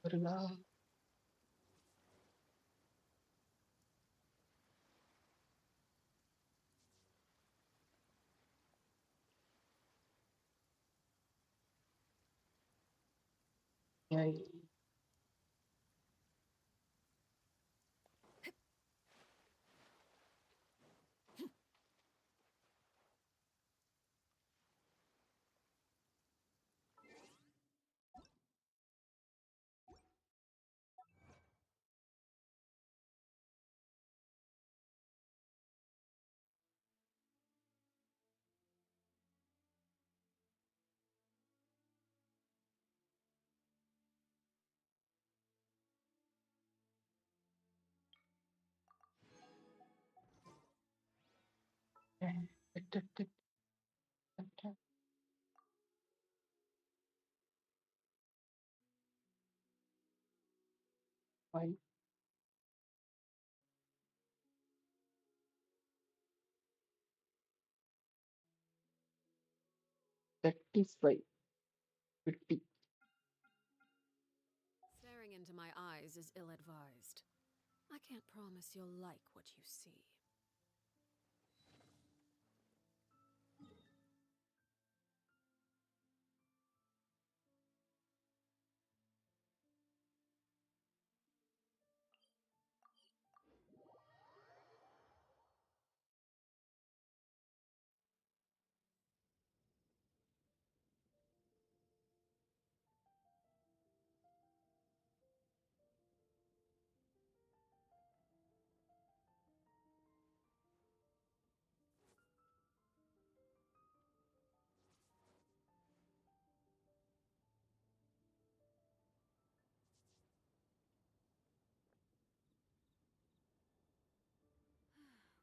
Berla. Yay. Why? That is why. 50. Staring into my eyes is ill-advised. I can't promise you'll like what you see.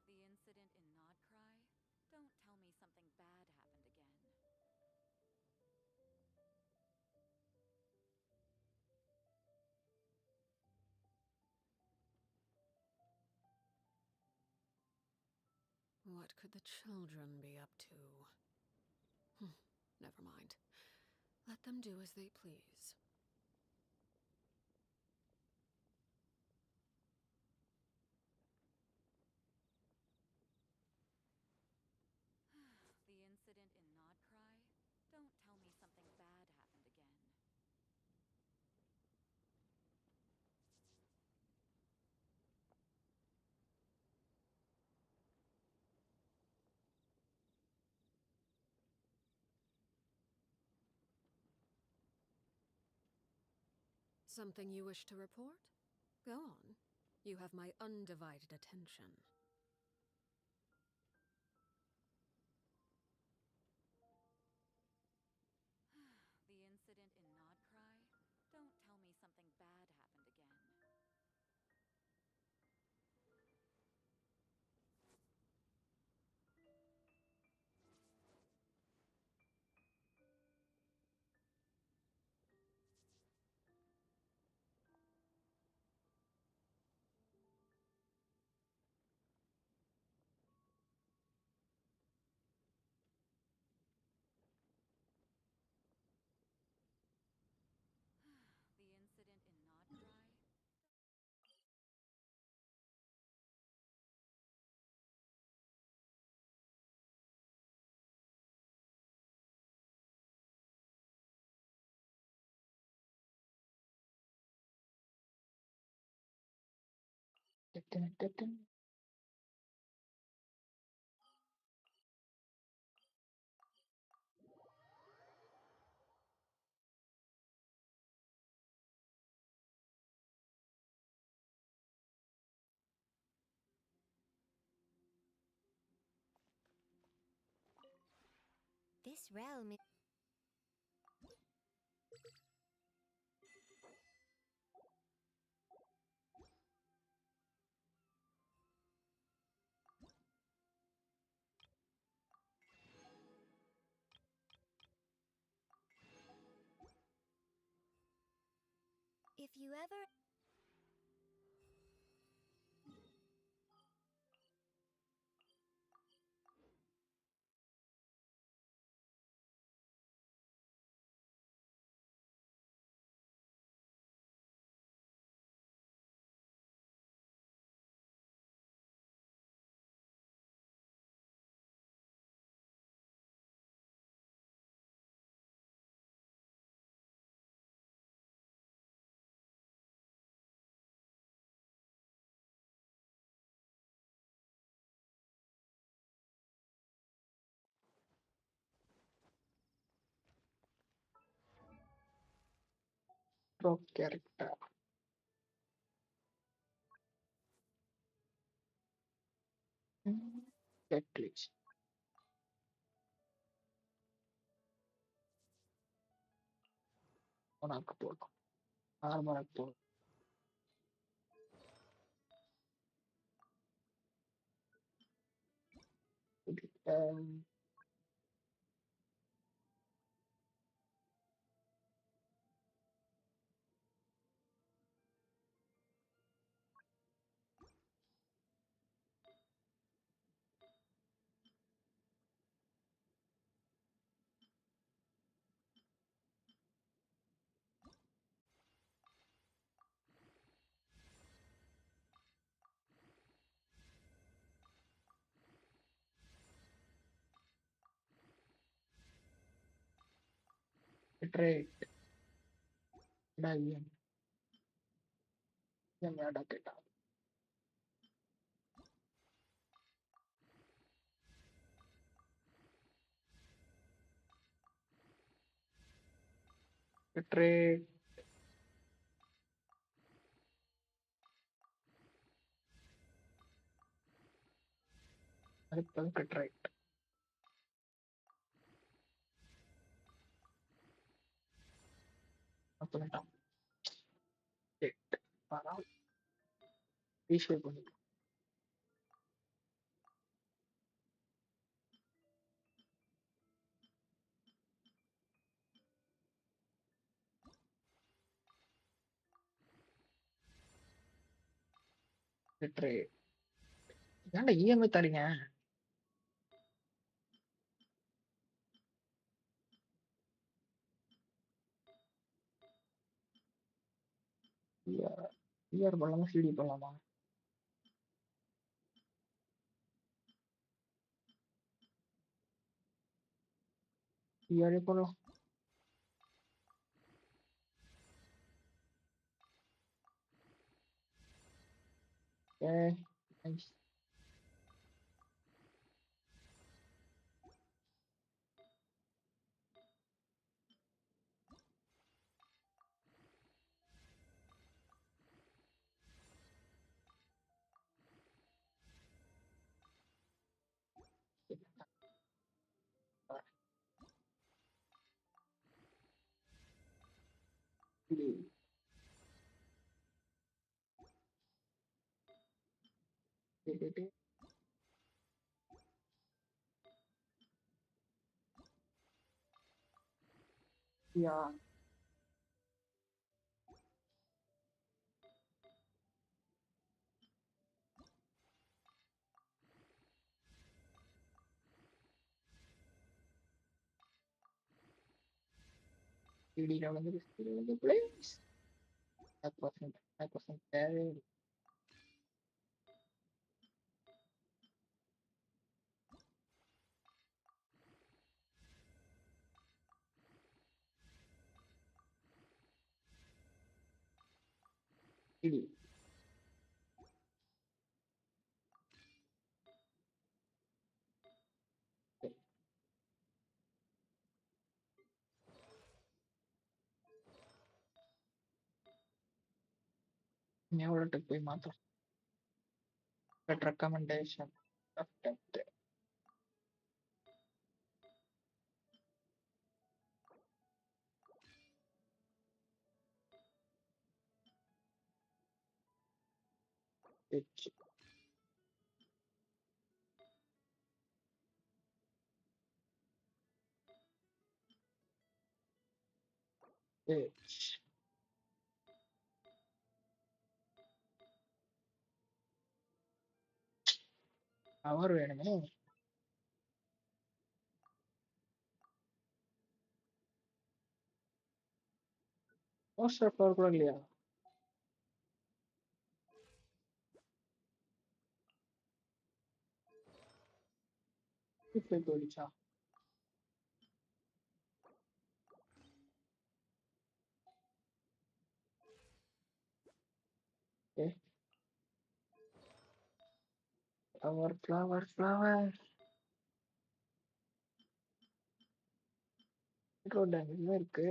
The incident in Nodcry? Don't tell me something bad happened again. What could the children be up to? Never mind. Let them do as they please. The incident in Nodcry? Don't tell me something bad happened again. Something you wish to report? Go on. You have my undivided attention. The incident in Nodcry? Don't tell me something bad happened again. The incident in Nodcry? This realm is... If you ever... Pro character. Checklist. உனக்கு போடும் நார்மலுக்கு போடும் iterate diam yang ada kita iterate அடுத்தது iterate அப்படின்னா பரவாயில்ல reshape பண்ணி iterate ஏன்டா EMI தரீங்க ER பண்ணலாமா சிடி பண்ணலாமா இஆரே பண்ணலாம் ஏ நைஸ் யா சிடியில் வந்து பிளேஸ் 5% தேவை சிடி எவ்வளோட்டுக்கு போய் மாற்றலாம் but recommendation of depth H H அவர் வேணுமே மோஸ்ட் ஃப்ளவர் கூட இல்லையா இப்போ போயிடுச்சா ஓகே ஃப்ளவர் டேமேஜ் இருக்கு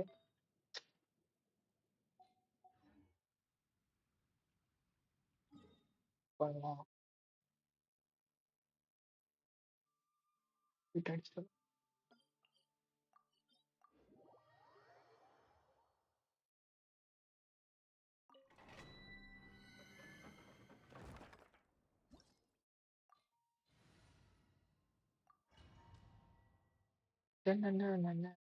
பண்ணலாம். ஹிட் அடிச்சிட்டோம். என்னென்ன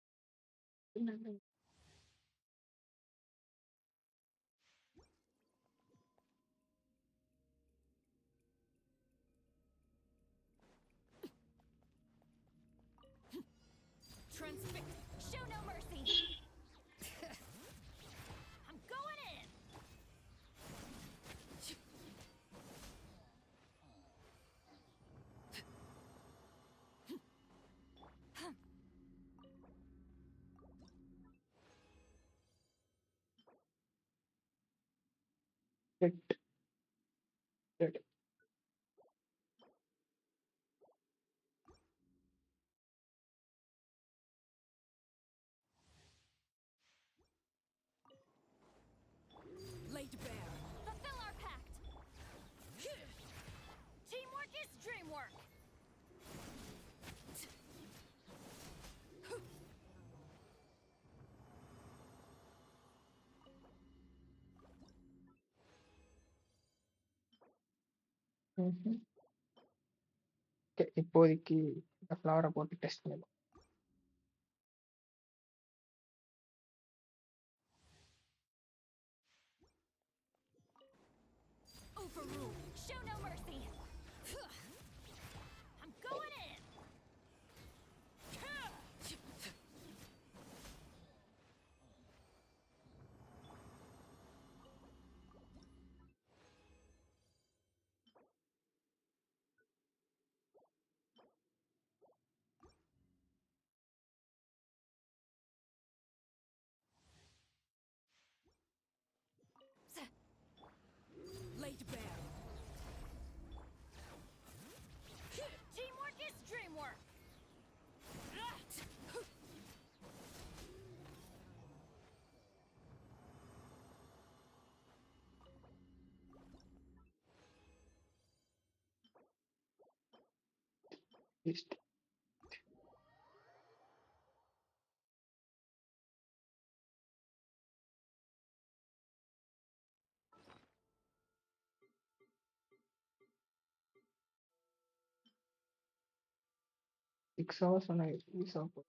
Transfix. Show no mercy. I'm going in. Hit hit Laid bare. Fulfill our pact. Teamwork is dreamwork. Okay, இப்போதைக்கு இந்த ஃப்ளவரை போட்டு டெஸ்ட் பண்ணிடலாம். Overrule. Show no mercy. I'm going in. Laid bare. Teamwork is dreamwork. List 6 hours ஆனால் use ஆகும்.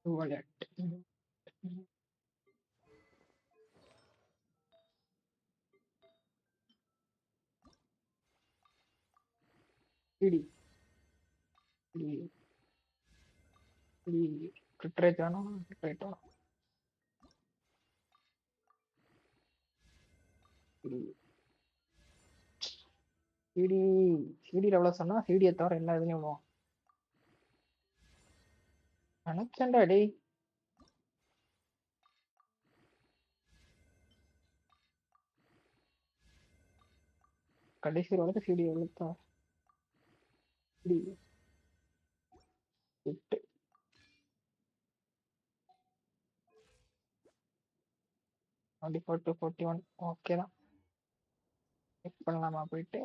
Wallet இடி இடி இடி ரிட்ரேட் ஆனோம் ரிட்ரேட் ஆனோம் இடி சிடி சிடியில் எவ்வளோ சொன்னால் சிடியை தவிர எல்லா இதுலேயும் வரும். நினச்சேன்டா டேய். கடைசி வரைக்கும் சிடி எவ்வளோ சிடி 8 24 to 41 ஓகே தான். செக் பண்ணலாமா போயிட்டு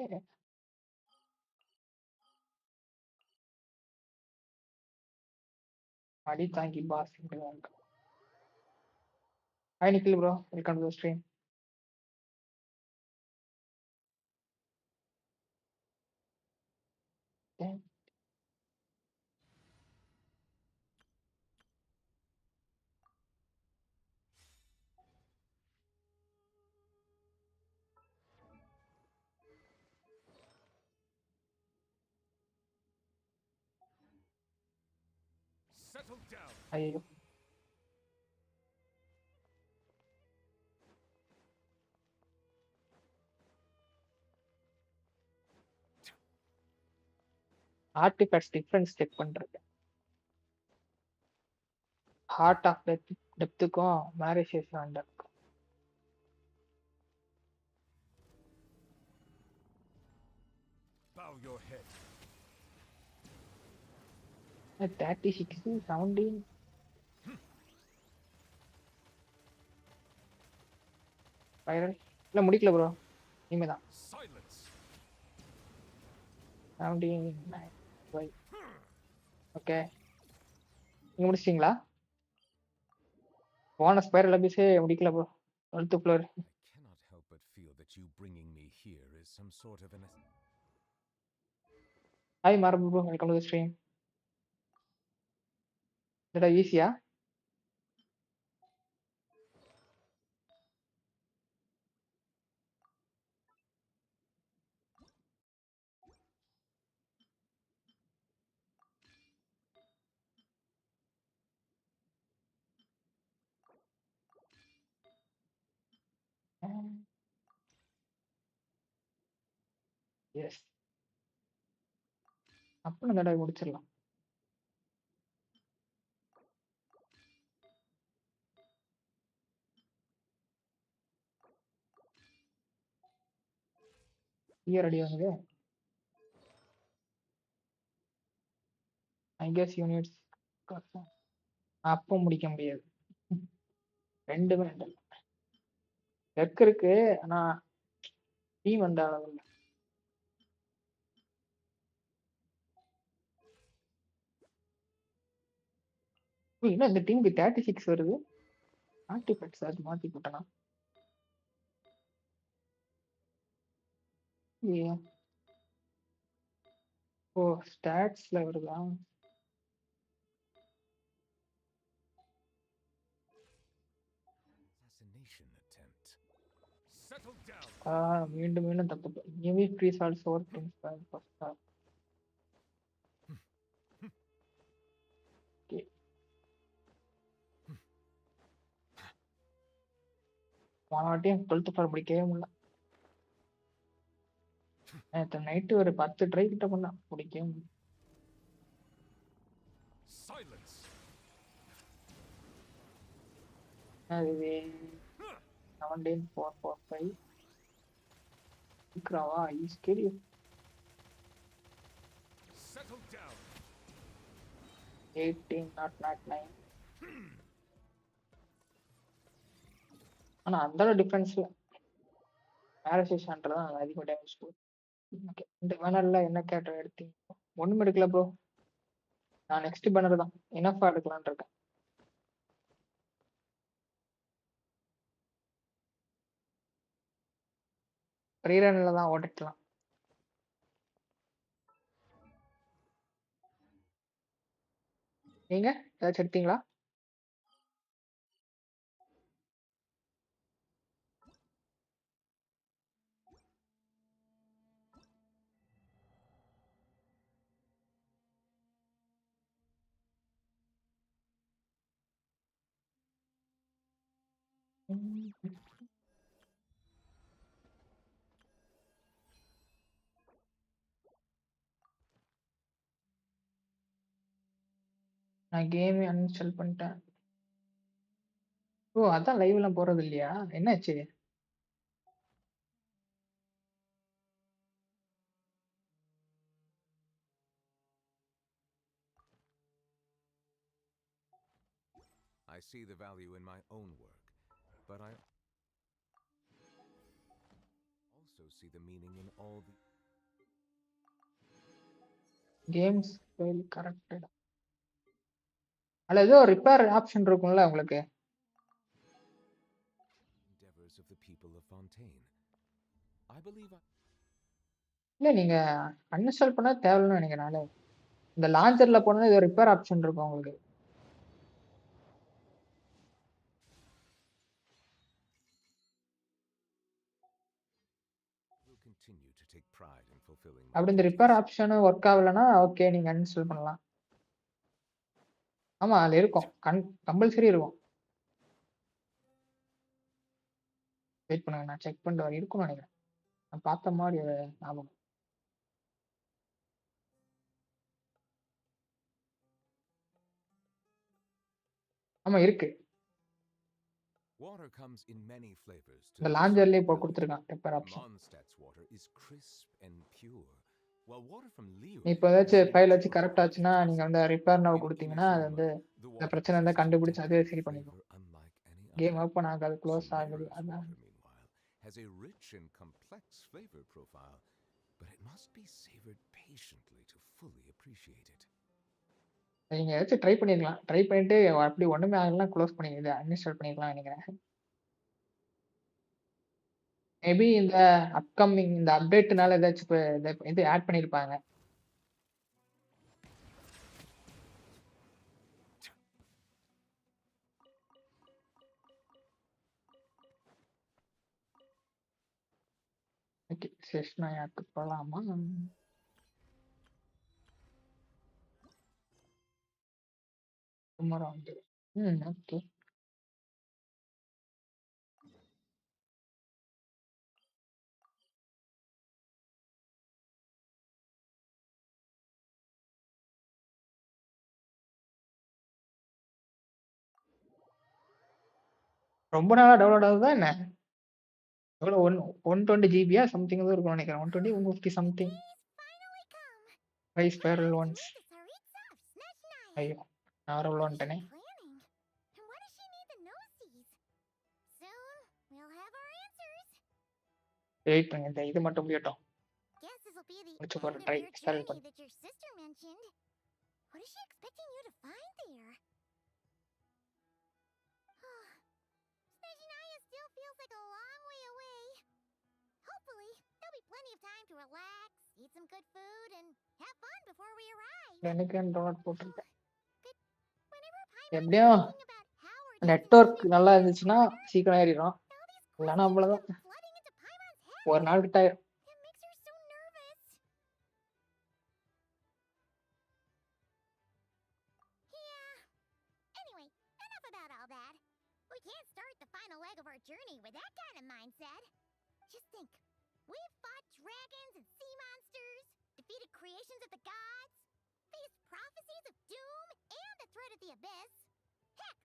அடி தாங்கி boss. Hi Nikhil bro, welcome to stream. Settle down. ஐயோ ஆர்டிஃபேக்ட்ஸ் டிஃபரன்ஸ் செக் பண்றது. ஹார்ட் ஆஃப் டெப்த்துக்கும் மேரிசேஷன் இருக்கும். Bow your head. 36 17 வைரல் இல்ல முடிக்கல ப்ரோ, இனிமேதான். Silence. 17 ஓகே, நீங்க முடிச்சிட்டீங்களா? போன ஸ்பைரல் அபிஸே முடிக்கல bro, 12th floor. I cannot help but feel that you bringing me here is some sort of an. Hi மாரபு bro, welcome to the stream. இதோட ஈஸியா? எஸ், அப்போ இந்த தடவை முடிச்சிடலாம். இயர் அடி வாங்குது. ஐ கெஸ் யூனிட்ஸ் அப்போ முடிக்க முடியாது. ரெண்டுமே லெக் இருக்கு, ஆனா டீம் வந்த அளவு இல்லை. என்ன இந்த டீமுக்கு 36 வருது? ஆர்டிஃபெக்ட்ஸ் அது மாத்தி போட்டனா? ஓ ஸ்டாட்ஸ்ல வருதா? Assassination attempt. Settle down. மீண்டும் மீண்டும் தப்பு. நியூவி freeze also work in first. Okay, போன வாட்டியும் 12th ஃப்ளோர் முடிக்கவே முடியல. நேற்று நைட்டு ஒரு 10 ட்ரை கிட்ட பண்ண முடிக்கவே முடியல. Silence. அது 17445 இருக்கிறாவா? Scary Settle down. 18 ஆனா அந்த அளவு டிஃபரன்ஸ் மேரேஜ்ன்றதான் அதிக டேமேஜ் போகுது. ஓகே, இந்த பேனர்ல என்ன கேரக்டர் எடுத்தீங்க? ஒண்ணும் எடுக்கல ப்ரோ, நான் நெக்ஸ்ட் பேனர் தான் இனஃபா எடுக்கலான்னு இருக்கேன். ரீரன்ல தான் ஓடிக்கலாம். நீங்க ஏதாச்சும் எடுத்தீங்களா? நான் கேம் அன்இன்ஸ்டால் பண்ணிட்டேன். ஓ அதான் லைவ் எல்லாம் போறது இல்லையா? என்னாச்சு? I see the value in my own work, but I also see the meaning in all the. Games file corrected. அதுல ஏதோ ரிப்பேர் ஆப்ஷன் இருக்கும்ல உங்களுக்கு? endeavors of the people of Fontaine. I believe இல்ல நீங்க அன்இன்ஸ்டால் பண்ணா தேவையில்லைன்னு நினைக்கிறேன். இந்த லான்ச்சர்ல போனா ஏதோ ரிப்பேர் ஆப்ஷன் இருக்கும் உங்களுக்கு. will continue to take pride in fulfilling my அப்படி இந்த duties. ரிப்பேர் ஆப்ஷன் ஒர்க் ஆகலைன்னா ஓகே நீங்க அன்இன்ஸ்டால் பண்ணலாம். ஆமா அதுல இருக்கும், கம்பல்சரி இருக்கும். வெயிட் பண்ணுங்க, நான் செக் பண்ணிட்டு வரேன். இருக்கும்னு நினைக்கிறேன், நான் பார்த்த மாதிரி ஒரு ஞாபகம். ஆமா இருக்கு. Water comes in many flavors to இந்த the லாஞ்சர்லயே இப்போ Genshin palette. கொடுத்துருக்கான் pepper option. Mondstadt's water is crisp and pure, while water from Leo இப்போ has ஏதாச்சும் an ஃபைல் வச்சு intense கரெக்ட் ஆச்சுன்னா aftertaste. நீங்க வந்து ரிப்பேர் நவ் In கொடுத்தீங்கன்னா அது வந்து Inazuma, the இந்த water பிரச்சனை இருந்தால் possesses a கண்டுபிடிச்சு depth அதுவே and சரி பண்ணிக்கும். flavor unlike any game other. Open ஆகாது, க்ளோஸ் ஆகுது. SNEZHNAYA's அதான் water, meanwhile, has a rich and complex flavor profile, but it must be savored patiently to fully appreciate it. நீங்க ஏதாச்சும் try பண்ணிருக்கலாம். ட்ரை பண்ணிட்டு அப்படி ஒண்ணுமே ஆகலைன்னா க்ளோஸ் பண்ணி இதை அன்இன்ஸ்டால் பண்ணிக்கலாம் நினைக்கிறேன். மேபி இந்த அப்கமிங் இந்த அப்டேட்னால ஏதாச்சும் இது ஆட் பண்ணியிருப்பாங்க. ஓகே, சேஷ்நாயாக்கு போகலாமா? டுமாரோ வந்து ஓகே. ரொம்ப நாளா டவுன்லோட் ஆகுதா என்ன? எவ்வளோ 120 ஜிபியா சம்திங் ஏதோ இருக்கும் நினைக்கிறேன். 120 150 சம்திங். Finally come. Price How barrel nice to once. meet the Tsaritsa of SNEZHNAYA. ஐயோ நான் வர உள்ளோன்ட்டேனே. Planning. And why does she need the nosies? Soon we'll have our answers. Wait பண்ணுங்க, இந்த இது மட்டும் முடியட்டும். Guess this will be the முடிச்சு end போகிற of try your start journey பண்ணு. that your sister mentioned. What is she expecting you to find there? SNEZHNAYA still feels like a long way away. Hopefully, there'll be plenty of time to relax, eat some good food, and have fun before we arrive. எனக்கு download போட்டிருக்கேன். But whenever Paimon எப்படியும் is thinking about how our network destination is நல்லா in இருந்துச்சுன்னா order, சீக்கிரம் ஏறிடும். all these இல்லைன்னா questions அவ்வளோதான். come flooding into Paimon's head. ஒரு நாள் கிட்ட ஆயிரும். It makes her so nervous. Yeah. Anyway, enough about all that. We can't start the final leg of our journey with that kind of mindset. Just think. We've fought dragons and sea monsters, defeated creations of the gods, faced prophecies of doom and the threat of the abyss. Heck,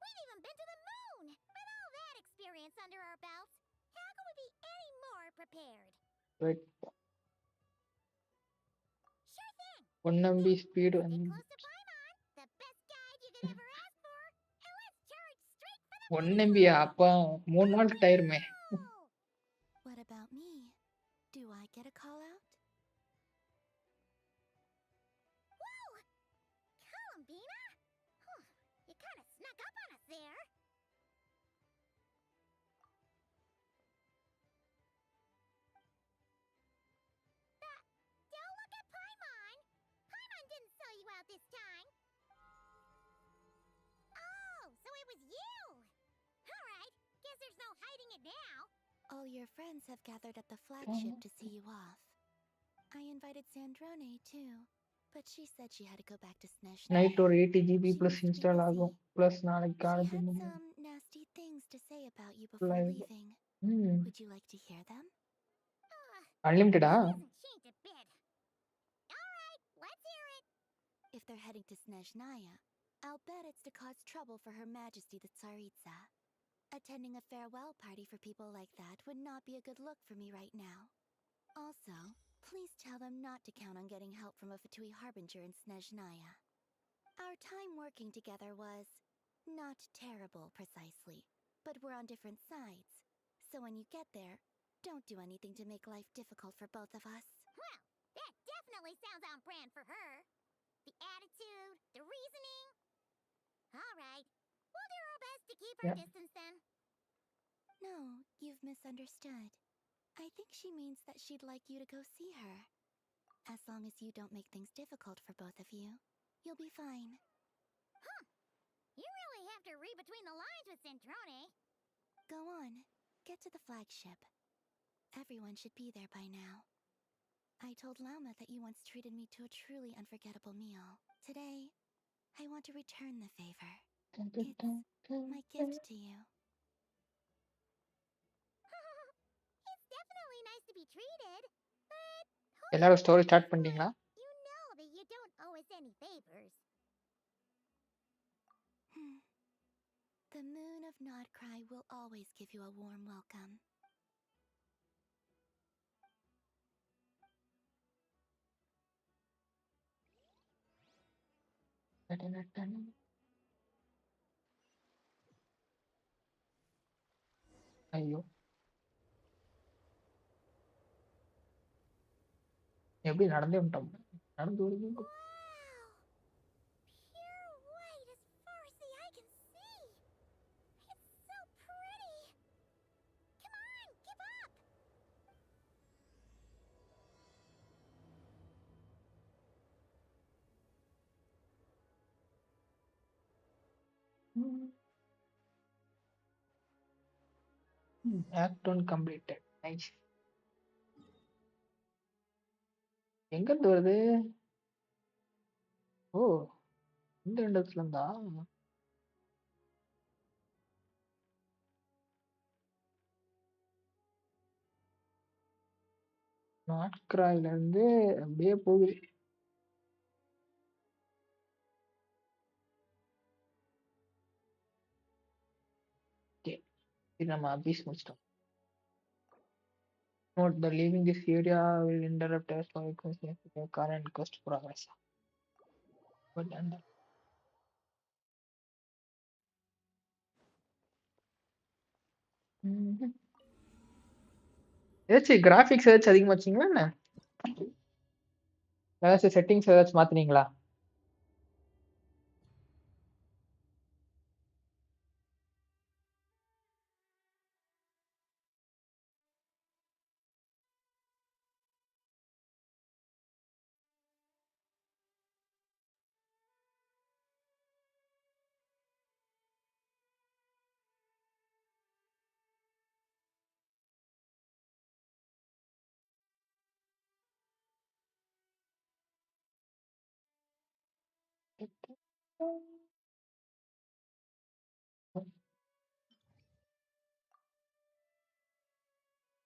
we've even been to the moon! With all that experience under our belts, how can we be any more prepared? Wait Sure thing! 1 MB speed Get close to Paimon, the best guide you could ever ask for, and let's charge straight for the 1 finish MBயா? line! அப்போ 3 நாள் கிட்ட ஆயிருமே. Go! What about me? Do I get a call out? Whoa! Columbina? Huh, you kind of snuck up on us there. Don't look at Paimon! Paimon didn't sell you out this time. Oh, so it was you! Alright, guess there's no hiding it now. All your friends have gathered at the flagship to see you off. I invited Sandrone too, but she said she had to go back to SNEZHNAYA. Night ஒரு 80 GB She plus needs to be install busy. ஆகும். Plus நாளைக்கு She college had முடியும். some nasty things to say about you before Like- leaving. ம் Would you like to hear them? அன்லிமிட்டடா? Hasn't changed a bit. Alright, let's hear it. If they're heading to SNEZHNAYA, I'll bet it's to cause trouble for Her Majesty the Tsaritsa. Attending a farewell party for people like that would not be a good look for me right now. Also, please tell them not to count on getting help from a Fatui Harbinger in SNEZHNAYA. Our time working together was not terrible precisely, but we're on different sides. So when you get there, don't do anything to make life difficult for both of us. Well, that definitely sounds on brand for her. The attitude, the reasoning. Alright, we'll do our best to keep our Yeah. distance then. No, you've misunderstood. I think she means that she'd like you to go see her. As long as you don't make things difficult for both of you, you'll be fine. You really have to read between the lines with Centrone. Go on, get to the flagship. Everyone should be there by now. I told Lauma that you once treated me to a truly unforgettable meal. Today, I want to return the favor. It's my gift to you. It's definitely nice to be treated, but எல்லாரும் story start பண்ணிட்டீங்களா? you know that you don't owe us any favors. The moon of Nodcry will always give you a warm welcome. ஐயோ, எப்படி நடந்தே வந்துட்டோம். நடந்து வருது. Wow! Pure white as far as the eye can see. It's so pretty. Come on, give up. Act 1 completed. Nice. எங்க இருந்து வருது? ஓ, இந்த இடத்துல இருந்தா? நாட்கிராயில இருந்து அப்படியே போகுது. ஓகே, இது நம்ம அபீஸ் முடிச்சிட்டோம். Note that leaving this area will interrupt as for your current quest progress. But and ஏதாச்சும் கிராஃபிக்ஸ் ஏதாச்சும் அதிகமா வச்சீங்களா என்ன? ஏதாச்சும் செட்டிங்ஸ் ஏதாச்சும் மாத்துனீங்களா?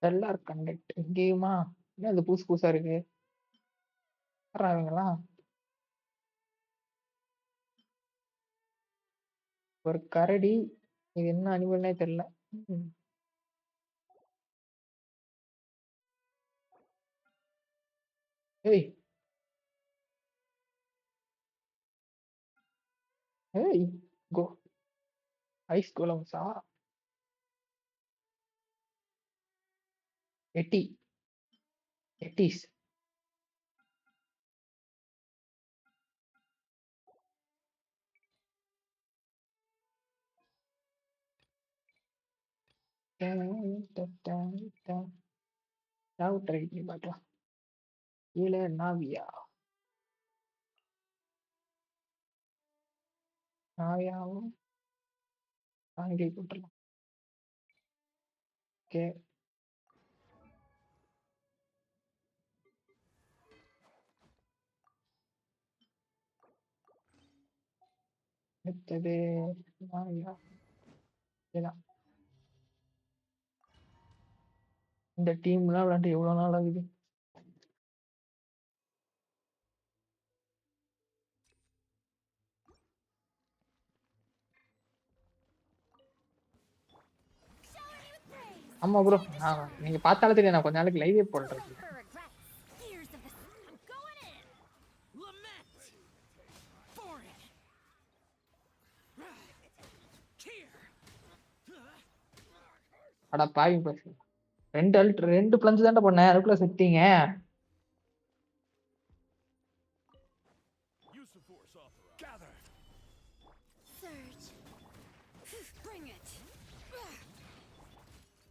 எல்லார் கண்டக்ட் எங்கேயுமா? என்ன இது புதுசு புதுசா இருக்கு? யாரா ஒரு கரடி. இது என்ன அனிமல்னே தெரியல. ம். ஏய் ஏய் கோ ஐஸ் கோலம்ஸா? எட்டி எட்டிஸ். ட்ரை பண்ணி பார்க்கலாம். கீழே நாவியா? நாவியாவும் ஆங்கில போட்டுடலாம். ஓகே, அடுத்தது நாவியா. இதுதான். இந்த டீம்லாம் விளையாண்டு எவ்வளோ நாள் ஆகுது? ஆமா ப்ரோ, நீங்க பார்த்தாலே தெரியும் நான் கொஞ்ச நாளைக்கு லைவே போடுறேன். For regrets. Years of this. I'm going in. Lament for it. Cheer. அட பாவி பஸ். ரெண்டு பிளஞ்சு தான்டா பண்ணேன், அதுக்குள்ள செத்தீங்க. Use of force authorized. Gather. Surge. Bring it!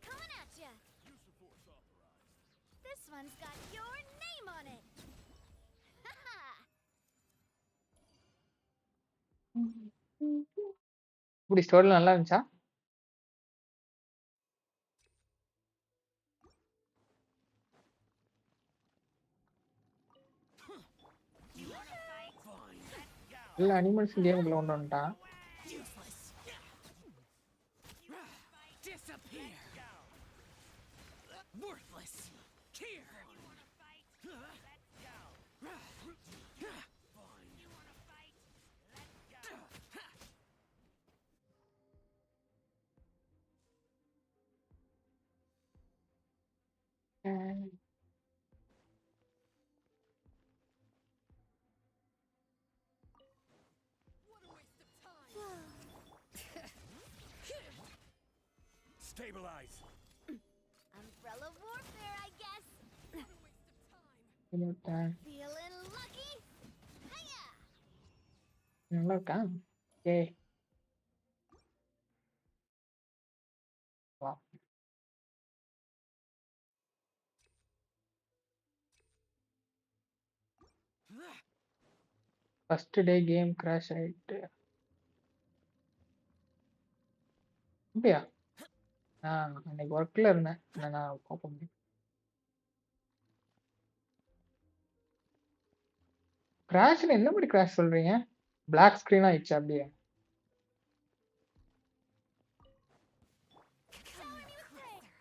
Coming at ya. Use of force authorized. This one's got your name on it. Haha. இப்படி ஸ்டோரியில் நல்லா இருந்துச்சா? இல்லை அனிமல்ஸ் கேமுக்குள்ள கொண்டு வந்துட்டான். Useless. Disappear. Worthless. Cheer. Stabilize. Umbrella warfare, I guess. இன்னொருத்த Feeling lucky? Hiya! நல்லா இருக்கா? ஏய் வா. ஃபர்ஸ்ட் டே கேம் கிராஷ் ஆயிட்டு. அப்படியா? அன்னைக்கு ஒர்க்ல இருந்தேன். நான் பார்க்க முடியும். கிராஷ்னு என்ன மாதிரி கிராஷ் சொல்றீங்க? பிளாக் ஸ்கிரீன் ஆயிடுச்சு அப்படியே.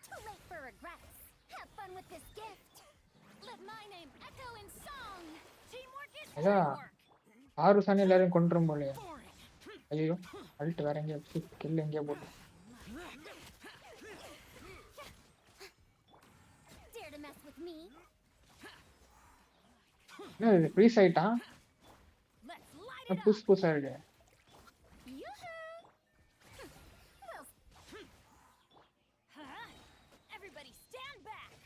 Too late for regrets. Have fun with this gift. Let my name echo in song. Teamwork is அதான் teamwork. 6 சனி எல்லாரும் கொண்டுரும் போலயே. ஐயோ அல்ட் வேற எங்கேயா கில் எங்கேயா போட்டு. Dare to mess with me? என்ன இது ஃப்ரீஸ் ஆயிட்டான்? Let's light it up. புதுசா இருக்கு. Yoo-hoo! Well, huh? Everybody stand back.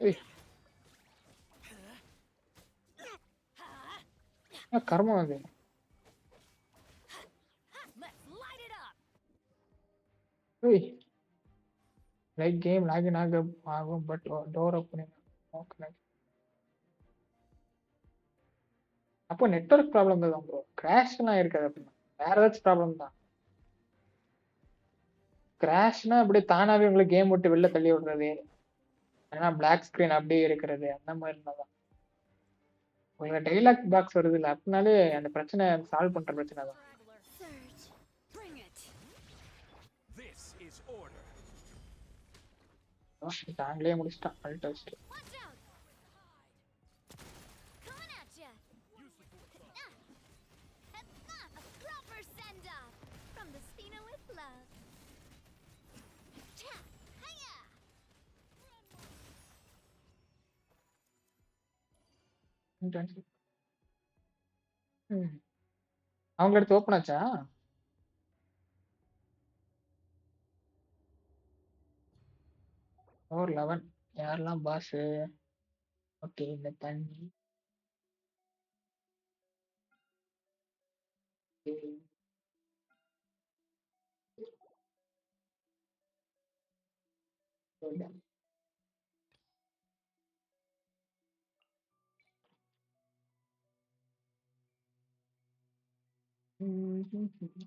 ஏய் என்ன கர்மம் அது? Let's light it up. ஏய் லைக் கேம் லாகின் ஆகும் பட் டோர் ஓப்பன் ஓகே. அப்போ நெட்வொர்க் ப்ராப்ளம் தான் ப்ரோ. கிராஷ்னா இருக்காது அப்படின்னா வேற ஏதாச்சும் ப்ராப்ளம் தான். கிராஷ்னா அப்படியே தானாவே உங்களுக்கு கேம் விட்டு வெளில தள்ளி விடுறது, ஏன்னா பிளாக் ஸ்கிரீன் அப்படியே இருக்கிறது, அந்த மாதிரி தான். உங்களுக்கு டைலாக் பாக்ஸ் வருது இல்லை அப்படின்னாலே அந்த பிரச்சனை சால்வ் பண்ற பிரச்சனை தான். Surge. Bring it. This is order. தாங்களே முடிச்சிட்டான் அல்ட் வச்சுட்டு. Watch out. Coming at ya. A proper send-off from the Spina with love. Cha. Hiya. அவங்க எடுத்து ஓப்பன் ஆச்சா? ஓர் 11 யாரெல்லாம் பாஸ்? ஓகே இந்த தண்ணி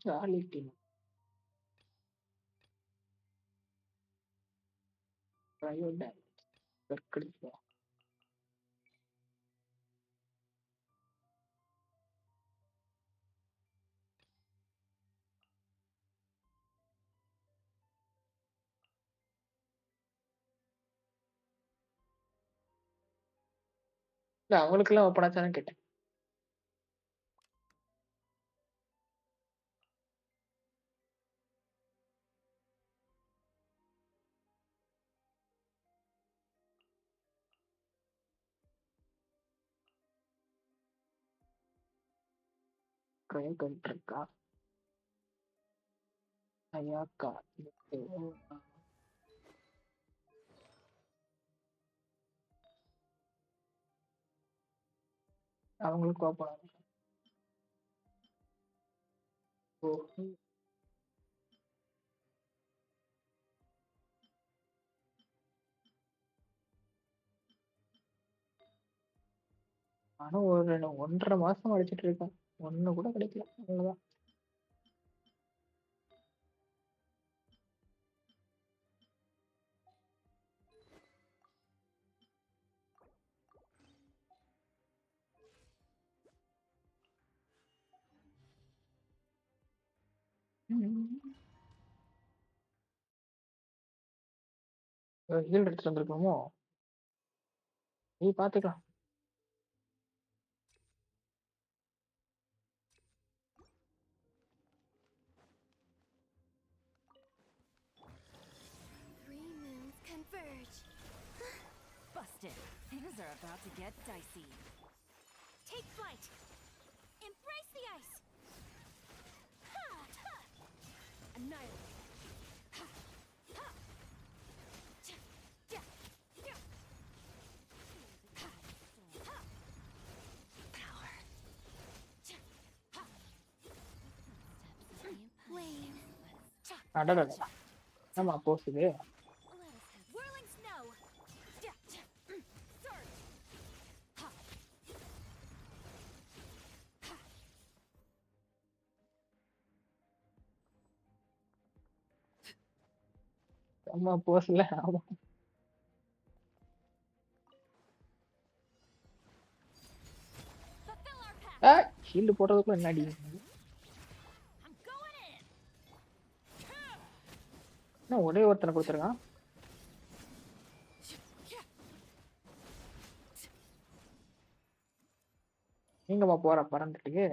ஜாலி டீம் கற்கடிப்போம். இல்ல அவங்களுக்கெல்லாம் ஓப்பன் ஆச்சான்னு கேட்டேன். இருக்கா ஐயாக்கா அவங்களுக்கு ஓப்பன் ஆகும். ஆனா ஒரு 1.5 மாசம் அடிச்சிட்டு இருக்கேன், ஒண்ணு கூட கிடைக்கல. அவ்வளவுதான். ஹீல் எடுத்துட்டு வந்திருக்கோமோ? நீ பாத்துக்கலாம். Three moons converge. Busted. Things are about to get dicey. Take flight. Embrace the ice. Ha! Ha! அடடடா ஆமா போசுது Let us have whirling snow. Surge. Ha. ஆமா போஸ்ல ஆமா Fulfill our pact. ஷீல்டு போடுறதுக்குள்ள என்ன அடி I'm going in. என்ன ஒரே ஒருத்தனை கொடுத்துருக்கான் நீங்கம்மா போற பறந்துட்டு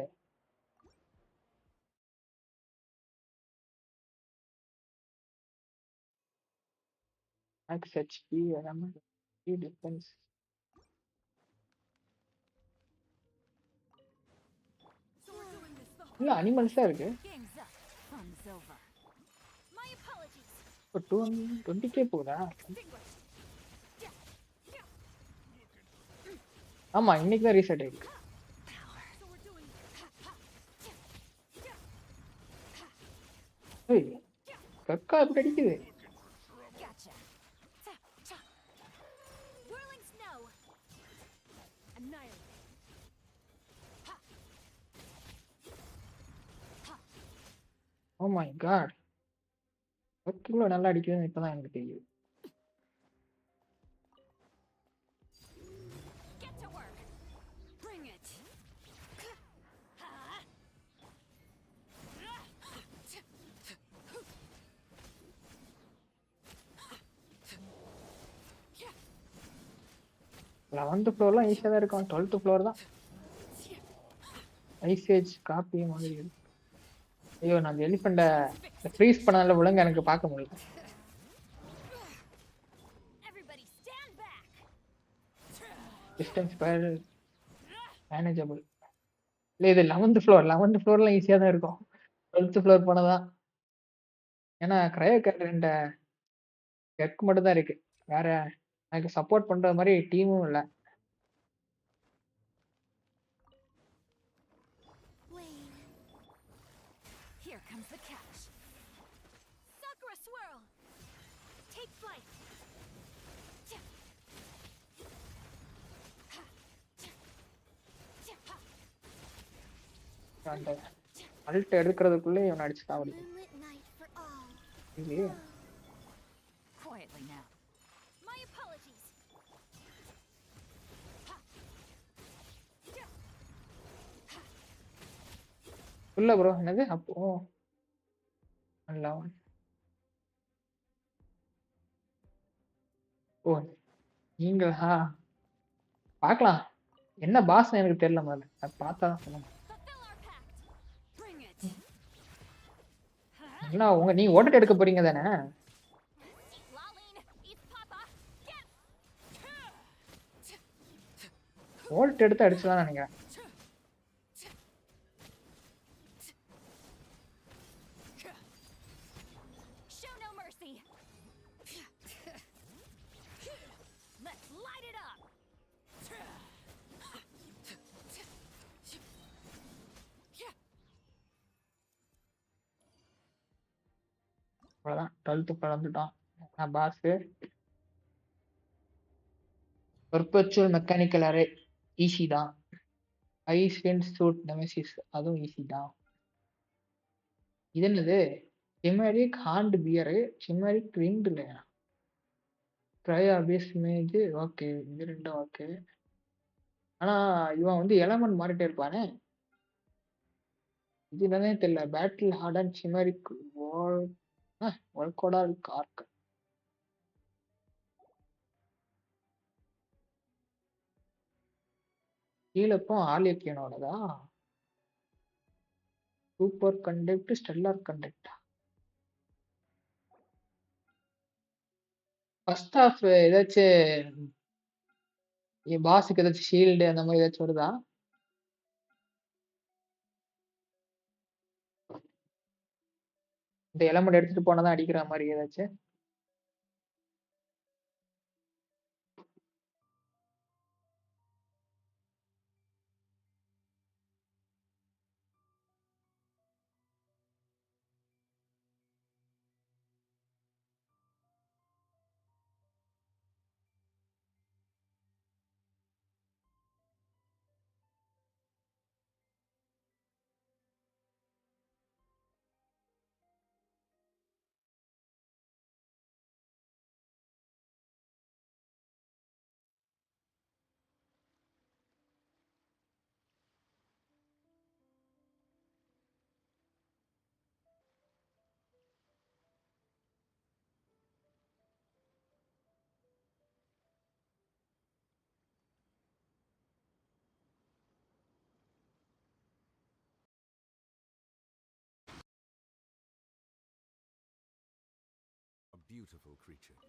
max HP defence So we're doing this the இல்ல அனிமல்ஸா இருக்கு game's up. Fun's over. My apologies. இப்போ 20K போகுதா Extinguished. ஆமா இன்னைக்கு தான் ரீசெட் ஆயிருக்கு So we're doing ஏய் கக்கா இப்படி அடிக்குது Gotcha. Whirling snow. Annihilate. Oh my god கக்குள்ள நல்லா அடிக்குதுன்னு இப்பதான் எனக்கு தெரியுது Get to work. Bring it. Eleventh ஃப்ளோர்லாம் ஈஸியாக தான் இருக்கும் 12th ஃப்ளோர் தான் ஐசேஜ் காப்பி மாதிரி இருக்கு ஐயோ நான் அந்த எலிஃபெண்ட்டை ஃப்ரீஸ் பண்ணதால ஒழுங்கா எனக்கு பார்க்க முடியல Everybody stand back. டிஸ்டன்ஸ் பேர் மேனேஜபிள் இல்லை இது 11th ஃப்ளோர்லாம் ஈஸியாக தான் இருக்கும் 12th ஃப்ளோர் போனதான் ஏன்னா கிரையோ கேரக்டர் கெக் மட்டும் தான் இருக்கு வேற எனக்கு சப்போர்ட் பண்ற மாதிரி டீமும் இல்லை Wayne. Here comes the catch. Sakura swirl. Take flight. அந்த அல்ட் எடுக்கிறதுக்குள்ளே இவன் அடிச்சு சாவடி Moonlit night for all. இது Quietly now. My apologies. இல்ல ப்ரோ என்னது அப்போ நல்லா ஓ நீங்களா பார்க்கலாம் என்ன பாஸ் எனக்கு தெரியல முதல்ல அது பார்த்தா தான் சொல்லுங்க Fulfill our pact. Bring it. என்ன உங்க நீ ஓட்டட் எடுக்க போறீங்க தானே Laline, eat Papa. Get. Old எடுத்து அடிச்சுதான் நினைக்கிறேன் Show no mercy. Let's light it up. அவ்வளோதான் 12th பிறந்துட்டான் boss perpetual mechanical array easy தான் ஐஸ் அண்ட் சூட் நெமசிஸ் அதுவும் ஈஸி தான் இது என்னது சிமரிக் ஹாண்ட் பியரு சிமரிக் ரிங் இல்லையா ட்ரை அபிஸ் இமேஜ் ஓகே இது ரெண்டும் ஓகே ஆனா இவன் வந்து எலமெண்ட் மாறிட்டே இருப்பானே இது என்னன்னே தெரியல பேட்டில் ஹார்டன் சிமரிக் வல்கோடால் கார்க் கீழப்போ ஆலியக்கியனோடதா super conduct stellar conduct first off ஏதாச்சும் பாஸுக்கு ஏதாச்சும் ஷீல்டு அந்த மாதிரி ஏதாச்சும் வருதா இந்த எலமெண்ட் எடுத்துட்டு போனதான் அடிக்கிற மாதிரி ஏதாச்சும் beautiful creature.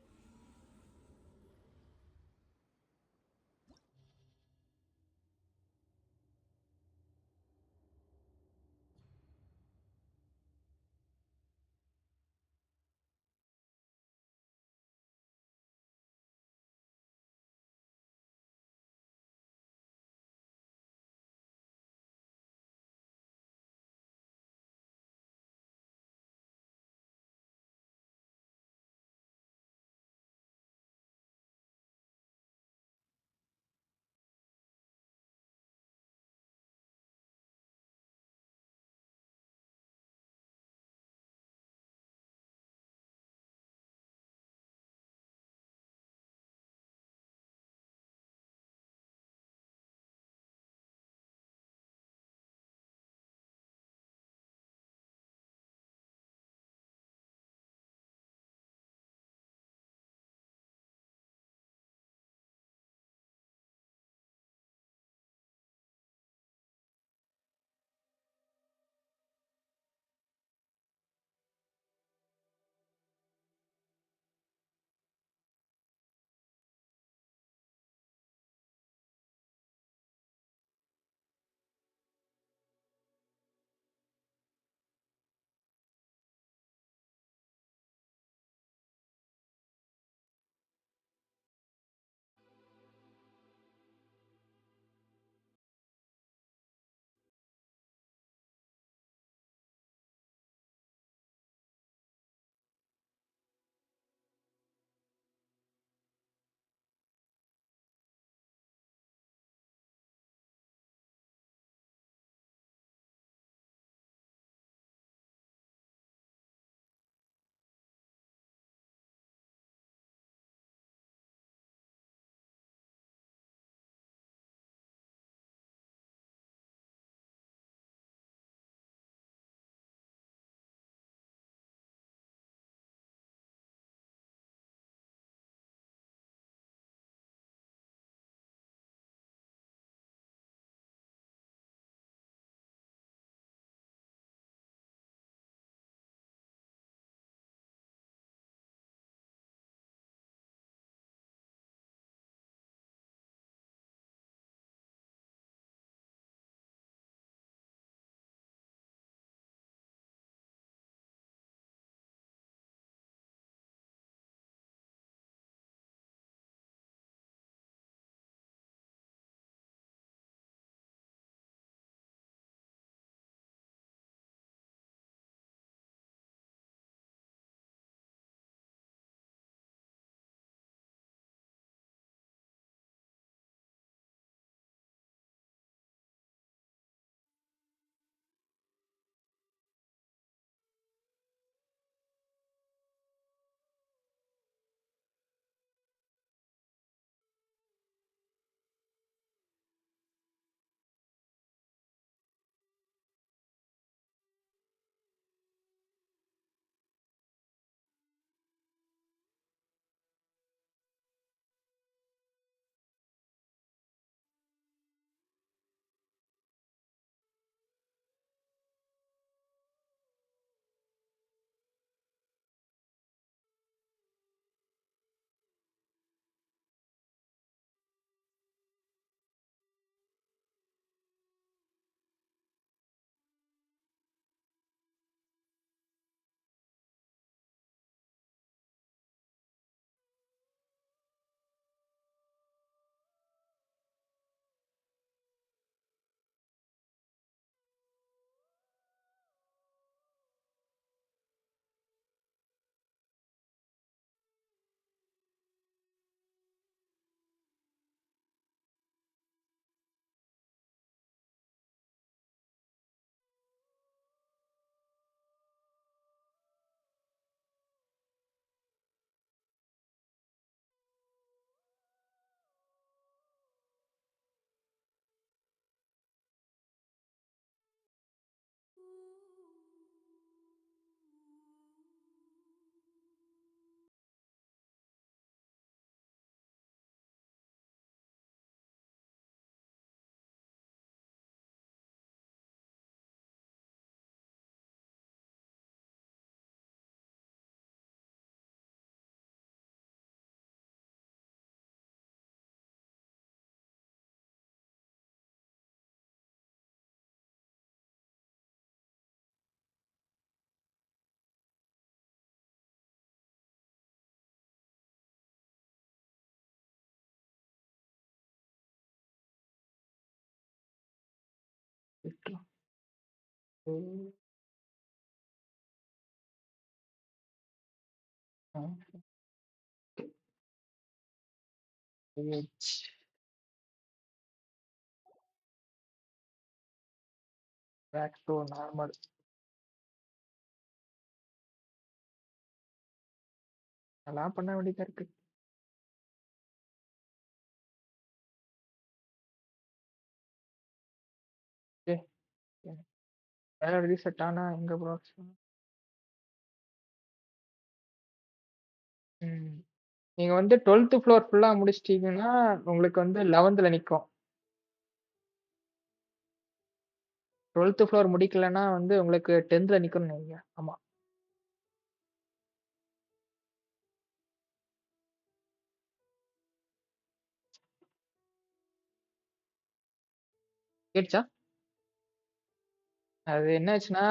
விட்டுரும். Back to normal. அதெல்லாம் பண்ண வேண்டியதா இருக்கு. வேற ரீசெட் ஆனா எங்க ப்ரோ? நீங்க வந்து 12th ஃப்ளோர் ஃபுல்லா முடிச்சிட்டீங்கன்னா உங்களுக்கு வந்து 11th நிக்கும். 12th ஃப்ளோர் முடிக்கலன்னா வந்து உங்களுக்கு 10th நிக்கும்னு நீங்க. ஆமா. கேட்டுச்சா? அது என்ன ஆச்சுன்னா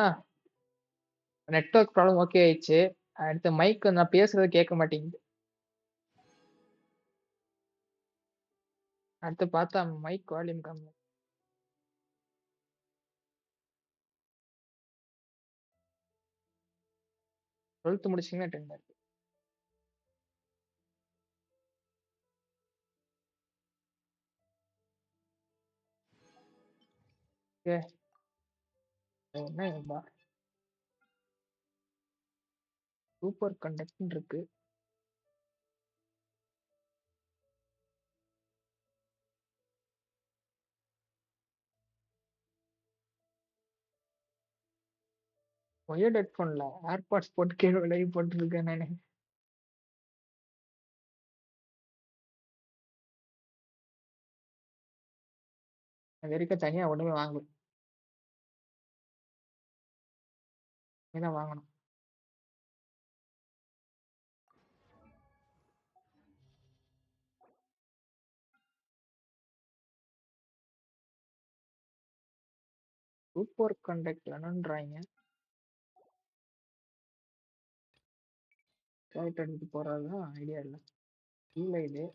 நெட்வொர்க் ப்ராப்ளம் ஓகே ஆயிடுச்சு. அடுத்து மைக் நான் பேசுறது கேட்க மாட்டேங்குது. அடுத்து பார்த்தா மைக் வால்யூம் கம்மி. 12th முடிச்சீங்கன்னா 10 இருக்கு. ஓகே. என்ன சூப்பர் கண்டக்ட்னு இருக்கு. ஒயர்ட் ஹெட்ஃபோன்ல ஏர்பாட்ஸ் போட்டு கீழே விலகி போட்டுருக்கேன் நானு. அது வரைக்கும் தனியா ஒண்ணுமே வாங்கல. இதான் வாங்கணும். Super conduct வேணுன்றாங்க. கேரக்டர் எடுத்து போறதுதான் ஐடியா இல்லை. இல்லை இது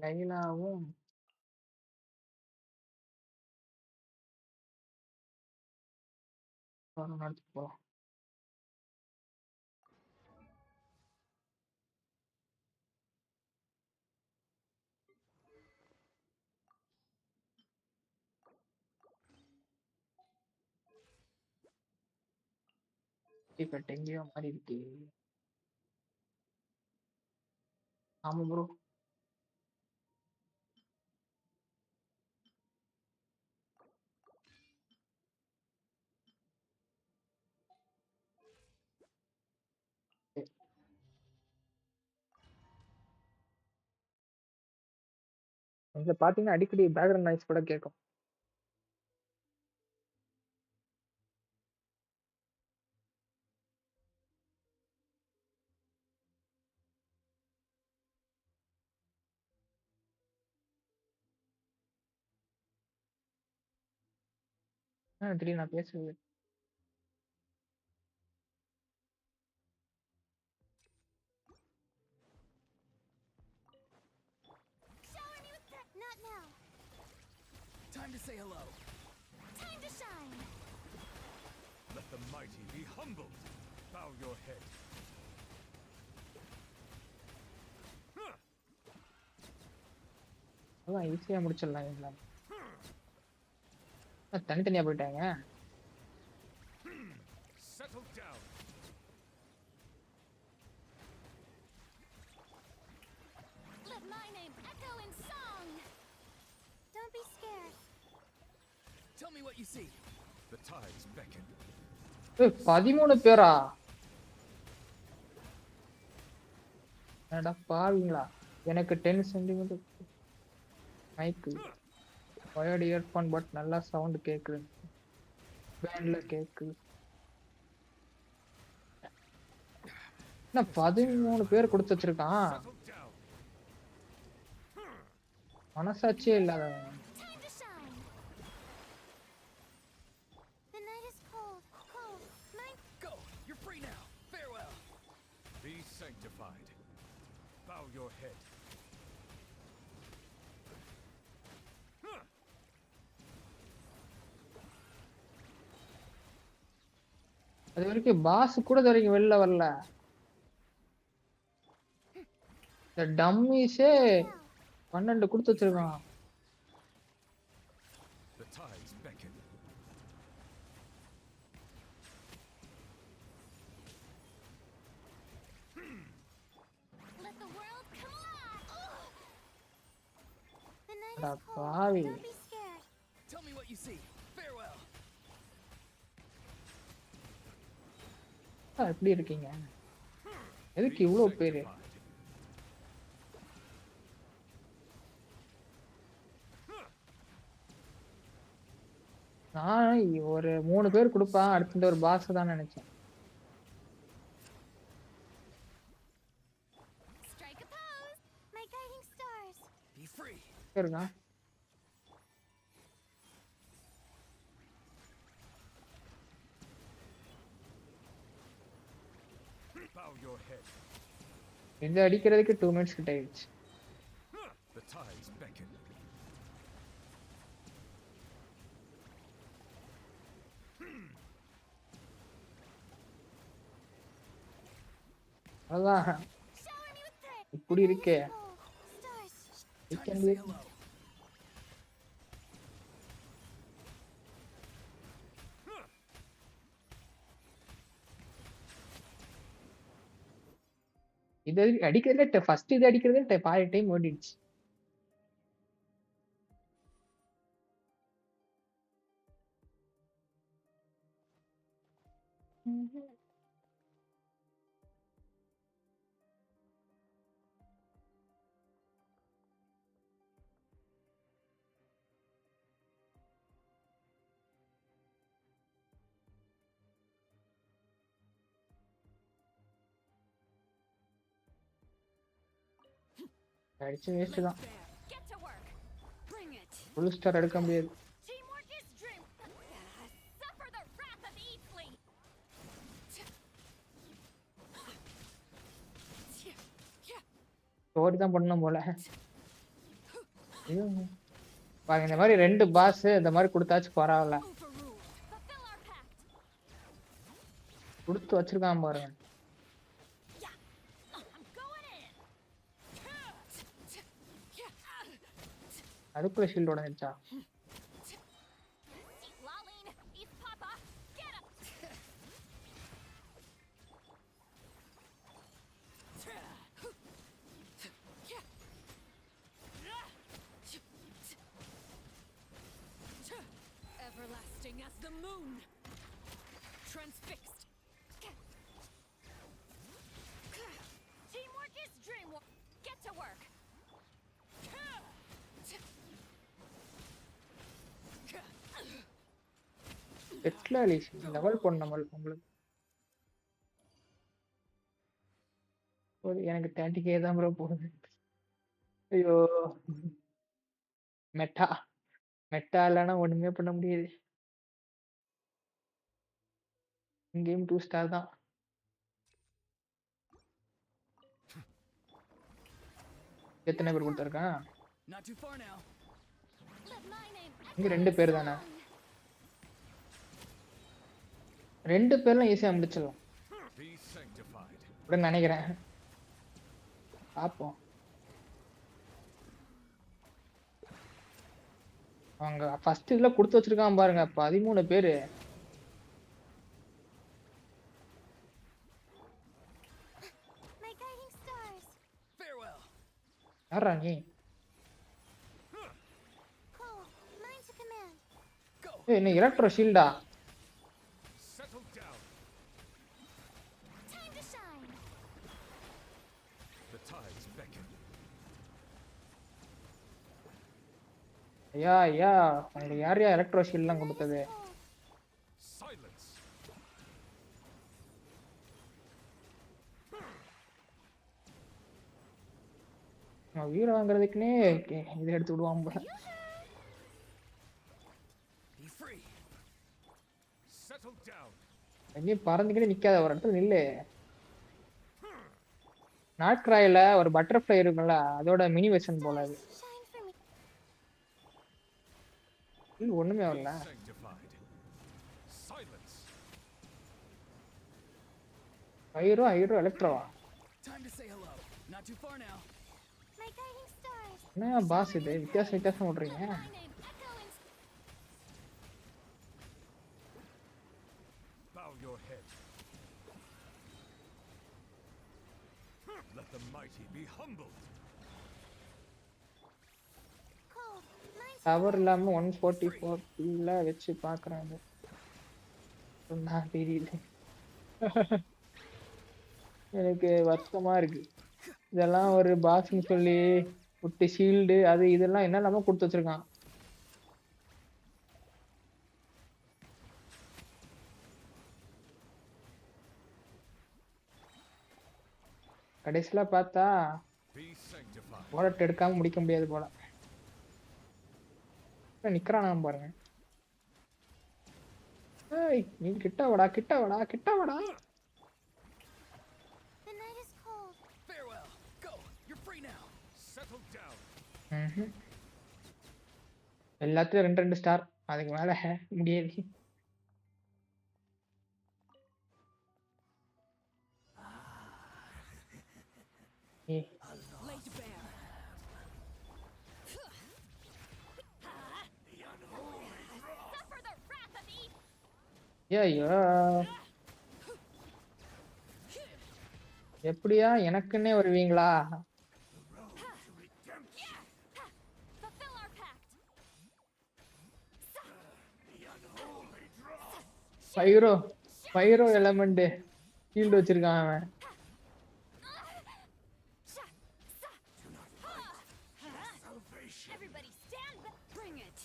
லைலாவும் நடத்தி போறோம். இப்ப எங்கேயோ மாறி இருக்கு. ஆமா ப்ரோ. இதுல பாத்தீங்கன்னா அடிக்கடி பேக்ரவுண்ட் நாய்ஸ் கூட கேட்கும். திடீர்னு நான் பேசுறது Shower me with not now. Time to say hello. Time to shine. Let the mighty be humbled. Bow your head. அதான் ஈஸியா முடிச்சிடலாம். இதுல தனித்தனியா போயிட்டாங்க. Settle down. Let my name echo in song. Don't be scared. Tell me what you see. The tides beckon. 13 பேரா? என்னடா பாவீங்களா? எனக்கு 10 சென்டிமீட்டர் மைக்கு ஒயர்டு இயர்ஃபோன் பட் நல்லா சவுண்ட் கேக்குது. பேண்ட்ல கேக்குது. என்ன 13 பேர் கொடுத்து வச்சிருக்கான்? Settle down. மனசாட்சியே இல்லாதவன். Time to shine. your head. அது வரைக்கும் பாஸ் கூட இது வரைக்கும் வெளில வரல. இந்த டம்மிஸே 12 கொடுத்து வச்சிருக்கான். The tides beckon. Let the world come alive! The night அட is cold. பாவி. Don't be scared. Tell me what you see. Farewell. எப்படி இருக்கீங்க? எதுக்கு இவ்வளவு பேரு? நான் ஒரு 3 பேர் கொடுப்பான், அடுத்த ஒரு பாஸ் தான் நினைச்சேன். Strike a pose. My guiding stars. Be free. இருக்கா? Bow your head. இது அடிக்கிறதுக்கு 2 மினிட்ஸ் கிட்ட ஆயிடுச்சு. The tides beckon. அதான் Shower me with praise. இப்படி இருக்கே. Stars. You Time can to say do- hello. இது அடிக்கிறதே ஃபர்ஸ்ட் இது அடிக்கிறதே பாதி டைம் ஓடிடுச்சு. அடிச்சு வேஸ்ட் தான். There. Get to work. Bring it. Full star எடுக்க முடியாது. Teamwork is strength. Suffer the wrath of Easley. Story தான் பண்ணணும் போல. ஐயோ. பாருங்க இந்த மாதிரி 2 பாஸ் இந்த மாதிரி கொடுத்தாச்சு பரவாயில்ல. Overruled. Fulfill our pact. கொடுத்து வச்சிருக்கான் பாருங்க. I'm going in. அதுக்குள்ள shield உடஞ்சிருச்சா? Lolene, East Papa, get up. Everlasting as the moon. Transfixed. Teamwork is dreamwork. Get to work. எட்ல லெவல் பண்ண உங்களுக்கு. எனக்கு 30k தான் ப்ரோ போகுது. ஐயோ. மெட்டா இல்லைன்னா ஒண்ணுமே பண்ண முடியாது. கேம் 2 ஸ்டார் தான். எத்தனை பேர் கொடுத்துருக்கான்? Not too far now. Let my name இங்க 2 பேர் தானே. 2 பேர்லாம் ஈஸியா முடிச்சிடலாம் Be sanctified. அப்படின்னு நினைக்கிறேன். பார்ப்போம். அவங்க ஃபர்ஸ்ட் இதுல கொடுத்து வச்சிருக்கான் பாருங்க 13 பேரு. my guiding stars. Farewell. யாரா நீ? Cole, mine to command. Go. என்ன electro Sealdah? Settle down. Time to shine. The tides beckon. ஐயா உங்களுக்கு யாரையா எலக்ட்ரோ ஷீல்ட்லாம் கொடுத்தது? Silence. வீடு வாங்குறதுக்குன்னே இது எடுத்து விடுவான் போல. Be free. Settle down. எங்கேயும் பறந்துக்கிட்டே நிக்காத, ஒரு இடத்துல நில்லு. நாட்கிராயில ஒரு பட்டர்ஃப்ளை இருக்கும்ல அதோட மினி வெர்ஷன் போல அது. Shine for me. ஒண்ணுமே Be வரல. sanctified. Silence. ஹைரோ எலக்ட்ரோவா? Time to say hello. Not too far now. My guiding stars. என்ன பாஸ் இது வித்தியாசம் விடுறீங்க? My name echo in Bow your head. Let the mighty be humbled. cold. Mine's tower இல்லாம 144 வச்சு பாக்குறாங்க. நான் தெரியல. எனக்கு வருத்தமா இருக்கு. இதெல்லாம் ஒரு பாஸ்ன்னு சொல்லி விட்டு ஷீல்டு அது இதெல்லாம் என்னெல்லாமோ கொடுத்து வச்சிருக்கான். கடைசியில பார்த்தா Be sanctified. போராட்டம் எடுக்காம முடிக்க முடியாது போல. நிக்கிறானா பாருங்க. ஏய் நீ கிட்ட வாடா. the night is cold. Farewell. Go. You're free now. Settle down. எல்லாத்துலயும் 2 ஸ்டார். அதுக்கு மேல முடியாது. ஏய் Laid bare. Suffer the wrath of Eve. ஐயோ எப்படியா எனக்குன்னே வருவீங்களா? Fulfill our pact. Pyro element shield வச்சிருக்கான் அவன். Everybody stand back. Bring it.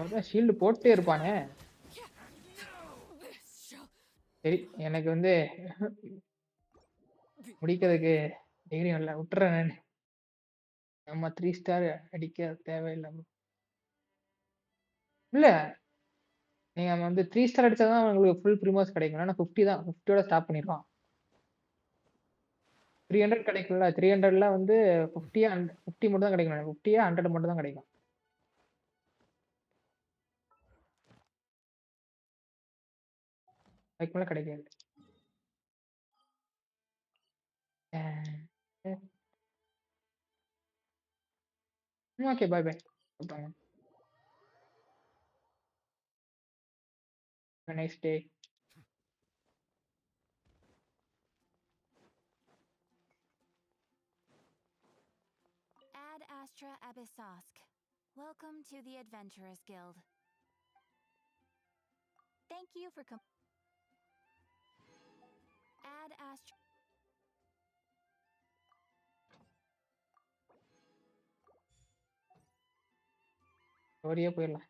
அதான் ஷீல்டு போட்டே இருப்பானே. This shall சரி எனக்கு வந்து முடிக்கிறதுக்கு தைரியம் இல்லை விட்டுறேன் நான். நம்ம 3 ஸ்டார் அடிக்க தேவையில்லை. இல்ல நீங்க வந்து 3 ஸ்டார் அடிச்சாதான் உங்களுக்கு ஃபுல் ப்ரீமியர்ஸ் கிடைக்கும். ஆனா 50 தான். 50யோட ஸ்டாப் பண்ணிடுவான். 300 கிடைக்கும்ல 300ல வந்து 50 மட்டும் தான் கிடைக்கும். 50 100 மட்டும் தான் கிடைக்கும். அதுக்கு மேல கிடைக்காது. Okay bye bye. Nice day. Ad Astra Abyssosk. Welcome to the Adventurers Guild. Thank you for Ad Astra. ஸ்டோரியே போயிடலாம்.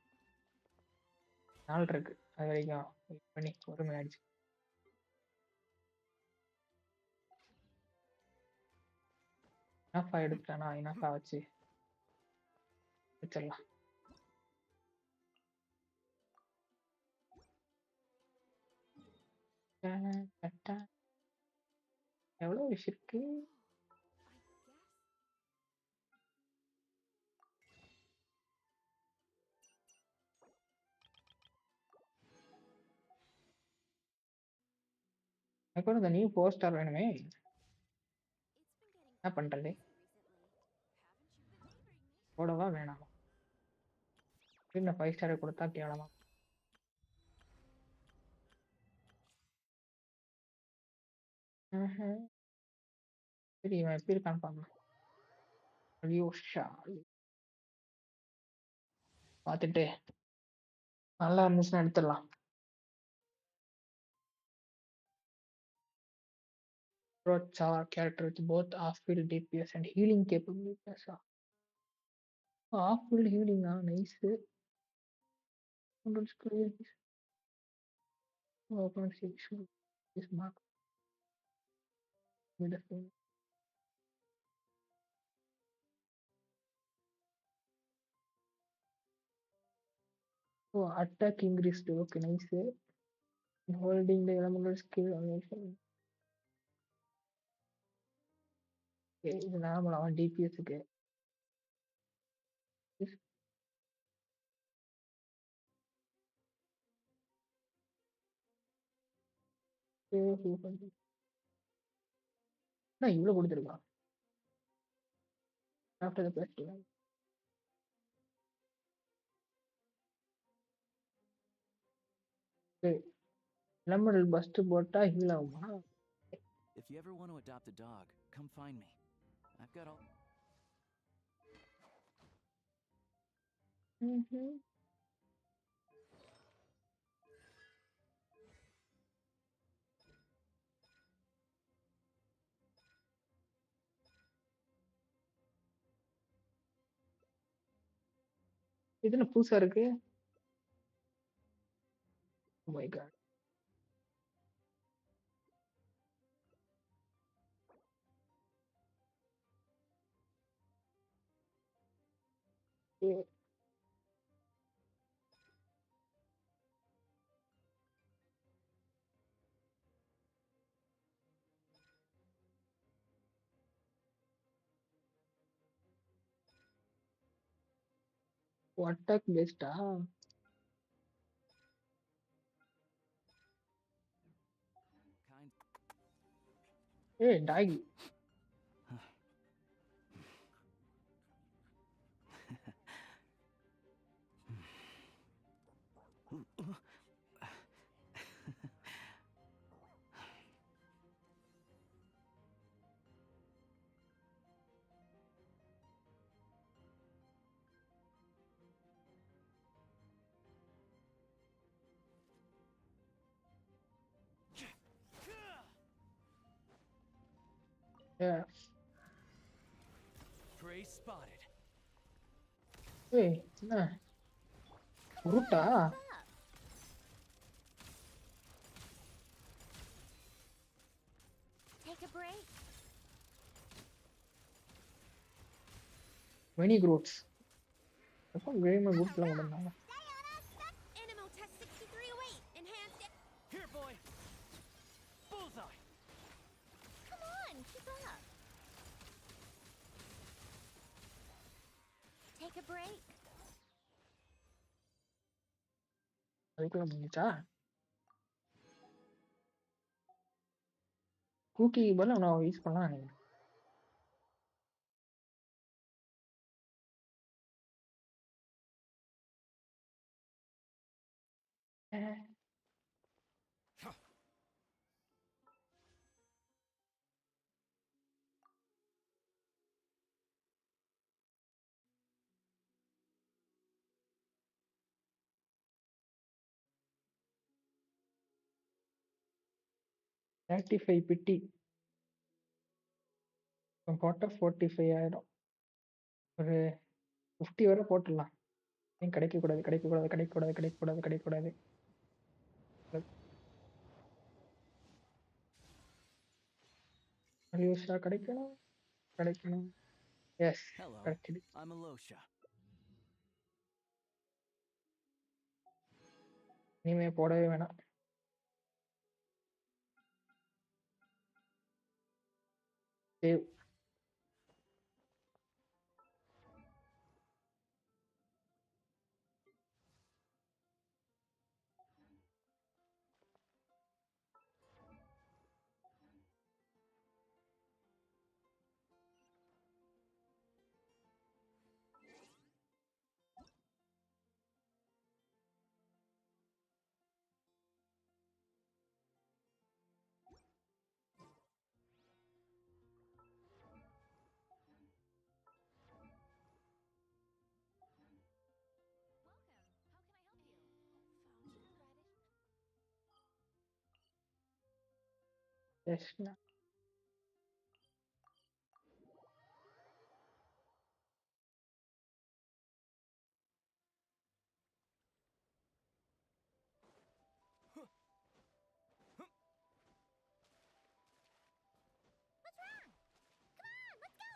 நாள் இருக்கு அது வரைக்கும் வெயிட் பண்ணி பொறுமை ஆயிடுச்சு. இனஃபா எடுத்துட்டானா இனஃபா வச்சு வச்சிடலாம். எவ்வளவு விஷயம் இருக்கு. எனக்கு ஒரு இந்த நியூ போஸ்டர் வேணுமே. என்ன பண்றது? போடவா வேணாமா? என்ன 5 ஸ்டார் கொடுத்தா கேவலமா? சரி இவன் எப்படி இருக்கான்னு பார்க்கலாம். பார்த்துட்டு நல்லா இருந்துச்சுன்னா எடுத்துடலாம். Character with both off-field DPS and healing capabilities. Off-field healing nice. Open section is mark. Oh, attack increased. Okay, nice. Holding the elemental skill. இது நார்மல் அவன் டிபிஎஸ்க்கு. இவ்வளவு கொடுத்துருக்கான் after the festival. Lemon first போட்டா ஹீல் ஆகுமா? If you ever want to adopt a dog, come find me. I've got all. இது என்ன புதுசா இருக்கு? Oh my god. அட்டாக் பேஸ்டா? Kind. ஏய் டாகி. Prey spotted. ஏய் என்ன உருட்டா? Take a break. Many growths. அப்போ கேம் குட்லாம் கொண்டாங்க. Animal test 6308 enhanced. Here, boy. Bullseye. Come on, keep up. Take a break. அதுக்குள்ள முடிஞ்சா? குக்கி பதிலா நான் யூஸ் பண்ணலாம். பிட்டி போட்டா 45 ஆயிடும். ஒரு 50 வரை போட்டுடலாம். ஏன் கிடைக்கக்கூடாது கிடைக்கக்கூடாது கிடைக்கக்கூடாது கிடைக்கக்கூடாது கிடைக்கக்கூடாது. அரியோஷா கிடைக்கணும் கிடைக்கணும். Yes Hello. கிடைக்குது. I'm Alosha. இனிமே போடவே வேணாம். Save. Yes What's wrong? Come on, let's go.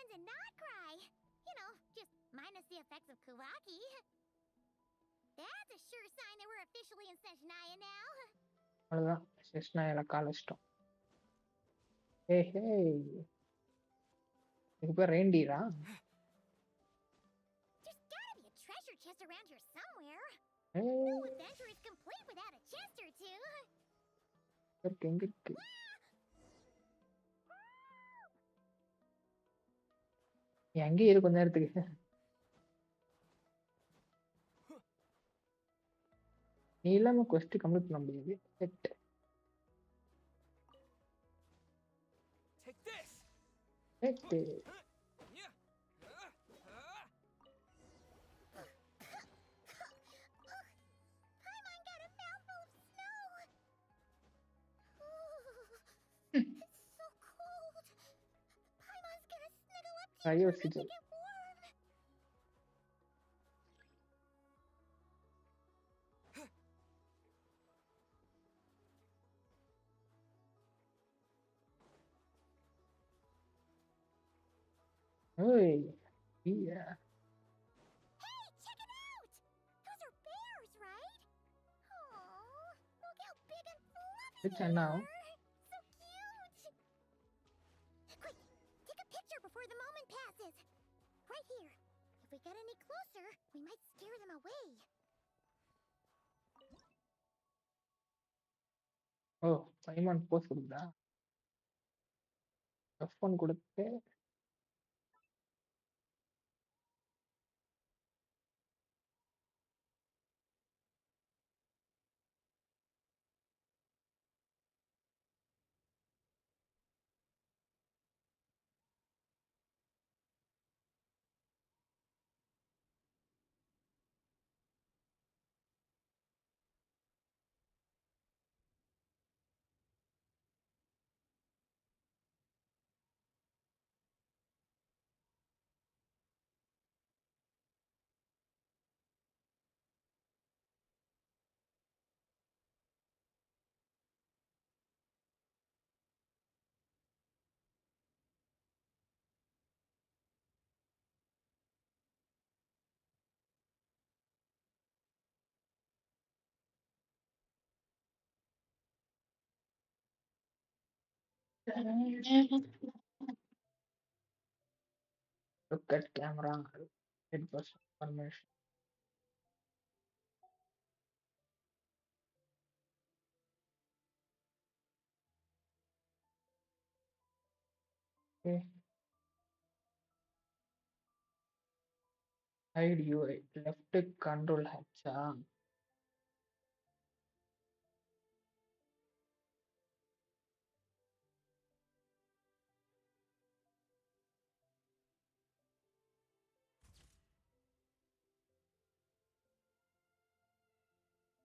friends and not cry. You know, just minus the effects of Kuvaki. That's a sure sign that we're officially in SNEZHNAYA now. அவ்வளவுதான் செஷ்னாயில கால் வச்சிட்டோம். ஏய் hey, இதுக்கு பேர் ரெயின்டியரா? There's gotta be a treasure chest around here somewhere. ஏய் No adventure is complete without a chest or two. இருக்கு, எங்க இருக்கு? நீ அங்கேயே இரு கொஞ்ச நேரத்துக்கு. நீ இல்லாம கொஸ்ட் கம்ப்ளீட் பண்ண முடியாது. Set. Take this! Set. Paimon got a mouthful of snow. Ooh, it's so cold. Paimon's gonna snuggle up to you யோசிச்சு. to get warm. ஓய். ஐயா. Hey, check it out! Those are bears, right? Oh, look how big and fluffy Which they are now? are. So cute. Quick, take a picture before the moment passes. Right here. If we get any closer, we might scare them away. O, Simon Bose கொடுத்தா. Phone கொடுத்து look at camera. 100% permission. Okay. Hide UI. Left control H.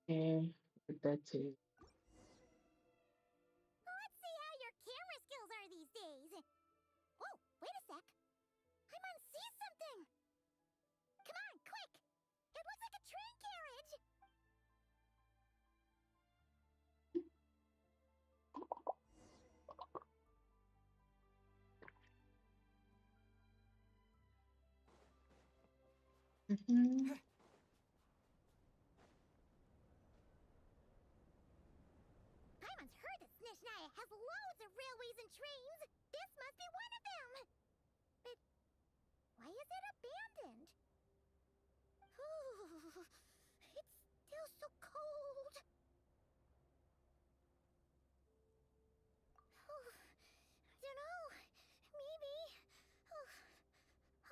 Okay. That's it. Let's see how your camera skills are these days. Oh, wait a sec. Paimon sees something. Come on, quick. It looks like a train carriage. Paimon's heard that SNEZHNAYA has loads of railways and trains. This must be one of them. But why is it abandoned? Ooh, it's still so cold. I don't know. Maybe.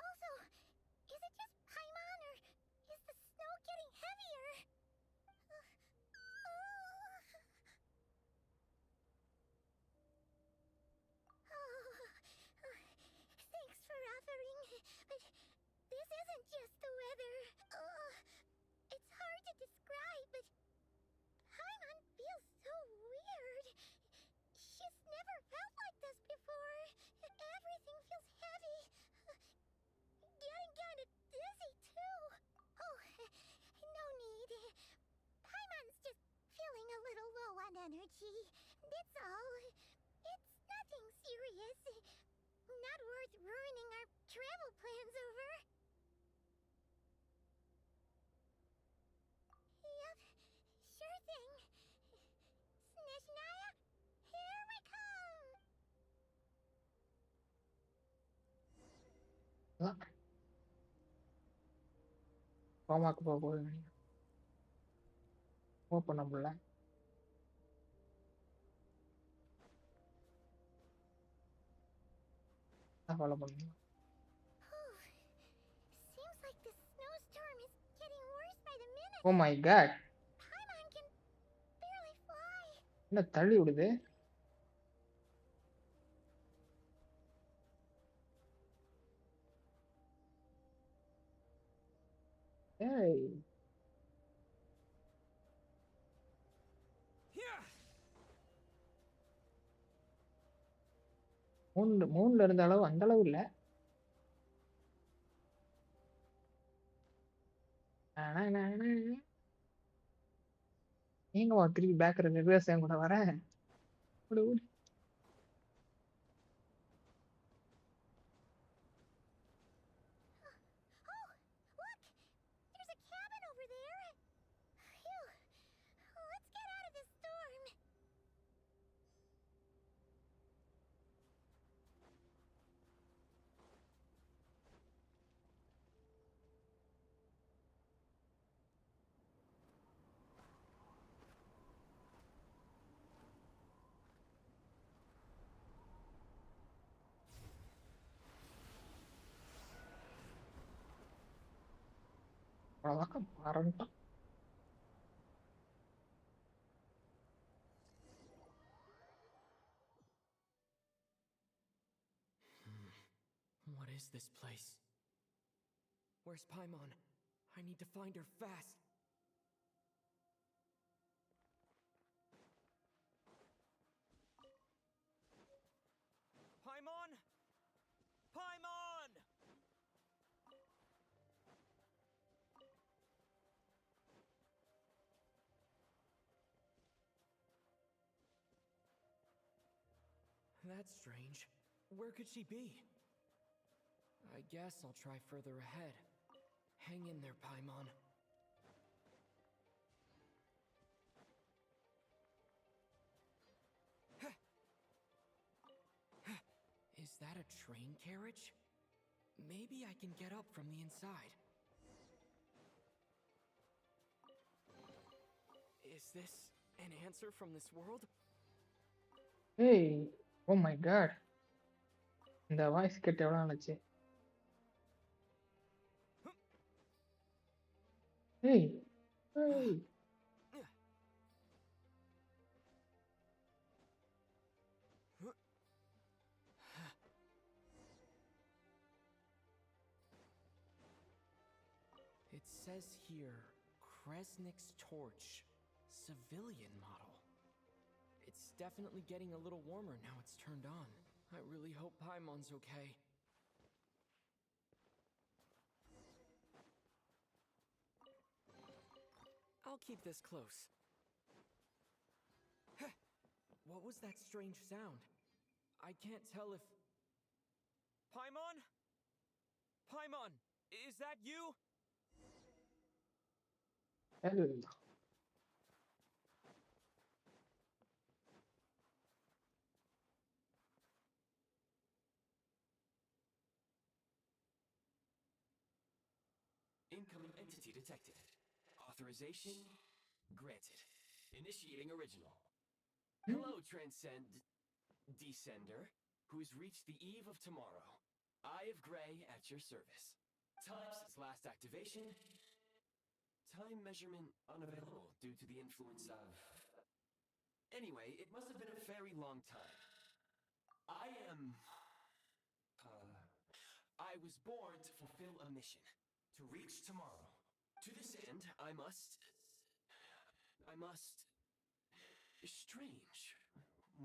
Also, is it just Paimon or is the snow getting heavier? Thanks for offering, but this isn't just the weather. It's hard to describe, but Paimon feels so weird. She's never felt like this before. Everything feels heavy. Getting kinda dizzy, too. Oh, no need. Paimon's just feeling a little low on energy. That's all. It's nothing serious. Not worth ruining our கோமாக்கு போக போகுது. Open பண்ணல. Follow பண்ணுங்க. Seems like this snowstorm is getting worse by the minute. Oh my god. Paimon can barely fly. என்ன தள்ளி விடுது? ஏய் மூணுல இருந்த அளவு அந்த அளவு இல்ல. நீங்க திருப்பி பேக் ரிவர்ஸ் கூட வரேன். விடு, விடு. Oh, look! There's a cabin over there. Phew. Let's get out of this storm. அவ்வளவுதான் மறந்துட்டோம். What is this place? Where's Paimon? I need to find her fast. Paimon! Paimon! That's strange. Where could she be? I guess I'll try further ahead. Hang in there, Paimon. Is that a train carriage? Maybe I can get up from the inside. Is this an answer from this world? ஏய் ஓ my God. இந்த voice கேட்டு எவ்வளவு நாளாச்சு? ஏய் ஏய் It says here, Kresnik's torch, civilian model. It's definitely getting a little warmer now it's turned on. I really hope Paimon's okay. I'll keep this close. What was that strange sound? I can't tell if... Paimon? Paimon, is that you? Incoming entity detected. Authorization granted. Initiating original. Hello, Descender, who's reached the eve of tomorrow. Eye of Gray at your service. Time since last activation. Time measurement unavailable due to the influence of... Anyway, it must have been a very long time. I was born to fulfill a mission. To reach tomorrow. To this end, I must... Strange.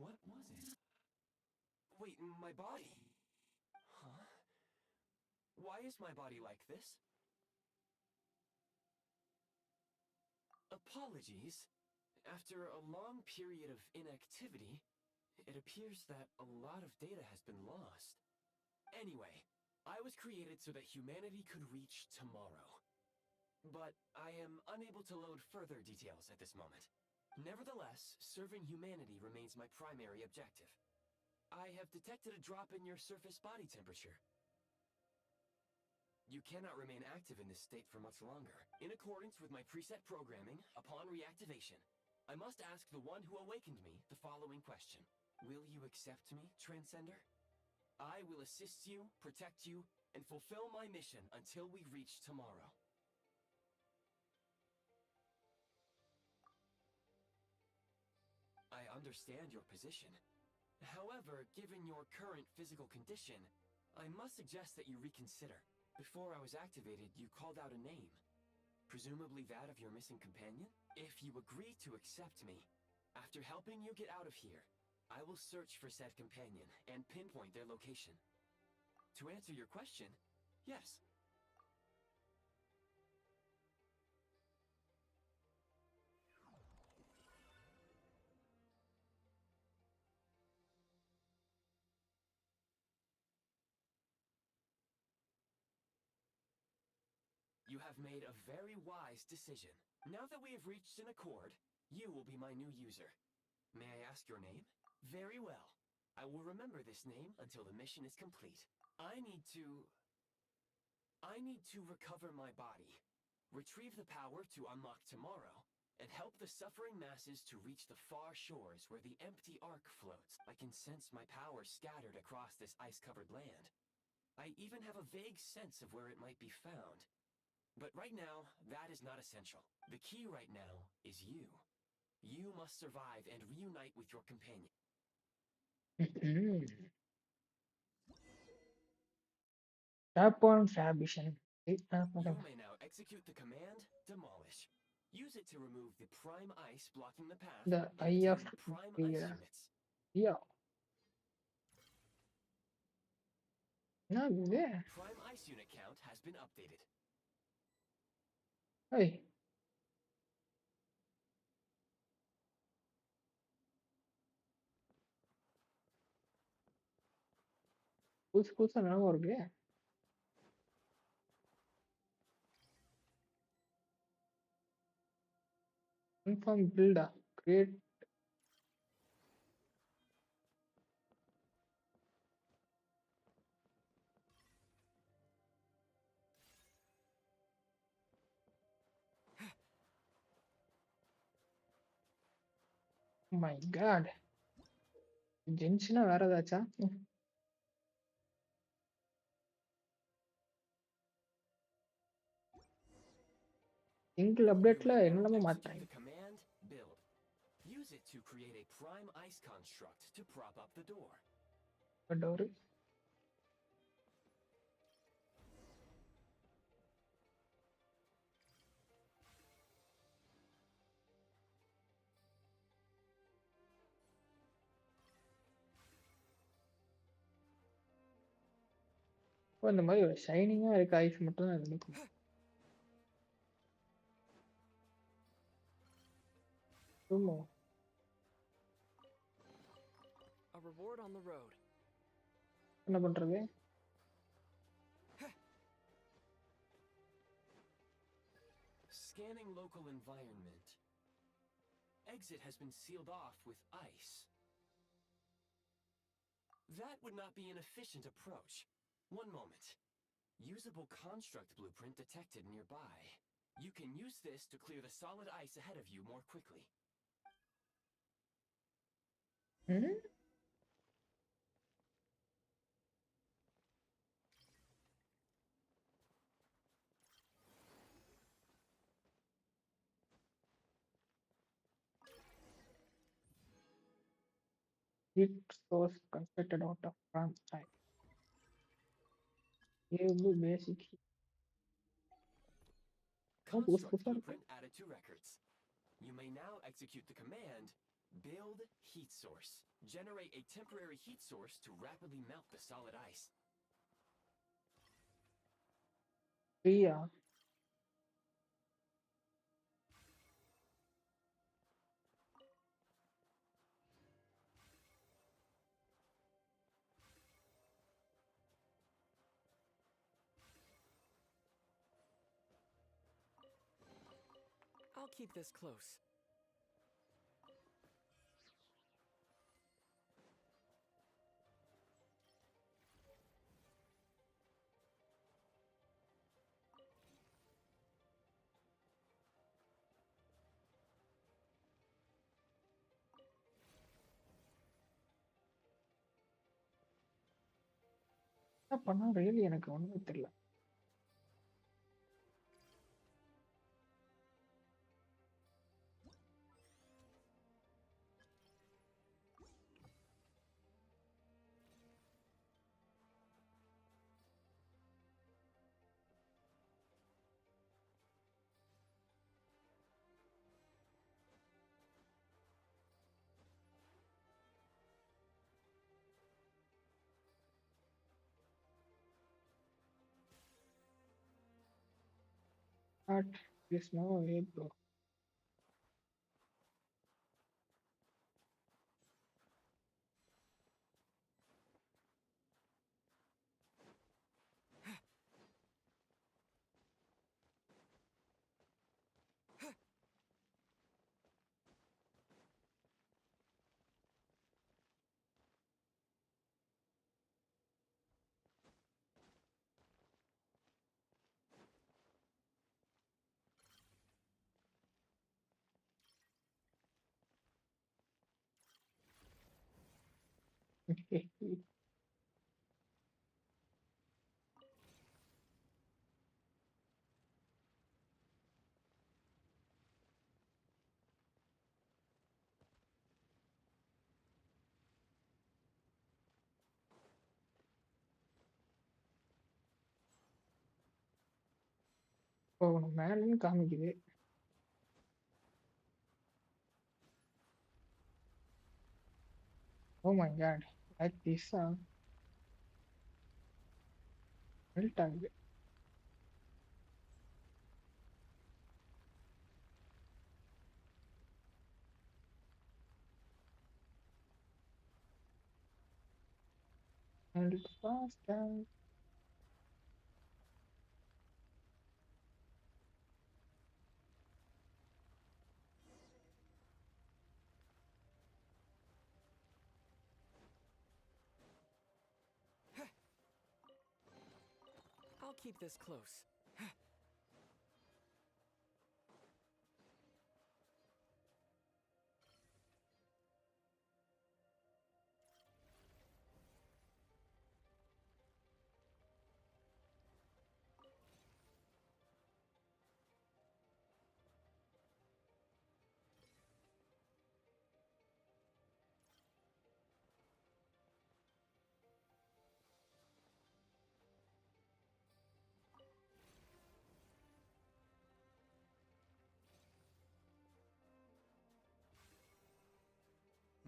What was it? Wait, my body? Huh? Why is my body like this? Apologies. After a long period of inactivity, it appears that a lot of data has been lost. Anyway, I was created so that humanity could reach tomorrow. But I am unable to load further details at this moment. Nevertheless, serving humanity remains my primary objective. I have detected a drop in your surface body temperature. You cannot remain active in this state for much longer. In accordance with my preset programming, upon reactivation, I must ask the one who awakened me the following question. Will you accept me, Transcender? I will assist you, protect you, and fulfill my mission until we reach tomorrow. I understand your position. However, given your current physical condition, I must suggest that you reconsider. Before I was activated, you called out a name. Presumably that of your missing companion? If you agree to accept me, after helping you get out of here, I will search for said companion and pinpoint their location. To answer your question, yes. You have made a very wise decision. Now that we have reached an accord, you will be my new user. May I ask your name? Very well. I will remember this name until the mission is complete. I need to recover my body, retrieve the power to unlock tomorrow, and help the suffering masses to reach the far shores where the empty ark floats. I can sense my power scattered across this ice-covered land. I even have a vague sense of where it might be found. But right now, that is not essential. The key right now is you. You must survive and reunite with your companion. Tap on Fabian. You may now execute the command, Demolish. Use it to remove the prime ice blocking the path The and eye of obtain prime ice fear. units. Yeah. No, yeah. Prime ice unit count has been updated. Hey. புதுசா ஞாபகம் இருக்கு. Confirm build. Create. Oh my god. Genshin வேற ஏதாச்சா? Single அப்டேட்ல என்னென்னமோ மாத்துறாங்க. The command, build. Use it to create a prime ice construct to prop up the door. Door. இந்த மாதிரி ஒரு ஷைனிங்கா இருக்க ஐஸ் மட்டும் தான் இருக்கும். A reward on the road. என்ன பண்றது? Scanning local environment. Exit has been sealed off with ice. That would not be an efficient approach. One moment. Usable construct blueprint detected nearby. You can use this to clear the solid ice ahead of you more quickly. Heat source constructed out of prime ice. Basic heat. Construct blueprint added to records. You may now execute the command, build heat source. Generate a temporary heat source to rapidly melt the solid ice. Yeah. I'll keep this close. என்ன பண்ணா really எனக்கு ஒண்ணுமே தெரியல. But there's no way, bro. இப்போ மேலன்னு காமிக்குது. Oh my god, like this melt ஆகுது. Melt faster. I'll keep this close.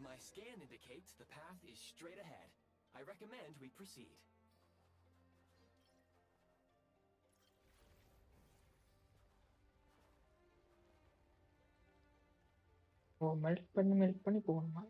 My scan indicates the path is straight ahead. I recommend we proceed. Oh melt பண்ணி போகணுமா?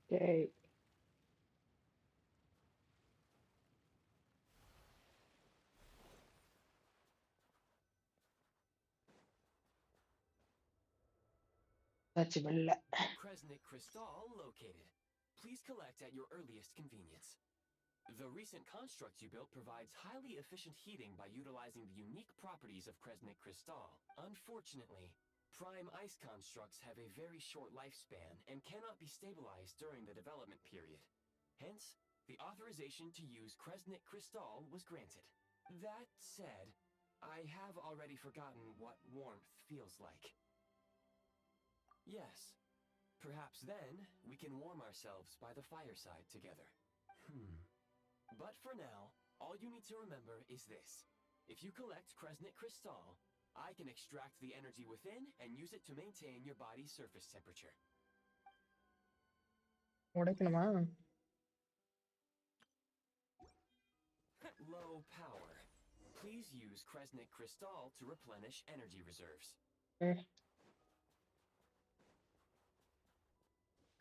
Okay. That's வெளில. Kresnik Crystal located. Please collect at your earliest convenience. The recent construct you built provides highly efficient heating by utilizing the unique properties of Kresnik Crystal. Unfortunately, Prime ice constructs have a very short lifespan and cannot be stabilized during the development period. Hence, the authorization to use Kresnik Crystal was granted. That said, I have already forgotten what warmth feels like. Yes, perhaps then we can warm ourselves by the fireside together. But for now, all you need to remember is this. If you collect Kresnik Crystal, I can extract the energy within and use it to maintain your body's surface temperature. உடைக்கணுமா? Low power. Please use Kresnik Crystal to replenish energy reserves.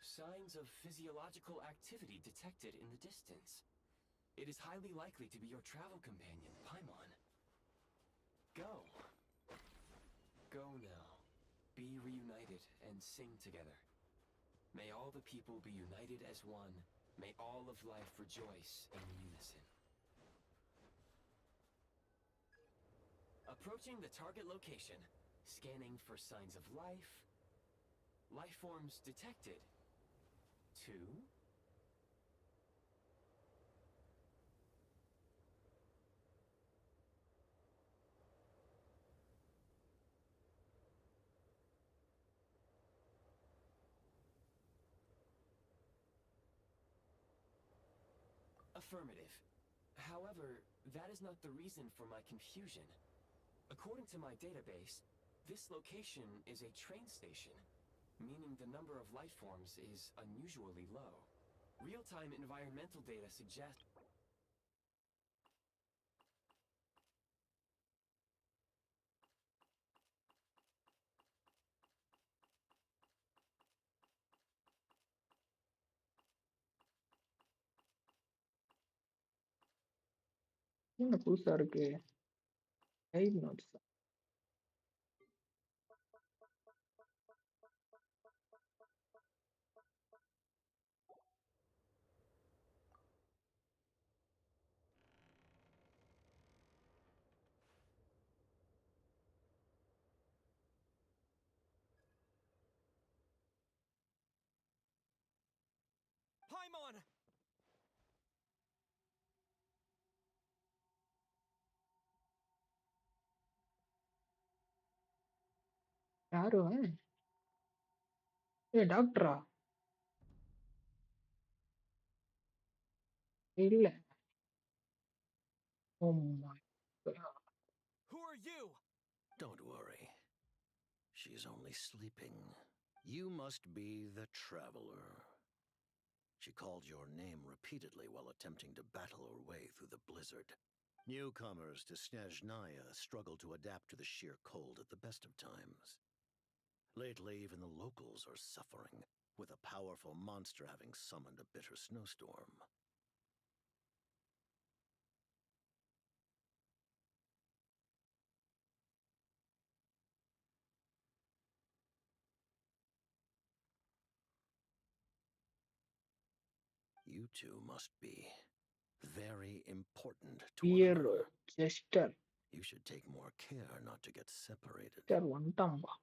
Signs of physiological activity detected in the distance. It is highly likely to be your travel companion, Paimon. Go. Go now. Be reunited and sing together. May all the people be united as one. May all of life rejoice in unison. Approaching the target location. Scanning for signs of life. Life forms detected. 2. Affirmative. However, that is not the reason for my confusion. According to my database, this location is a train station, meaning the number of life forms is unusually low. Real-time environmental data suggests என்ன புதுசா இருக்கு? Guide notes. Paimon! யாரு அவன்? டாக்டரா? இல்ல. Oh my God. Who are you? Don't worry. She's only sleeping. You must be the Traveler. She called your name repeatedly while attempting to battle her way through the blizzard. Newcomers to SNEZHNAYA struggle to adapt to the sheer cold at the best of times. Lately, even the locals are suffering, with a powerful monster having summoned a bitter snowstorm. You two must be very important to one Hero, another. Jester. You should take more care not to get separated. வந்துட்டாம்பா.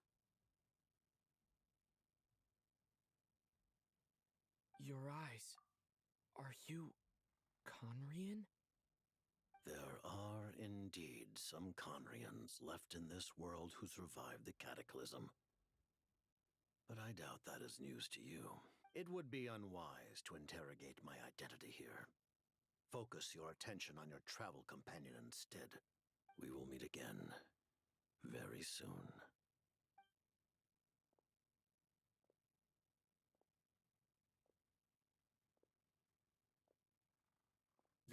Your eyes. Are you Conrian? There are indeed some Conrians left in this world who survived the cataclysm. But I doubt that is news to you. It would be unwise to interrogate my identity here. Focus your attention on your travel companion instead. We will meet again very soon.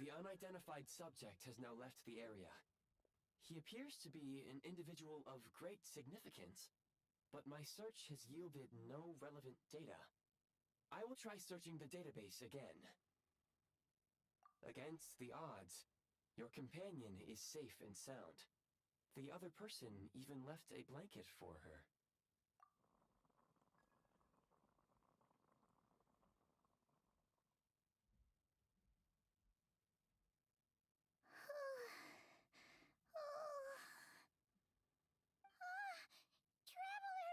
the unidentified subject has now left the area. He appears to be an individual of great significance, but my search has yielded no relevant data. I will try searching the database again. Against the odds, your companion is safe and sound. The other person even left a blanket for her. Traveler!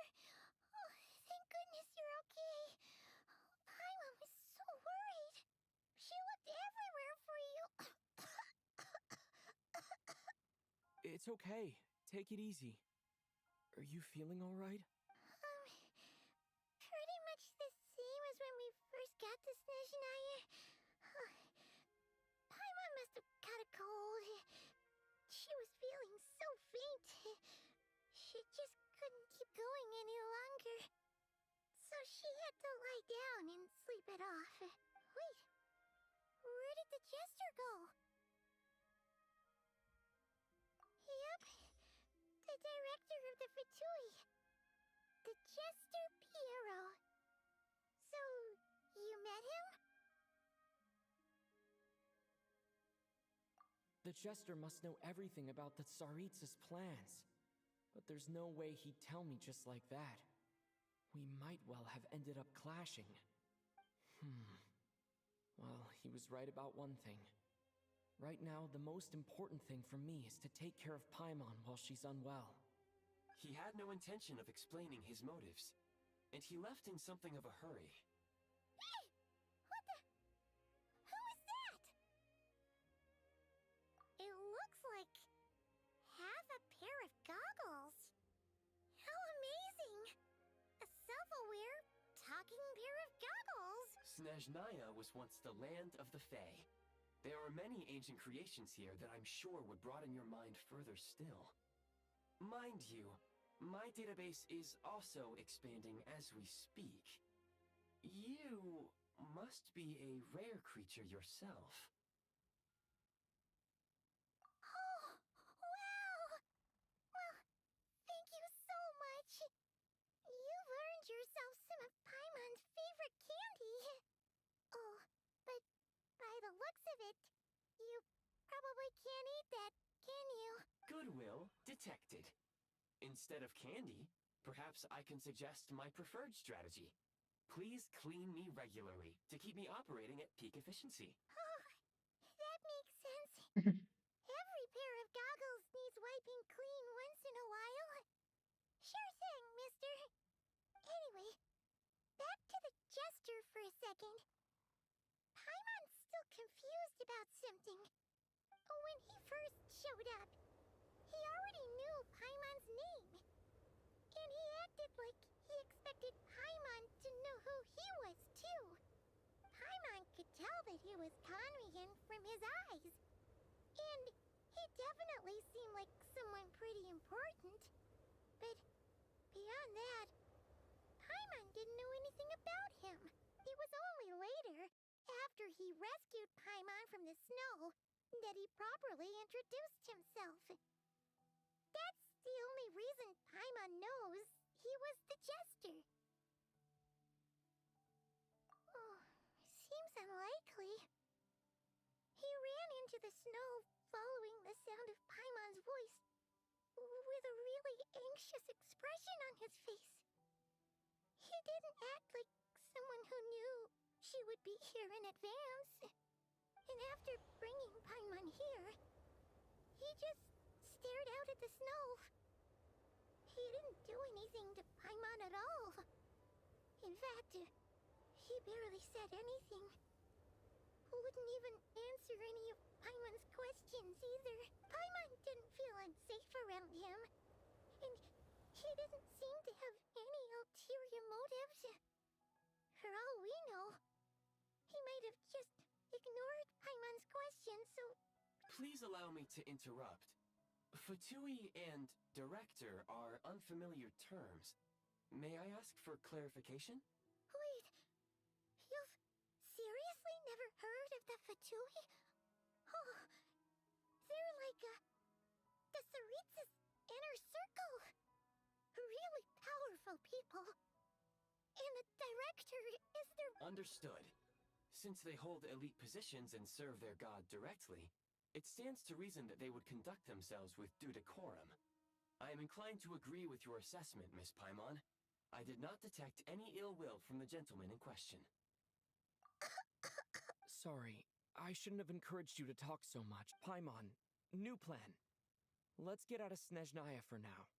It's okay. Take it easy. Are you feeling alright? Pretty much the same as when we first got to SNEZHNAYA. Paimon must have caught a cold. She was feeling so faint. She just couldn't keep going any longer. So she had to lie down and sleep it off. Wait, where did the jester go? Yep, the director of the Fatui. The Jester Piero. So, you met him? The Jester must know everything about the Tsaritsa's plans. But there's no way he'd tell me just like that. We might well have ended up clashing. Well, he was right about one thing. Right now, the most important thing for me is to take care of Paimon while she's unwell. He had no intention of explaining his motives, and he left in something of a hurry. Hey! What the? Who is that? It looks like half a pair of goggles. How amazing! A self-aware, talking pair of goggles. SNEZHNAYA was once the land of the Fae. There are many ancient creations here that I'm sure would broaden your mind further still. Mind you, my database is also expanding as we speak. You must be a rare creature yourself. Oh, wow! Well, thank you so much. You've earned yourself some of Paimon's favorite candy. Oh, but by the looks of it, you probably can't eat that, can you? Goodwill detected. Instead of candy, perhaps I can suggest my preferred strategy. Please clean me regularly to keep me operating at peak efficiency. Oh, that makes sense. Every pair of goggles needs wiping clean once in a while. Sure thing, mister. Anyway, back to the Jester for a second. Paimon's still confused about something. When he first showed up, he already knew Paimon's name. And he acted like he expected Paimon to know who he was, too. Paimon could tell that he was Conrian from his eyes. And he definitely seemed like someone pretty important. But beyond that, Paimon didn't know anything about him. It was only later, after he rescued Paimon from the snow, that he properly introduced himself. That's the only reason Paimon knows he was the Jester. Oh, seems unlikely. He ran into the snow following the sound of Paimon's voice, with a really anxious expression on his face. He didn't act like someone who knew she would be here in advance. And after bringing Paimon here, he just stared out at the snow. He didn't do anything to Paimon at all. In fact, he barely said anything. Wouldn't even answer any of Paimon's questions either. Paimon didn't feel unsafe around him. And he didn't seem to have any ulterior motives. For all we know, he might have just ignored Paimon's questions, so... Please allow me to interrupt. Fatui and director are unfamiliar terms. May I ask for clarification? Wait, you've seriously never heard of the Fatui? Oh, they're like the Tsaritsa's inner circle. Really powerful people. And the director is their... Understood. Since they hold elite positions and serve their god directly, it stands to reason that they would conduct themselves with due decorum. I am inclined to agree with your assessment, Miss Paimon. I did not detect any ill will from the gentleman in question. Sorry, I shouldn't have encouraged you to talk so much. Paimon, new plan. Let's get out of SNEZHNAYA for now.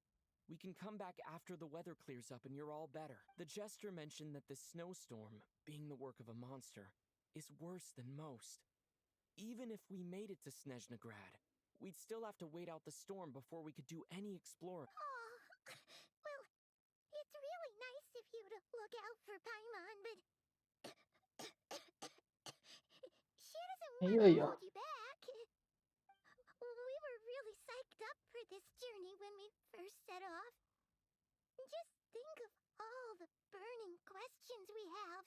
We can come back after the weather clears up and you're all better. The Jester mentioned that this snowstorm, being the work of a monster, is worse than most. Even if we made it to Snezhnagrad, we'd still have to wait out the storm before we could do any exploring. Oh, well, it's really nice of you to look out for Paimon, but she doesn't want to ஐயோ hold you back. We were really psyched up for this journey when we first set off. Just think of all the burning questions we have.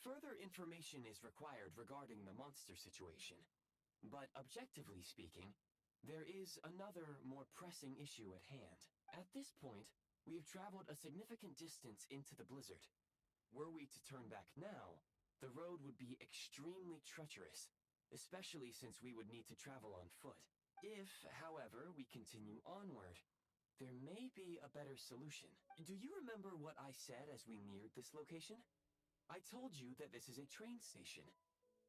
Further information is required regarding the monster situation. But objectively speaking, there is another, more pressing issue at hand. At this point, we have traveled a significant distance into the blizzard. Were we to turn back now, the road would be extremely treacherous, especially since we would need to travel on foot. If, however, we continue onward, there may be a better solution. Do you remember what I said as we neared this location? I told you that this is a train station.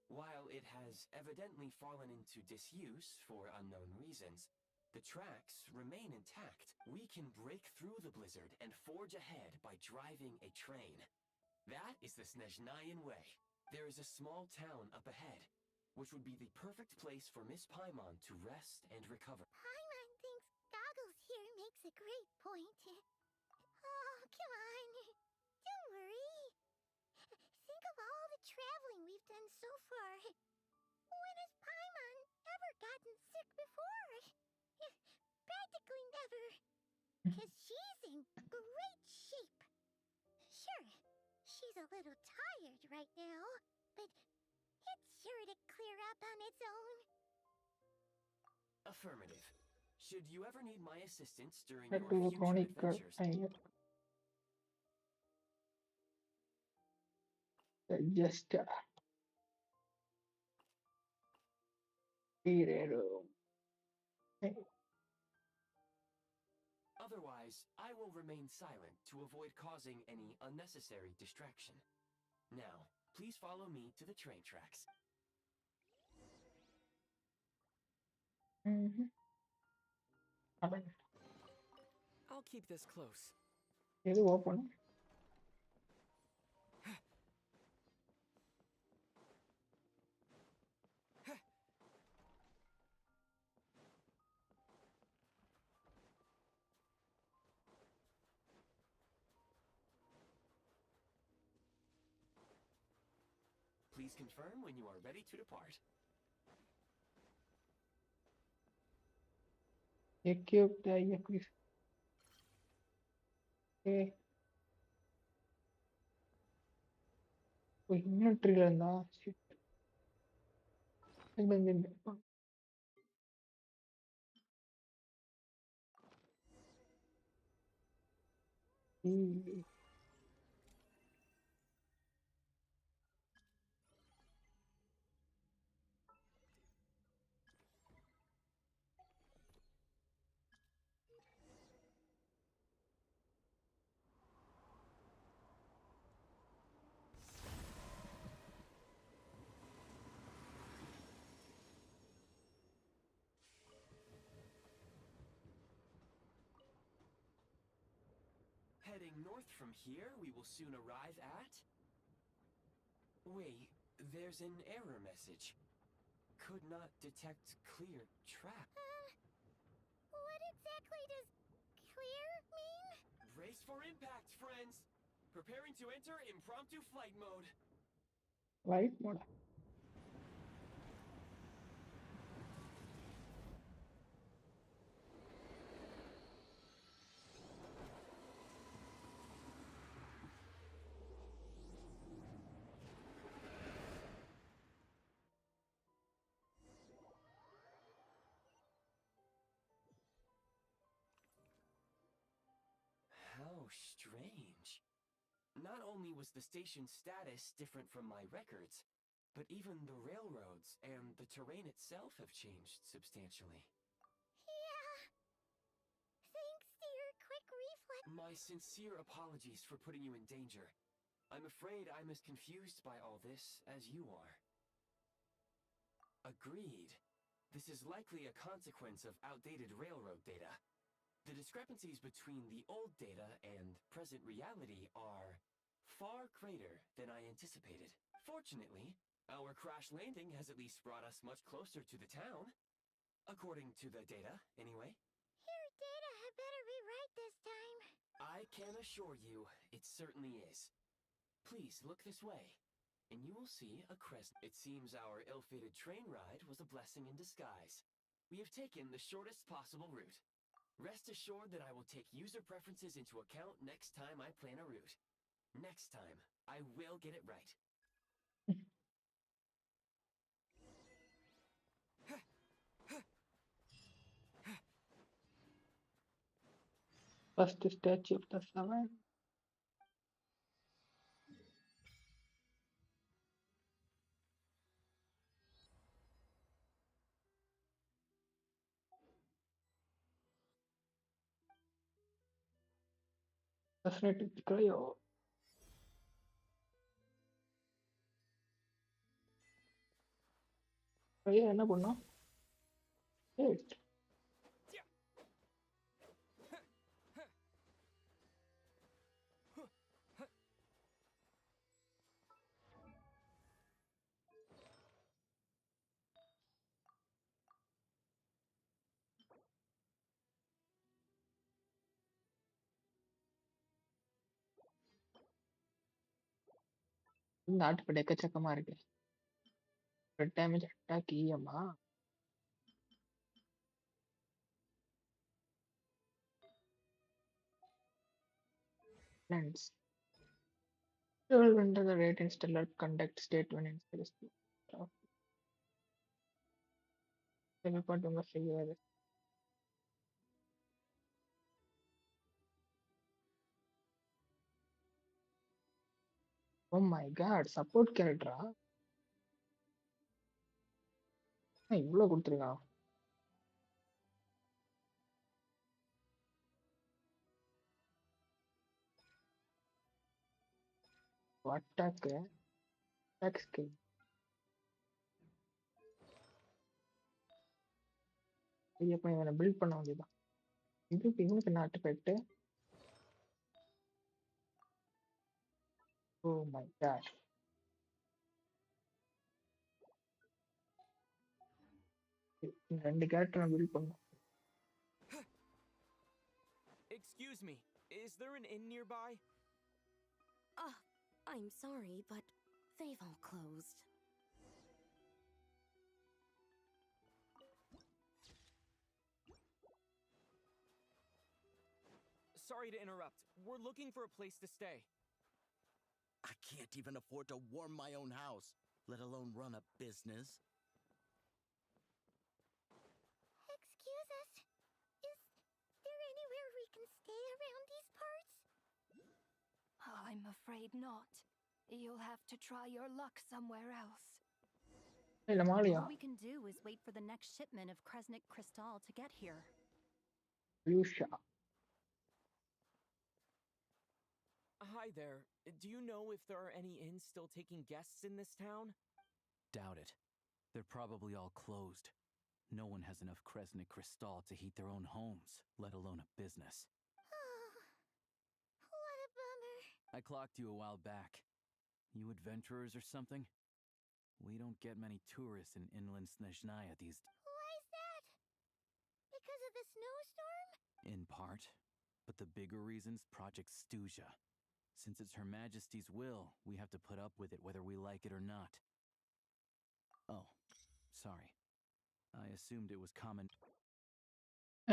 While it has evidently fallen into disuse for unknown reasons, the tracks remain intact. We can break through the blizzard and forge ahead by driving a train. That is the SNEZHNAYAN way. There is a small town up ahead, which would be the perfect place for Miss Paimon to rest and recover. Paimon thinks Goggles here makes a great point. Oh, come on. Don't worry. Think of all the traveling we've done so far. When has Paimon ever gotten sick before? Practically never. Because she's in great shape. Sure, she's a little tired right now, but it's sure to clear up on its own. Affirmative. Should you ever need my assistance during to your the future chronicle adventures, ஐயோ just hero. otherwise, I will remain silent to avoid causing any unnecessary distraction. Now, please follow me to the train tracks. I'll keep this close. எது open Please confirm when you are ready to depart. equip the equip okay இன்வென்ட்ரியில இருந்தா Heading north from here, we will soon arrive at... Wait, there's an error message. Could not detect clear track. What exactly does clear mean? Brace for impact, friends! Preparing to enter impromptu flight mode. Flight mode. How strange. Not only was the station's status different from my records, but even the railroads and the terrain itself have changed substantially. Yeah. Thanks to your quick reflex. My sincere apologies for putting you in danger. I'm afraid I'm as confused by all this as you are. Agreed. This is likely a consequence of outdated railroad data. The discrepancies between the old data and present reality are far greater than I anticipated. Fortunately, our crash landing has at least brought us much closer to the town. According to the data, anyway. Your data had better be right this time. I can assure you, it certainly is. Please look this way, and you will see a crest. It seems our ill-fated train ride was a blessing in disguise. We have taken the shortest possible route. Rest assured that I will take user preferences into account next time I plan a route. Next time, I will get it right. First statue of the 7. Fascinating cryo. cryo என்ன பண்ணும்? Wait. இந்த ஆட்டுப்படை எக்கச்சக்கமா இருக்கு. Red damage attack இஎம்மா. Lens. Will render the rate in stellar conduct state when inside is report to figure. Oh my god, support character. இவ்வளோ கொடுத்துருக்கான். Attack skill. Ayyappa இவனை பில்ட் பண்ண வேண்டியதான். இவனுக்கு என்ன ஆர்டிஃபெக்ட்? Oh my god. ரெண்டு கேரக்டர் நான் பில்ட் பண்ணேன். Excuse me, is there an inn nearby? I'm sorry, but they've all closed. Sorry to interrupt. We're looking for a place to stay. I can't even afford to warm my own house, let alone run a business. Excuse us. Is there anywhere we can stay around these parts? I'm afraid not. You'll have to try your luck somewhere else. Lamalia. All we can do is wait for the next shipment of Kresnik Crystal to get here. Lucia. Hi there. Do you know if there are any inns still taking guests in this town? Doubt it. They're probably all closed. No one has enough Kresnik Crystal to heat their own homes, let alone a business. What a bummer. I clocked you a while back. You adventurers or something? We don't get many tourists in inland SNEZHNAYA these days. Why is that? Because of the snowstorm? In part. But the bigger reason's Project SNEZHNAYA. Since it's Her Majesty's will, we have to put up with it whether we like it or not. Oh, sorry. I assumed it was common.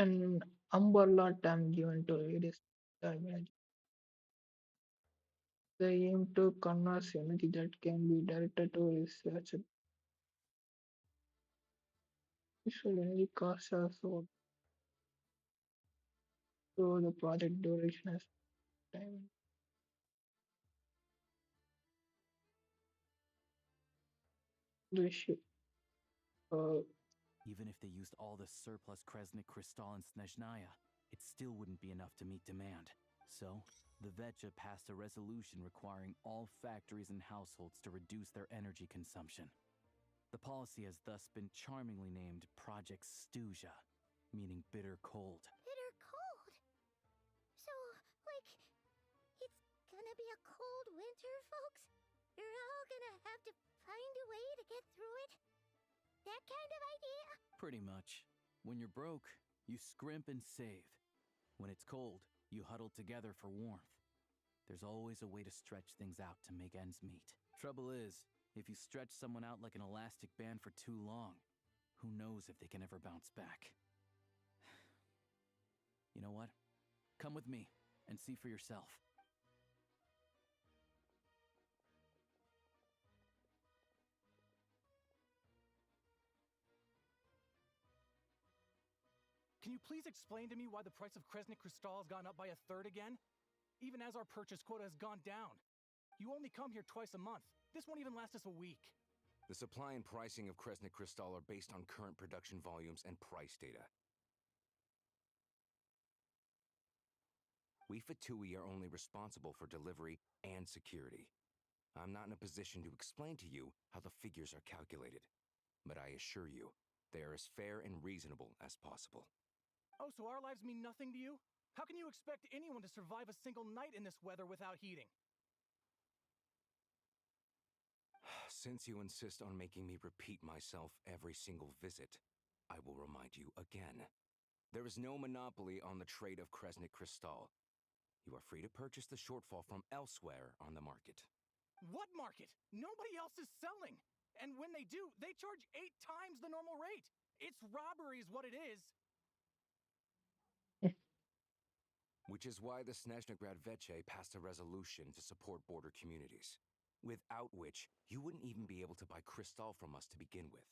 An umbrella term given to Iris. They aim to converse energy that can be directed to research. Visual energy costs also. So the project duration is time. The issue. Even if they used all the surplus Kresnik Crystal in SNEZHNAYA, it still wouldn't be enough to meet demand. So, the Vetja passed a resolution requiring all factories and households to reduce their energy consumption. The policy has thus been charmingly named Project SNEZHNAYA, meaning bitter cold. Bitter cold? So, like, it's gonna be a cold winter, folks? You're all gonna have to find a way to get through it? That kind of idea? Pretty much. When you're broke, you scrimp and save. When it's cold, you huddle together for warmth. There's always a way to stretch things out to make ends meet. Trouble is, if you stretch someone out like an elastic band for too long, who knows if they can ever bounce back. You know what? Come with me and see for yourself. Can you please explain to me why the price of Kresnik Crystal has gone up by a third again? Even as our purchase quota has gone down. You only come here twice a month. This won't even last us a week. The supply and pricing of Kresnik Crystal are based on current production volumes and price data. We Fatui are only responsible for delivery and security. I'm not in a position to explain to you how the figures are calculated, but I assure you, they are as fair and reasonable as possible. Oh, so our lives mean nothing to you? How can you expect anyone to survive a single night in this weather without heating? Since you insist on making me repeat myself every single visit, I will remind you again. There is no monopoly on the trade of Kresnik Crystal. You are free to purchase the shortfall from elsewhere on the market. What market? Nobody else is selling. And when they do, they charge 8 times the normal rate. It's robbery is what it is. Which is why the SNEZHNAYA Veche passed a resolution to support border communities, without which you wouldn't even be able to buy crystal from us to begin with.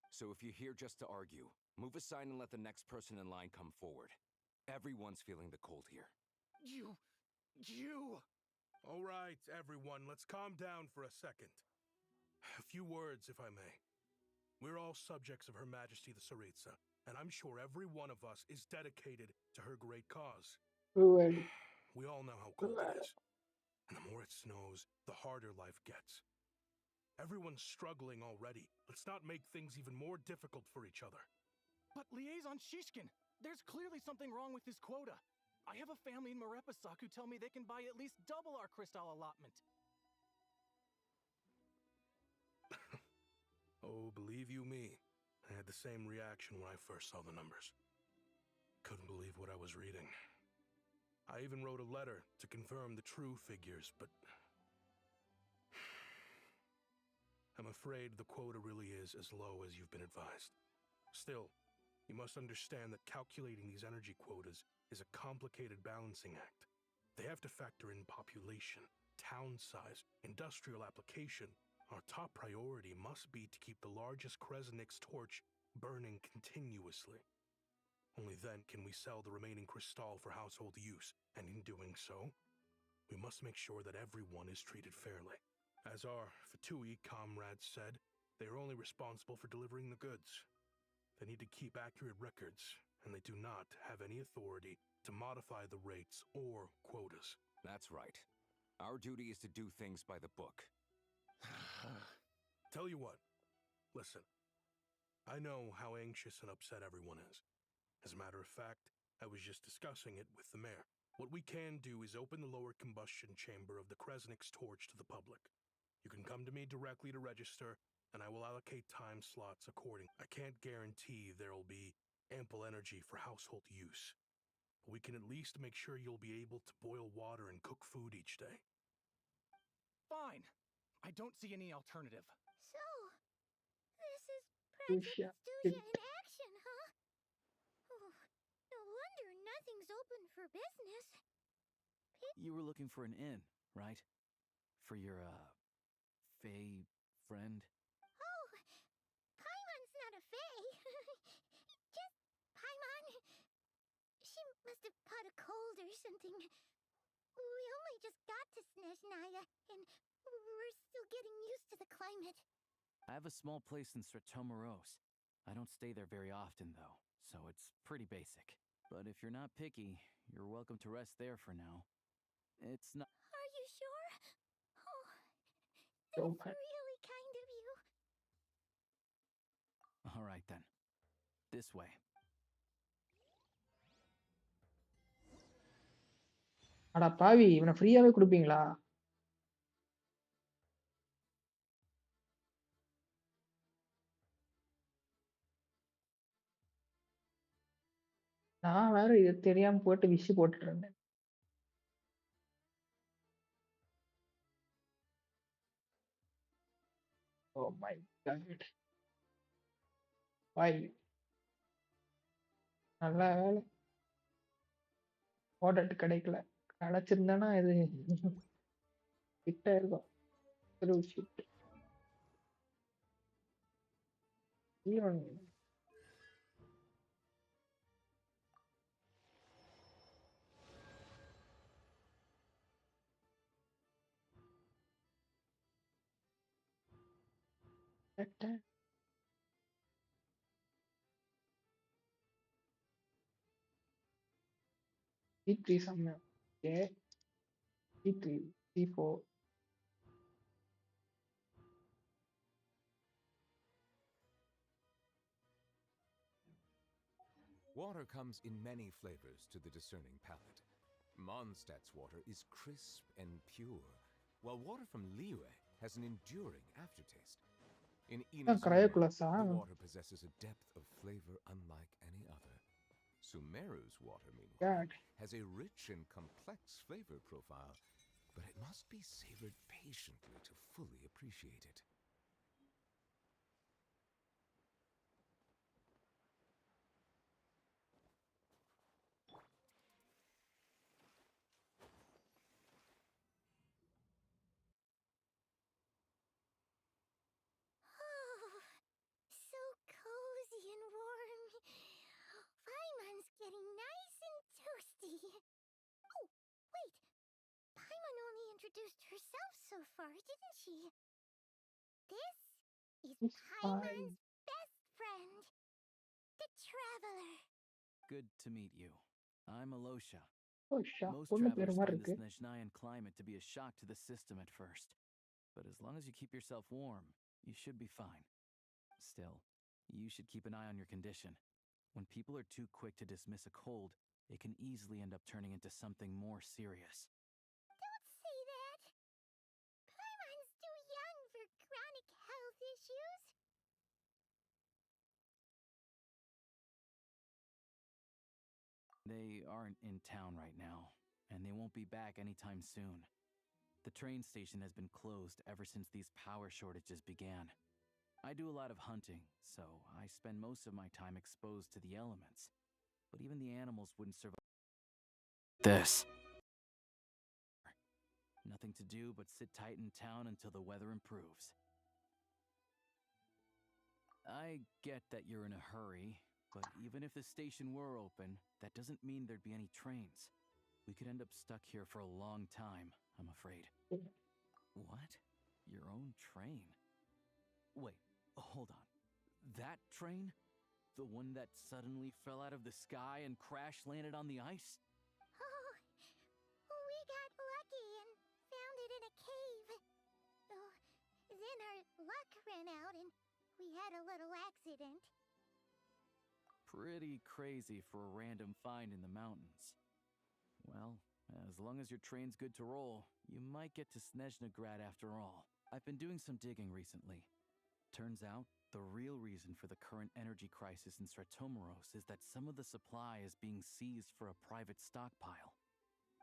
So if you're here just to argue, move aside and let the next person in line come forward. Everyone's feeling the cold here. You! All right, everyone, let's calm down for a second. A few words, if I may. We're all subjects of Her Majesty the Tsaritsa, and I'm sure every one of us is dedicated to her great cause. Cruel. We all know how cold it is. And the more it snows, the harder life gets. Everyone's struggling already. Let's not make things even more difficult for each other. But Liaison Shishkin, there's clearly something wrong with this quota. I have a family in Marepasak who tell me they can buy at least double our crystal allotment. Oh, believe you me, I had the same reaction when I first saw the numbers. Couldn't believe what I was reading. I even wrote a letter to confirm the true figures, but I'm afraid the quota really is as low as you've been advised. Still, you must understand that calculating these energy quotas is a complicated balancing act. They have to factor in population, town size, industrial application. Our top priority must be to keep the largest Kresnik's torch burning continuously. Only then can we sell the remaining crystal for household use, and in doing so, we must make sure that everyone is treated fairly. As our Fatui comrades said, they are only responsible for delivering the goods. They need to keep accurate records, and they do not have any authority to modify the rates or quotas. That's right. Our duty is to do things by the book. Tell you what, listen. I know how anxious and upset everyone is. As a matter of fact, I was just discussing it with the mayor. What we can do is open the lower combustion chamber of the Kresnik's torch to the public. You can come to me directly to register, and I will allocate time slots according. I can't guarantee there'll be ample energy for household use. But we can at least make sure you'll be able to boil water and cook food each day. Fine. I don't see any alternative. So, this is Project Stusha in action, huh? Oh, no wonder nothing's open for business. You were looking for an inn, right? For your, Fae friend? Oh, Paimon's not a fae. Just Paimon. She must have caught a cold or something. We only just got to SNEZHNAYA, and we're still getting used to the climate. I have a small place in Stratomoros. I don't stay there very often, though, so it's pretty basic. But if you're not picky, you're welcome to rest there for now. It's not... Are you sure? Oh, that's really kind of you. All right, then. This way. அட பாவி, இவனை ஃப்ரீயாவே கொடுப்பீங்களா? நான் வேற இது தெரியாம போட்டு wish போட்டுட்டு இருந்தேன். ஓ மை காட்! வாய் நல்ல வேலை ப்ராடக்ட் கிடைக்கல. கிடைச்சிருந்தானா இது ஹிட் ஆயிருக்கும். ஒரு ஷிட். ஈவன் C3 செம்ம. Okay. C3, C4. Water comes in many flavors to the discerning palate. Mondstadt's water is crisp and pure, while water from Liyue has an enduring aftertaste. In Inazume, Cryoclasa. the water possesses a depth of flavor unlike any other. Sumeru's water, meanwhile, has a rich and complex flavor profile, but it must be savored patiently to fully appreciate it. So cozy and warm. Paimon's getting nice and toasty. Oh, wait. Paimon only introduced herself so far, didn't she? This is Paimon's best friend, the Traveler. Good to meet you. I'm Alosha. Alosha, Most பொண்ணு பேரு travelers மாதிரி find the இருக்கு. SNEZHNAYAN climate to be a shock to the system at first. But as long as you keep yourself warm, you should be fine. Still, you should keep an eye on your condition. When people are too quick to dismiss a cold, it can easily end up turning into something more serious. Don't say that. Paimon's too young for chronic health issues. They aren't in town right now, and they won't be back anytime soon. The train station has been closed ever since these power shortages began. I do a lot of hunting, so I spend most of my time exposed to the elements. But even the animals wouldn't survive this. Nothing to do but sit tight in town until the weather improves. I get that you're in a hurry, but even if the station were open, that doesn't mean there'd be any trains. We could end up stuck here for a long time, I'm afraid. What? Your own train? Wait, hold on. That train? The one that suddenly fell out of the sky and crash landed on the ice? Oh, we got lucky and found it in a cave. Oh, then our luck ran out and we had a little accident. Pretty crazy for a random find in the mountains. Well, as long as your train's good to roll, you might get to SNEZHNAYA after all. I've been doing some digging recently. Turns out, the real reason for the current energy crisis in Stratomeros is that some of the supply is being seized for a private stockpile.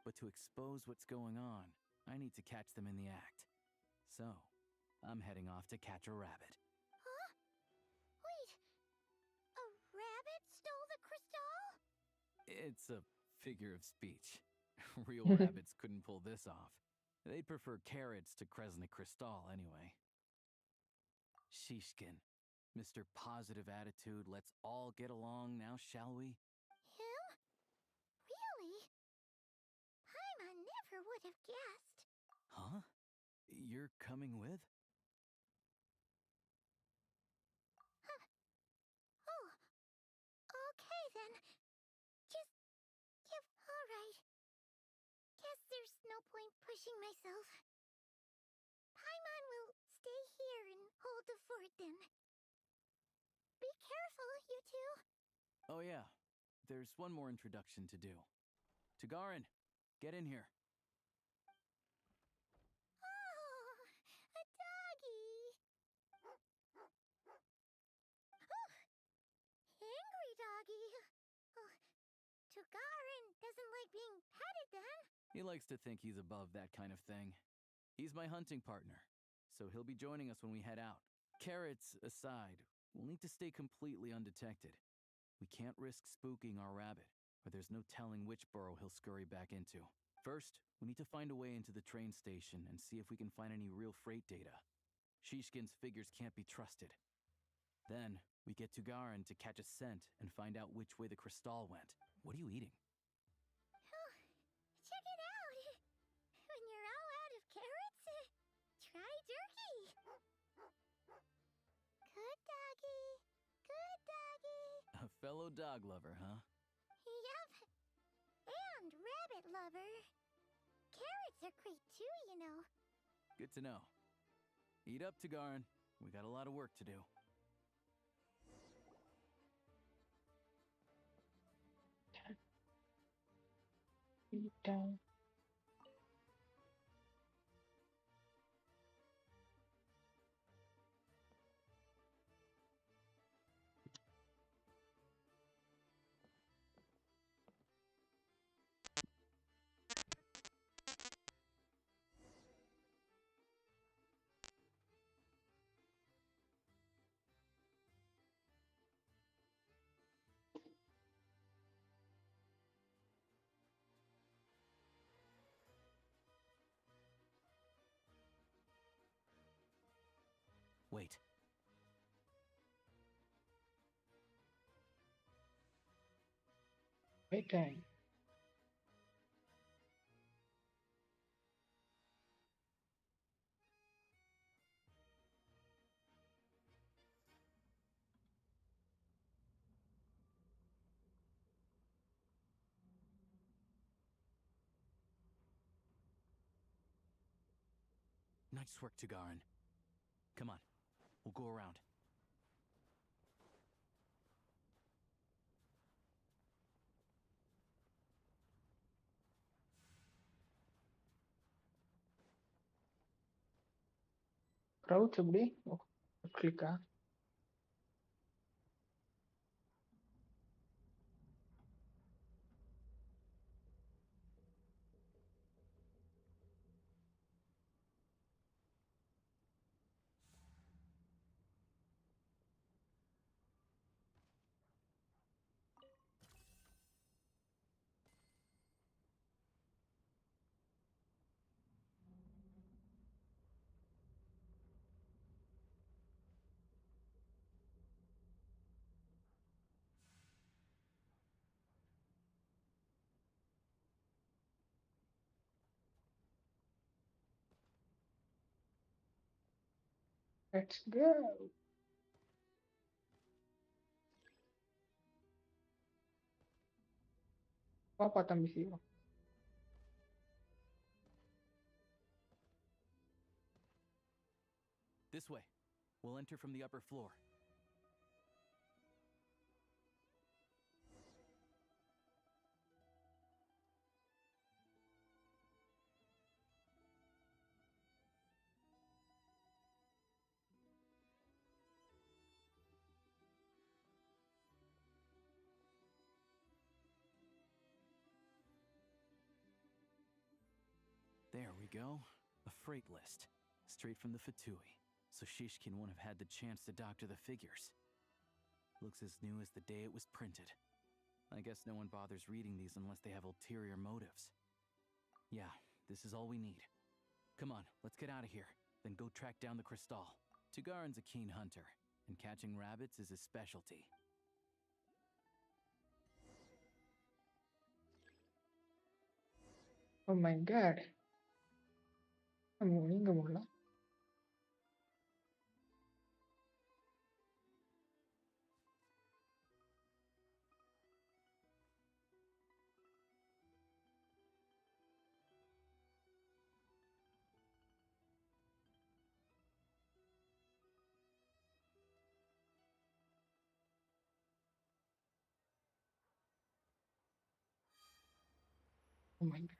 But to expose what's going on, I need to catch them in the act. So, I'm heading off to catch a rabbit. Huh? Wait, a rabbit stole the crystal? It's a figure of speech. Real rabbits couldn't pull this off. They'd prefer carrots to Kresnik Crystal anyway. Shishkin, Mr. Positive Attitude, let's all get along now, shall we? Him? Really? Paimon never would have guessed. Huh? You're coming with? Huh. Oh, okay then. Just give. Alright. Guess there's no point pushing myself. Paimon will stay here and hold the fort then. Be careful, you two. Oh yeah, there's one more introduction to do. Tagarin, get in here. Oh, a doggy. Oh, angry doggy. Oh, Tugarin doesn't like being petted then. He likes to think he's above that kind of thing. He's my hunting partner, so he'll be joining us when we head out. Carrots aside, we'll need to stay completely undetected. We can't risk spooking our rabbit, or there's no telling which burrow he'll scurry back into. First, we need to find a way into the train station and see if we can find any real freight data. Shishkin's figures can't be trusted. Then, we get Tugarin to catch a scent and find out which way the crystal went. What are you eating? Oh, check it out. When you're all out of carrots, try jerky. Good doggy. Good doggy. A fellow dog lover, huh? Yep. And rabbit lover. Carrots are great too, you know. Good to know. Eat up, Tugarin. We got a lot of work to do. Eat down. Wait. Waiting. Nice work, Tugarin. Come on, we'll go around. Crouch எப்படி? ஓ, click-ஆ? Let's go. பாப்பா தம்பி செய்வோம். This way. We'll enter from the upper floor. There we go. A freight list. Straight from the Fatui. So Shishkin won't have had the chance to doctor the figures. Looks as new as the day it was printed. I guess no one bothers reading these unless they have ulterior motives. Yeah, this is all we need. Come on, let's get out of here. Then go track down the crystal. Tugarin's a keen hunter, and catching rabbits is his specialty. Oh my god. நீங்க முடியல. Oh my god.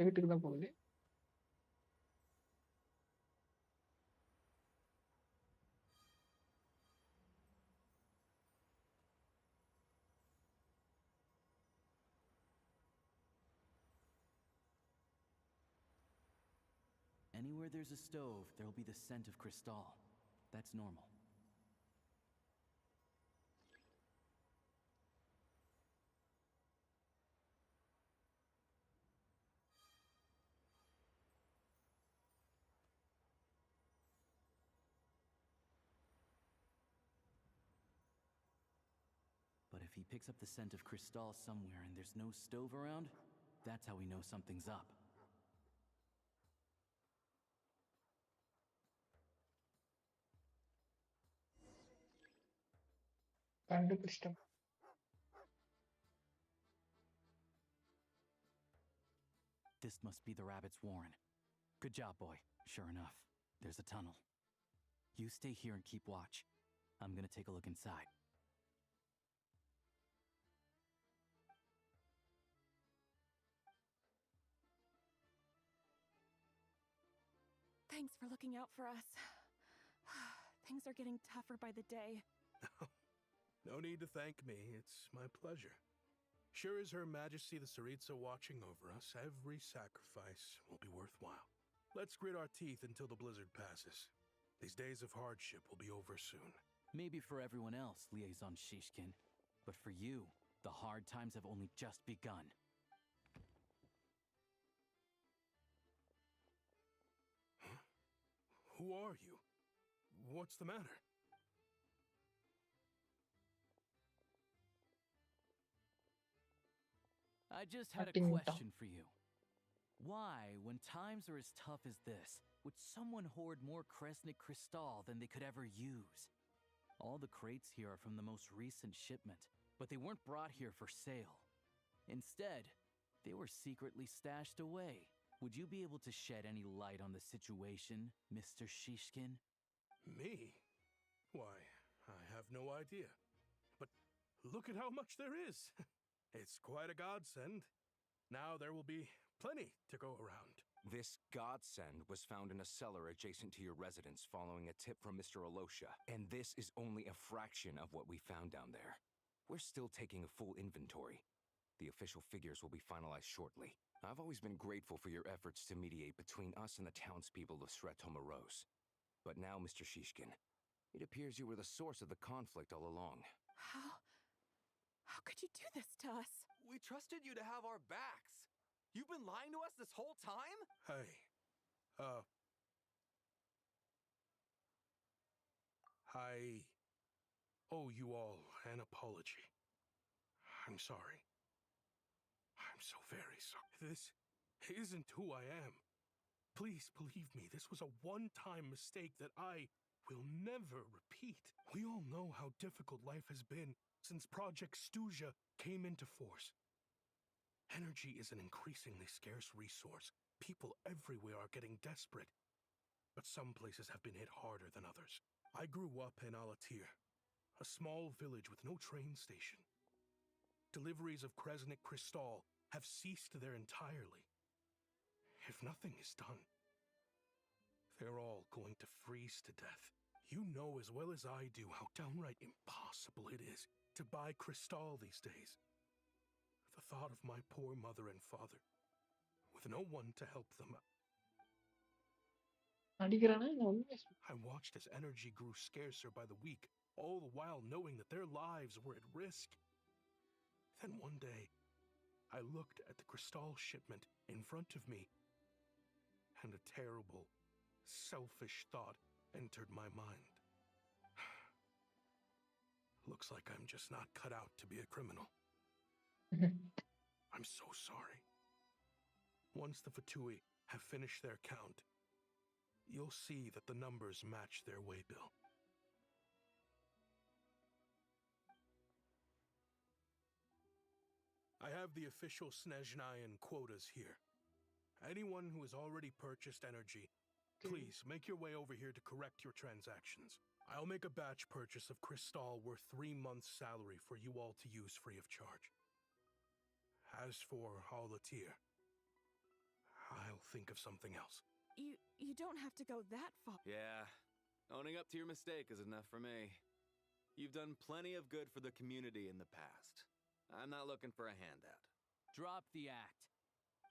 வீட்டுக்கு தான் போகுது. Anywhere there's a stove, there'll be the scent of crystal. That's normal. But if he picks up the scent of crystal somewhere and there's no stove around, that's how we know something's up. கண்டுபிடிச்சிட்டோம். This must be the rabbit's warren. Good job, boy. Sure enough, there's a tunnel. You stay here and keep watch. I'm gonna take a look inside. Thanks for looking out for us. Things are getting tougher by the day. No need to thank me. It's my pleasure. Sure as Her Majesty the Tsaritsa watching over us, every sacrifice will be worthwhile. Let's grit our teeth until the blizzard passes. These days of hardship will be over soon. Maybe for everyone else, Liaison Shishkin. But for you, the hard times have only just begun. Huh? Who are you? What's the matter? I just had a Huntington. question for you. Why, when times are as tough as this, would someone hoard more Kresnik Crystal than they could ever use? All the crates here are from the most recent shipment, but they weren't brought here for sale. Instead, they were secretly stashed away. Would you be able to shed any light on the situation, Mr. Shishkin? Me? Why, I have no idea. But look at how much there is. It's quite a godsend. Now there will be plenty to go around. This godsend was found in a cellar adjacent to your residence following a tip from Mr. Alosha, and this is only a fraction of what we found down there. We're still taking a full inventory. The official figures will be finalized shortly. I've always been grateful for your efforts to mediate between us and the townspeople of Sretomaros. But now, Mr. Shishkin, it appears you were the source of the conflict all along. How could you do this to us? We trusted you to have our backs. You've been lying to us this whole time? Hey, I owe you all an apology. I'm sorry. I'm so very sorry. This isn't who I am. Please believe me, this was a one-time mistake that I will never repeat. We all know how difficult life has been since Project Stuja came into force. Energy is an increasingly scarce resource. People everywhere are getting desperate. But some places have been hit harder than others. I grew up in Alatir, a small village with no train station. Deliveries of Kresnik Crystal have ceased there entirely. If nothing is done, they're all going to freeze to death. You know as well as I do how downright impossible it is to buy Crystal these days. The thought of my poor mother and father, with no one to help them. I watched as energy grew scarcer by the week, all the while knowing that their lives were at risk. Then one day, I looked at the Crystal shipment in front of me, and a terrible, selfish thought entered my mind. Looks like I'm just not cut out to be a criminal. I'm so sorry. Once the Fatui have finished their count, you'll see that the numbers match their waybill. I have the official SNEZHNAYA quotas here. Anyone who has already purchased energy, please make your way over here to correct your transactions. I'll make a batch purchase of Crystal worth 3 months' salary for you all to use free of charge. As for Alatir, I'll think of something else. You don't have to go that far. Yeah, owning up to your mistake is enough for me. You've done plenty of good for the community in the past. I'm not looking for a handout. Drop the act.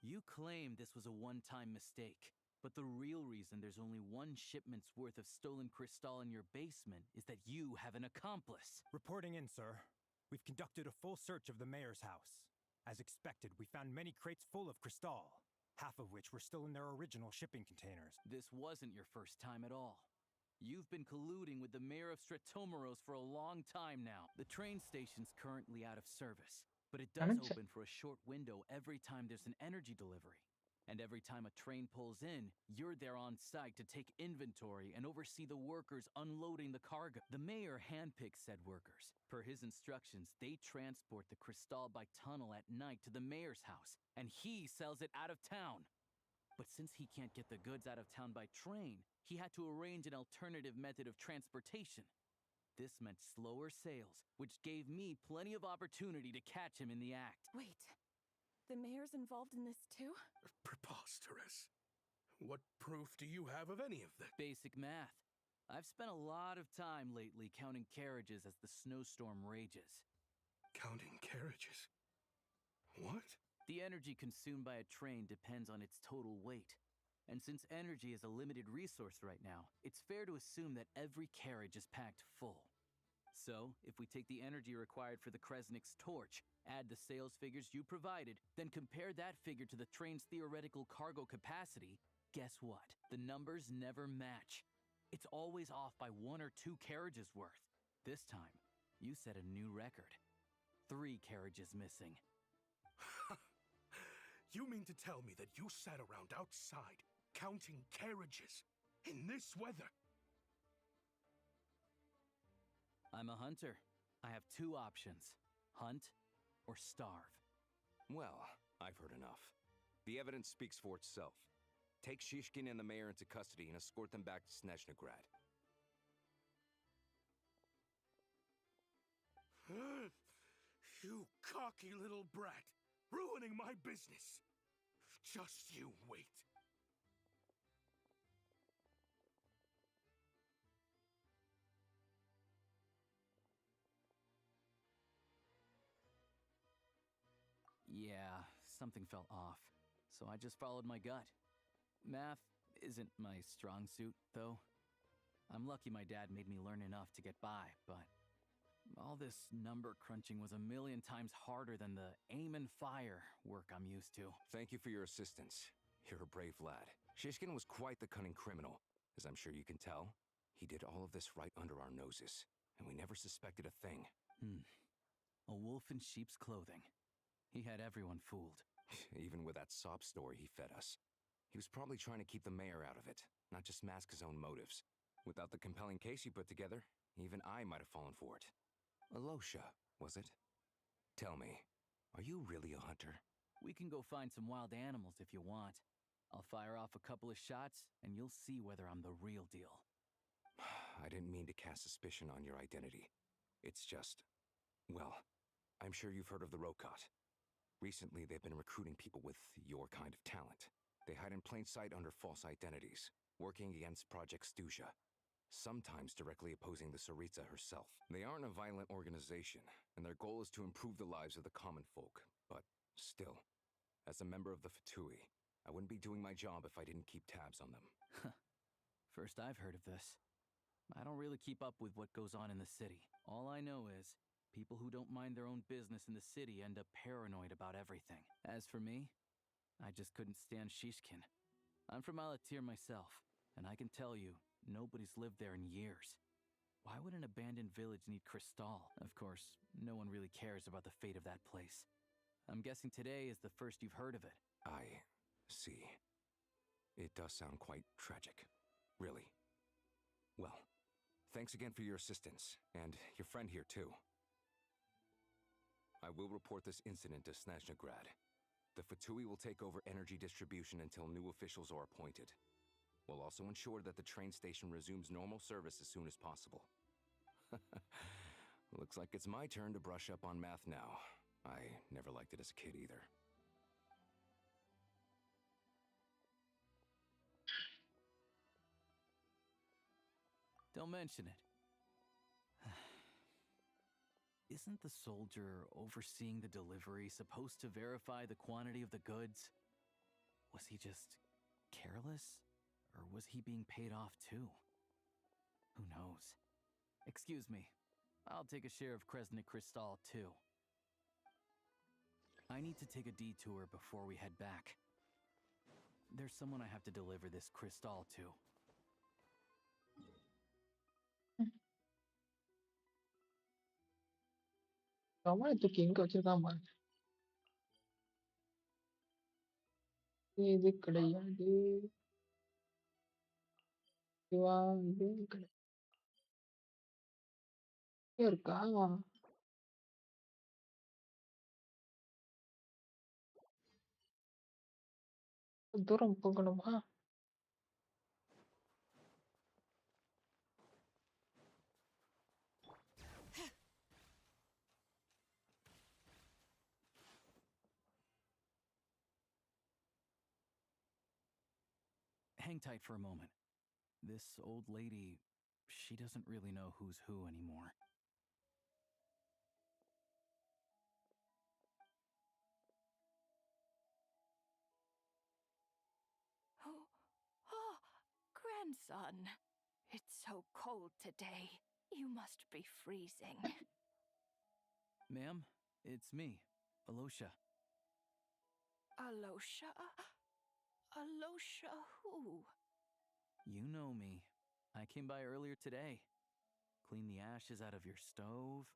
You claim this was a one-time mistake, but the real reason there's only one shipment's worth of stolen crystal in your basement is that you have an accomplice. Reporting in, sir. We've conducted a full search of the mayor's house. As expected, we found many crates full of crystal, half of which were still in their original shipping containers. This wasn't your first time at all. You've been colluding with the mayor of Stratomeros for a long time now. The train station's currently out of service, but it does open for a short window every time there's an energy delivery. And every time a train pulls in, you're there on site to take inventory and oversee the workers unloading the cargo. The mayor handpicks said workers. Per his instructions, they transport the crystal by tunnel at night to the mayor's house, and he sells it out of town. But since he can't get the goods out of town by train, he had to arrange an alternative method of transportation. This meant slower sales, which gave me plenty of opportunity to catch him in the act. Wait, the mayor's involved in this too? Preposterous. What proof do you have of any of this? Basic math. I've spent a lot of time lately counting carriages as the snowstorm rages. Counting carriages? What? The energy consumed by a train depends on its total weight. And since energy is a limited resource right now, it's fair to assume that every carriage is packed full. So, if we take the energy required for the Kresnik's torch, add the sales figures you provided, then compare that figure to the train's theoretical cargo capacity, guess what? The numbers never match. It's always off by 1 or 2 carriages worth. This time, you set a new record. 3 carriages missing. You mean to tell me that you sat around outside counting carriages in this weather? I'm a hunter. I have 2 options. Hunt or starve. Well, I've heard enough. The evidence speaks for itself. Take Shishkin and the mayor into custody and escort them back to SNEZHNAYA. You cocky little brat, ruining my business. Just you wait. Yeah, something felt off, so I just followed my gut. Math isn't my strong suit, though. I'm lucky my dad made me learn enough to get by, but all this number crunching was a million times harder than the aim and fire work I'm used to. Thank you for your assistance. You're a brave lad. Shishkin was quite the cunning criminal, as I'm sure you can tell. He did all of this right under our noses, and we never suspected a thing. A wolf in sheep's clothing. He had everyone fooled. Even with that sob story he fed us. He was probably trying to keep the mayor out of it, not just mask his own motives. Without the compelling case you put together, even I might have fallen for it. Alosha, was it? Tell me, are you really a hunter? We can go find some wild animals if you want. I'll fire off a couple of shots, and you'll see whether I'm the real deal. I didn't mean to cast suspicion on your identity. It's just... well, I'm sure you've heard of the Rokot. Recently, they've been recruiting people with your kind of talent. They hide in plain sight under false identities, working against Project Stuzha, sometimes directly opposing the Tsaritsa herself. They aren't a violent organization, and their goal is to improve the lives of the common folk. But still, as a member of the Fatui, I wouldn't be doing my job if I didn't keep tabs on them. First I've heard of this. I don't really keep up with what goes on in the city. All I know is, people who don't mind their own business in the city end up paranoid about everything. As for me, I just couldn't stand Shishkin. I'm from Alatir myself, and I can tell you, nobody's lived there in years. Why would an abandoned village need crystal? Of course, no one really cares about the fate of that place. I'm guessing today is the first you've heard of it. I see. It does sound quite tragic. Really. Well, thanks again for your assistance, and your friend here too. I will report this incident to SNEZHNAYA. The Fatui will take over energy distribution until new officials are appointed. We'll also ensure that the train station resumes normal service as soon as possible. Looks like it's my turn to brush up on math now. I never liked it as a kid either. don't mention it. Isn't the soldier overseeing the delivery supposed to verify the quantity of the goods? Was he just careless? Or was he being paid off too? Who knows? Excuse me. I'll take a share of Kresnik Crystal too. I need to take a detour before we head back. There's someone I have to deliver this crystal to. கவலை தூக்கி எங்க வச்சிருக்கான் பாரு. இது கிடையாது. இதுவா? இது கிடையாது. இங்க இருக்கா? தூரம் போகணுமா? Hang tight for a moment. This old lady, she doesn't really know who's who anymore. Oh, grandson. It's so cold today. You must be freezing. Ma'am, it's me, Alosha. Alosha? Alosha who? You know me. I came by earlier today. Cleaned the ashes out of your stove,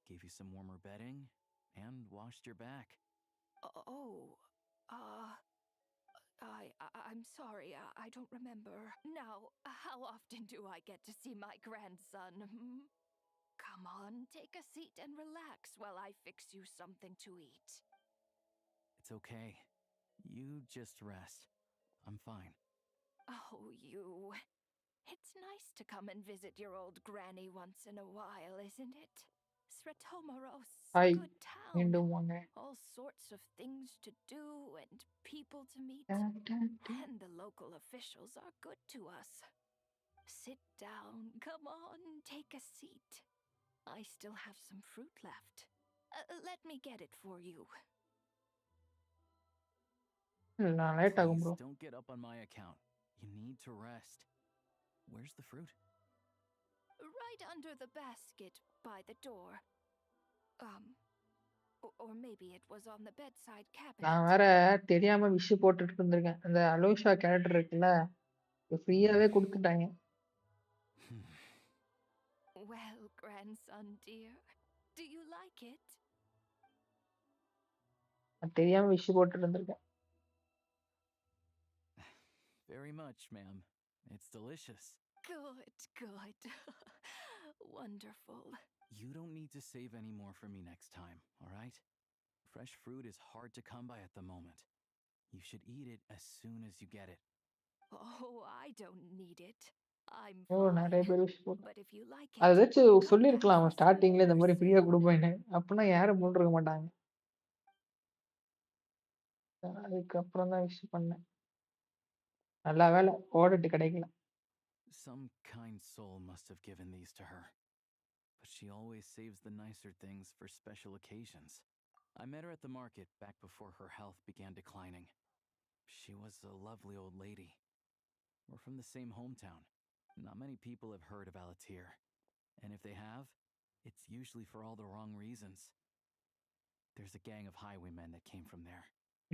gave you some warmer bedding, and washed your back. Oh, I'm sorry, I don't remember. Now, how often do I get to see my grandson? Come on, take a seat and relax while I fix you something to eat. It's okay. You just rest. I'm fine. Oh, you. It's nice to come and visit your old granny once in a while, isn't it? Svetomoros, Hi. good town. மீண்டும் வாங்க. All sorts of things to do and people to meet. And the local officials are good to us. Sit down, come on, take a seat. I still have some fruit left. Let me get it for you. நான் late ஆகும் Please bro. don't get up on my account. You need to rest. Where's the fruit? Right under the basket by the door. Or maybe it was on the bedside cabinet. நான் வேற தெரியாம wish போட்டுட்டு இருந்திருக்கேன். அந்த அலோஷா character இருக்குல்ல, ஃப்ரீயாவே கொடுத்துட்டாங்க. Well, grandson dear, do you like it? நான் தெரியாம விஷ் போட்டுட்டு இருந்திருக்கேன். Very much, ma'am. It's delicious. Good. Wonderful. You don't need to save any more for me next time, all right? Fresh fruit is hard to come by at the moment. You should eat it as soon as you get it. Oh, I don't need it. I'm ஓ, நிறைய பேர் wish fine. போட்டு. But if you like அதை it, வச்சு come back சொல்லியிருக்கலாம் for some ஸ்டார்டிங்ல இந்த more மாதிரி ஃப்ரீயா soon. கொடுப்பேன்னு. அப்படின்னா யாரும் போட்டுருக்க மாட்டாங்க. அதுக்கப்புறம் தான் விஷ் பண்ணேன். நல்ல வேலை ஓடிட்டு கிடைக்கல. Some kind soul must have given these to her. But she always saves the nicer things for special occasions. I met her at the market back before her health began declining. She was a lovely old lady. We're from the same hometown. Not many people have heard of Alatir. And if they have, it's usually for all the wrong reasons. There's a gang of highwaymen that came from there.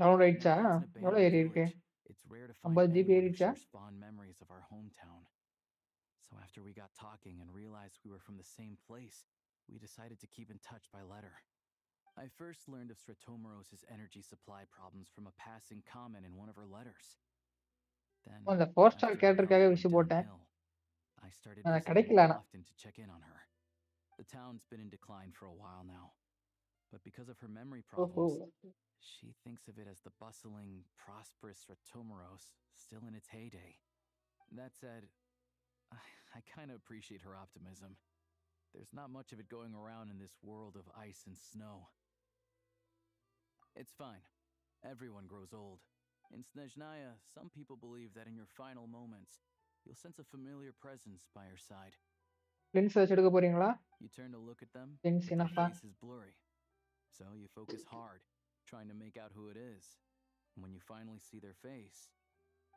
Download ஆயிடுச்சா? Now that it's an எவ்வளோ abandoned ஏறி இருக்கு? village, it's rare to find 50 GB anyone who ஏறிடுச்சா? shares fond memories of our hometown. So after we got talking and realized we were from the same place, we decided to keep in touch by letter. I first learned of Stratomoros's energy supply problems from a passing comment in one of her letters. Then, அந்த 4 after star her கேரக்டருக்காக health wish went போட்டேன். downhill, I started எனக்கு visiting கிடைக்கல more ஆனா. often to check in on her. The town's been in decline for a while now, but because of her memory ஓஹோ. problems, she thinks of it as the bustling, prosperous Stratomoros still in its heyday. That said, I kind of appreciate her optimism. There's not much of it going around in this world of ice and snow. It's fine. Everyone grows old. In SNEZHNAYA, some people believe that in your final moments, you'll sense a familiar presence by your side. Lens வச்சு எடுக்க போறீங்களா? You turn to look at them, lens but their என்னப்பா? face is blurry. So you focus hard, trying to make out who it is. And when you finally see their face,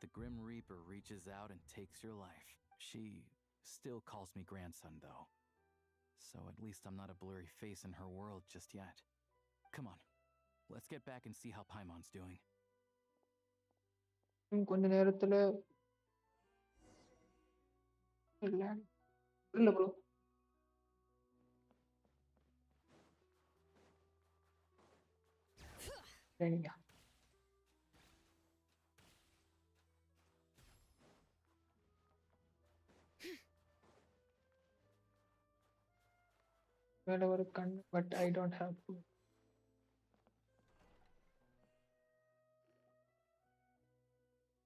the Grim Reaper reaches out and takes your life. She still calls me grandson, though. So at least I'm not a blurry face in her world just yet. Come on, let's get back and see how Paimon's doing. கொஞ்ச நேரத்துல இல்ல bro. சரிங்க. வேற ஒரு கண், but I don't have to.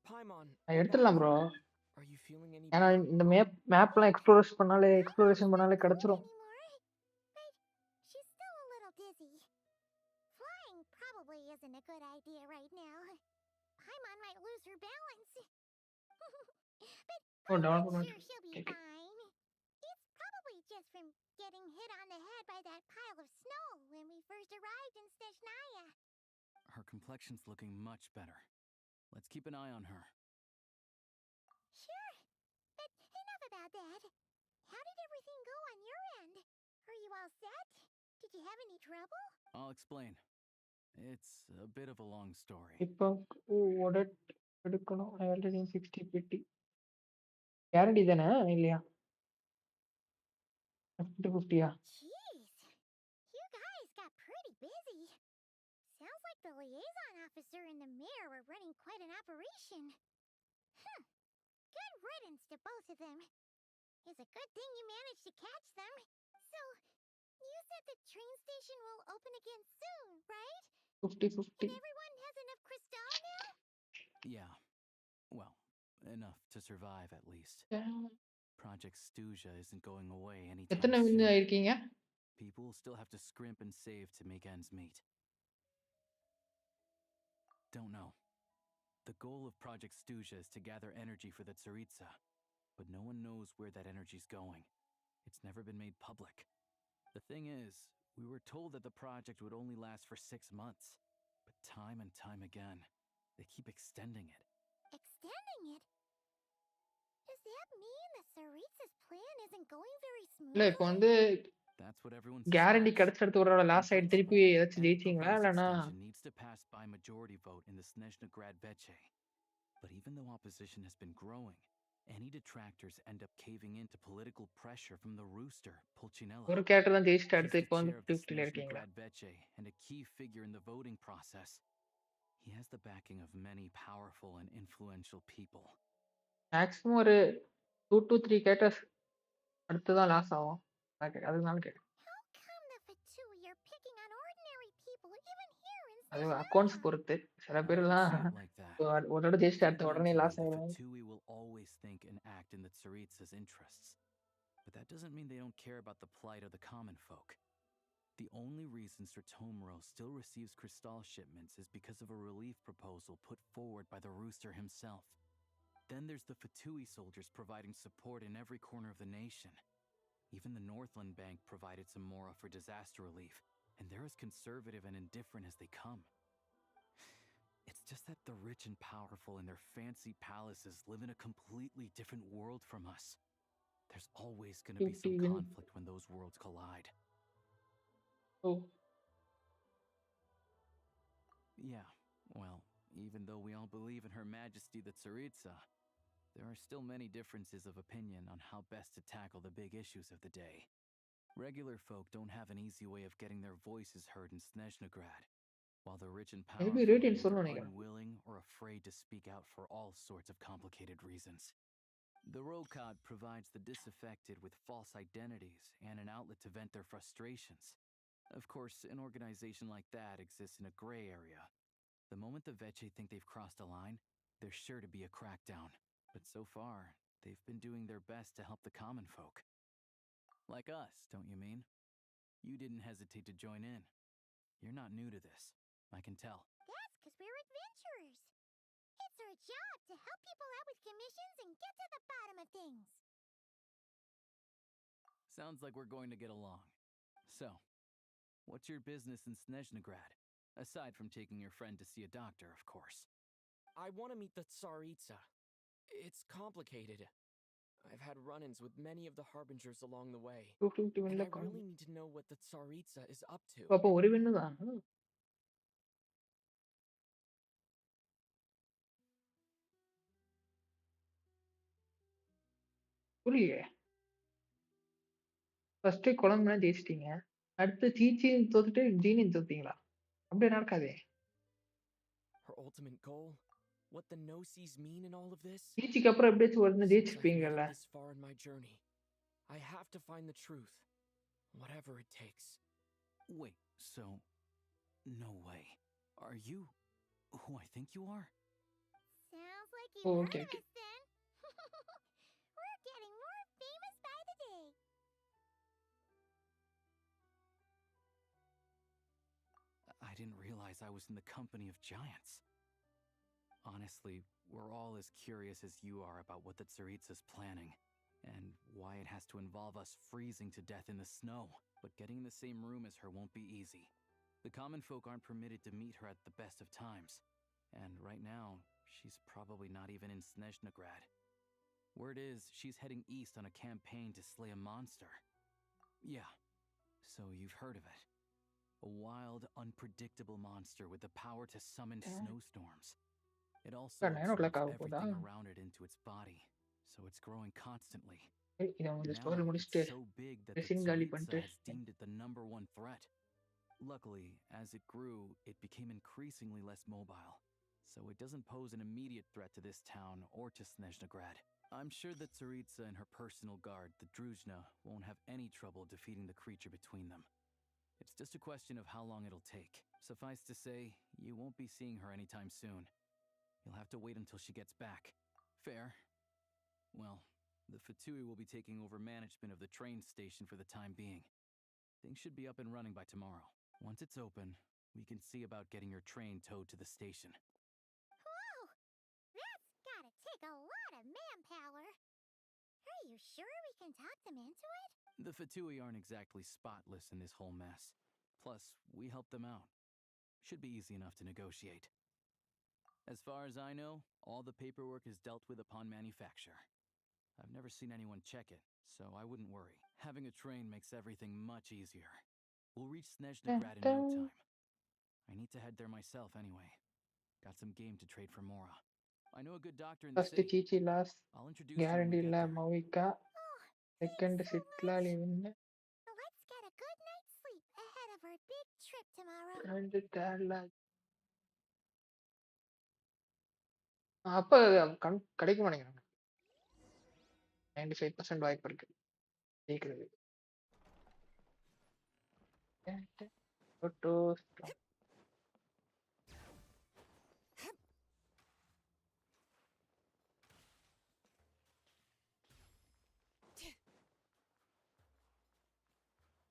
Paimon, நான் எடுத்துடலாம் bro. are you feeling any ஏன்னா better? இந்த மேப்லாம் எக்ஸ்ப்ளோரேஷன் பண்ணாலே கிடைச்சிரும். She's still a little dizzy. Flying probably isn't a good idea right now. Paimon might lose her balance. But I'm sure she'll be fine. It's probably just from getting hit on the head by that pile of snow when we first arrived in SNEZHNAYA. Her complexion's looking much better. Let's keep an eye on her. Sure, but enough about that. How did everything go on your end? Are you all set? Did you have any trouble? I'll explain. It's a bit of a long story. இப்போ ஓடட் எடுக்கணும். I already in 60 பெட்டி. Guarantee தானே இல்லையா? 50-50யா? Jeez, you guys got pretty busy. Sounds like the liaison officer and the mayor were running quite an operation. Good riddance to both of them. It's a good thing you managed to catch them. So, you said the train station will open again soon, right? 50-50. And everyone has enough crystal now? Yeah. Well, enough to survive at least. Project SNEZHNAYA isn't going away anytime எத்தனை win soon. ஆயிருக்கீங்க? People will still have to scrimp and save to make ends meet. Don't know. The goal of Project SNEZHNAYA is to gather energy for the Tsaritsa, but no one knows where that energy's going. It's never been made public. The thing is, we were told that the project would only last for 6 months, but time and time again, they keep extending it. Extending it? Does that mean the Tsaritsa's plan isn't going very இல்ல இப்போ smoothly? That's what everyone guarantee suspects. கிடைச்ச அடுத்து loss In ஆயிட்டு திருப்பி principle, ஏதாச்சும் any ஜெயிச்சீங்களா proposed இல்லைன்னா extension needs to pass by majority vote in the SNEZHNAYA Veche. But even though opposition has been growing, any detractors end up caving into political pressure from the rooster, Pulcinella. ஒரு character தான் ஜெயிச்சிட்டு He's அடுத்து the இப்போ வந்து chair of the 50-50ல இருக்கீங்களா? SNEZHNAYA Veche and a key figure in the voting process. He has the backing of many powerful and influential people. Maximum ஒரு 2 to 3 characters அடுத்து தான் loss ஆகும். அதனால கேட்டேன். How come the Fatui are picking on ordinary people even here in அது SNEZHNAYA? Accounts பொறுத்து சில I பேர்லாம் wouldn't say it like that. ஒரு தடவை ஜெயிச்சிட்டு அடுத்த உடனே Fundamentally, லாஸ் the ஆயிடுவாங்க. Fatui will always think and act in the Tsaritsa's interests. But that doesn't mean they don't care about the plight of the common folk. The only reason Sir Tomro still receives crystal shipments is because of a relief proposal put forward by the rooster himself. Then there's the Fatui soldiers providing support in every corner of the nation. Even the Northland Bank provided some mora for disaster relief, and they're as conservative and indifferent as they come. It's just that the rich and powerful in their fancy palaces live in a completely different world from us. There's always going to be some conflict when those worlds collide. Oh. Yeah, well, even though we all believe in Her Majesty the Tsaritsa, there are still many differences of opinion on how best to tackle the big issues of the day. Regular folk don't have an easy way of getting their voices heard in SNEZHNAYA, while the rich and powerful Maybe are radiant either சொல்லணும் நினைக்கிறேன். unwilling or afraid to speak out for all sorts of complicated reasons. The Rokad provides the disaffected with false identities and an outlet to vent their frustrations. Of course, an organization like that exists in a gray area. The moment the Veche think they've crossed a line, there's sure to be a crackdown. But so far, they've been doing their best to help the common folk. Like us, don't you mean? You didn't hesitate to join in. You're not new to this, I can tell. That's because we're adventurers. It's our job to help people out with commissions and get to the bottom of things. Sounds like we're going to get along. So, what's your business in Snezhnagrad? Aside from taking your friend to see a doctor, of course. I want to meet the Tsaritsa. It's complicated. I've had run-ins with many of the Harbingers along the way. 250 And window I con. really need to know what the Tsaritsa is up to. அப்போ ஒரு வின்னு தான். புரியலையே. First குழம்புனா ஜெயிச்சிட்டீங்க. அடுத்து சீச்சியும் தோத்துட்டு ஜீனியும் தோத்தீங்களா? அப்படி நடக்காதே. Her ultimate goal? What the no-sees mean in all of this? சீச்சிக்கு அப்புறம் எப்படியாச்சும் ஒரு Since I've made ஜெயிச்சிருப்பீங்கல்ல. it this far in my journey, I have to find the truth, whatever it takes. Wait, so... No way. Are you who I think you are? Sounds like Oh, you've okay, heard okay. us then. We're getting more famous by the day. I didn't realize I was in the company of giants. Honestly, we're all as curious as you are about what the Tsaritsa's planning, and why it has to involve us freezing to death in the snow. But getting in the same room as her won't be easy. The common folk aren't permitted to meet her at the best of times, and right now, she's probably not even in Snezhnagrad. Word is, she's heading east on a campaign to slay a monster. Yeah, so you've heard of it. A wild, unpredictable monster with the power to summon snowstorms. It also 9 o'clock absorbs ஆக போதா? everything around it into its body, so it's growing constantly. இதை வந்து Now, story it's முடிச்சுட்டு so big that the dressing காலி Tsaritsa பண்ணிட்டு has deemed it the #1 threat. Luckily, as it grew, it became increasingly less mobile, so it doesn't pose an immediate threat to this town or to Snezhnagrad. I'm sure that Tsaritsa and her personal guard, the Druzhna, won't have any trouble defeating the creature between them. It's just a question of how long it'll take. Suffice to say, you won't be seeing her anytime soon. You'll have to wait until she gets back. Fair? Well, the Fatui will be taking over management of the train station for the time being. Things should be up and running by tomorrow. Once it's open, we can see about getting your train towed to the station. Whoa! That's gotta take a lot of manpower. Are you sure we can talk them into it? The Fatui aren't exactly spotless in this whole mess. Plus, we helped them out. Should be easy enough to negotiate. As far as I know, all the paperwork is dealt with upon manufacture. I've never seen anyone check it, so I wouldn't worry. Having a train makes everything much easier. We'll reach Snezhnagrad in no time. I need to head there myself anyway. Got some game to trade for Mora. I know a good doctor in the first city. சீச்சி லாஸ் I'll introduce you when guarantee we get இல்ல there. Mavuika second Citlali win Let's get a good night's sleep ahead of our big trip tomorrow. ரெண்டு கேரளா அப்ப கிடைக்க மாட்டேங்கிறாங்க. 95% வாய்ப்பு இருக்கு ஜெயிக்கிறது. Photos.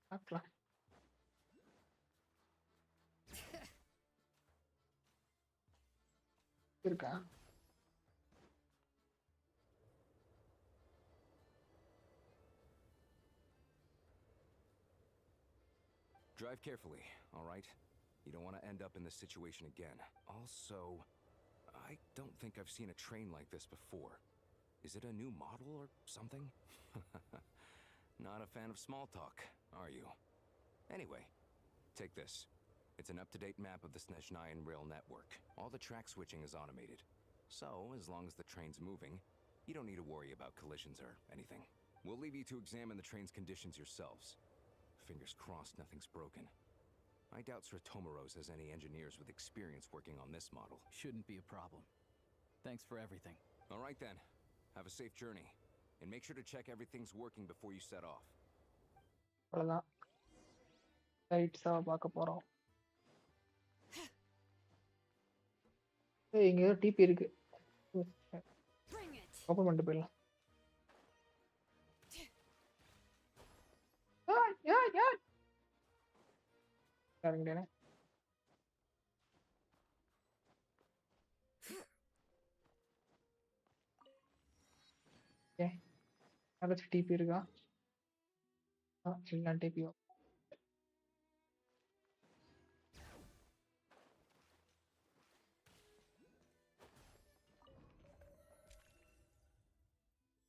பார்க்கலாம். இருக்கா? Drive carefully, all right? You don't want to end up in this situation again. Also, I don't think I've seen a train like this before. Is it a new model or something? Not a fan of small talk, are you? Anyway, take this. It's an up-to-date map of the SNEZHNAYA rail network. All the track switching is automated. So, as long as the train's moving, you don't need to worry about collisions or anything. We'll leave you to examine the train's conditions yourselves. Fingers crossed nothing's broken. I doubt Sir Tomoros has any engineers with experience working on this model. Shouldn't be a problem. Thanks for everything. All right then. Have a safe journey. And make sure to check everything's working before you set off. அவ்வளவுதான். ரைட்ஸா பார்க்க போறோம். இங்க ஏதோ DP இருக்கு. Open பண்ணிட்டு போயிடலாம். யாருங்க DP இருக்கா? எல்லாம் டிபி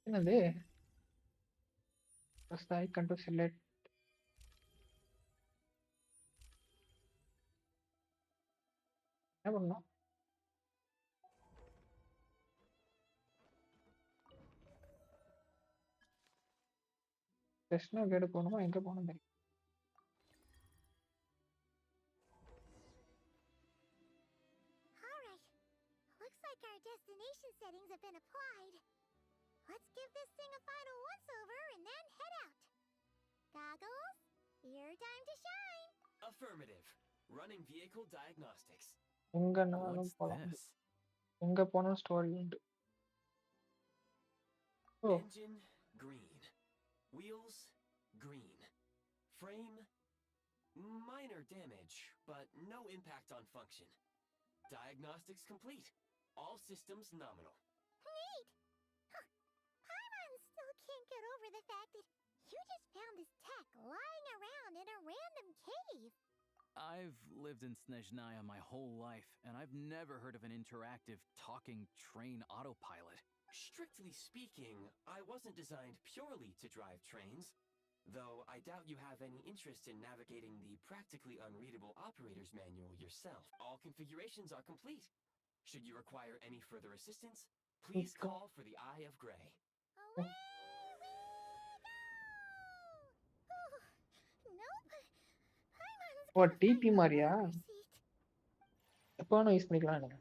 என்னது press the icon to select என்ன பண்ணணும் டெஸ்ட்னா கேடு போகணுமா எங்க போகணும் தெரியும் Alright. Looks like our destination settings have been applied. Let's give this thing a final once-over and then head out. Goggles, your time to shine. Affirmative. Running vehicle diagnostics. எங்கனாலும் போலாம் எங்க போனாலும் ஸ்டோரி உண்டு ஓ Engine, green. Wheels, green. Frame, minor damage, but no impact on function. Diagnostics complete. All systems nominal. Neat! Huh. Paimon still can't get over the fact that you just found this tech lying around in a random cave. I've lived in SNEZHNAYA my whole life, and I've never heard of an interactive, talking train autopilot. Strictly speaking, I wasn't designed purely to drive trains, though I doubt you have any interest in navigating the practically unreadable operator's manual yourself. All configurations are complete. Should you require any further assistance, please call for the Eye of Grey. Away we go! Nope. Paimon's oh DP மாதிரியா எப்போ வேணும் use பண்ணிக்கலாம் நீங்க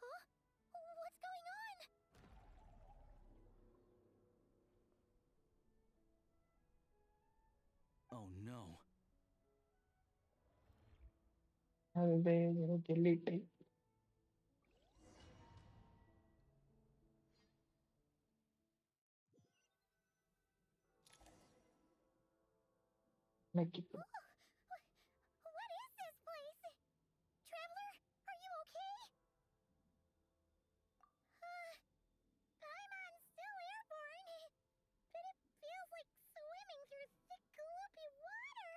Huh? What's going on? Oh no. அது jelly type இன்னைக்கு What is this place? Traveler, are you okay? Paimon's still airborne, but it feels like swimming through thick, gloopy water.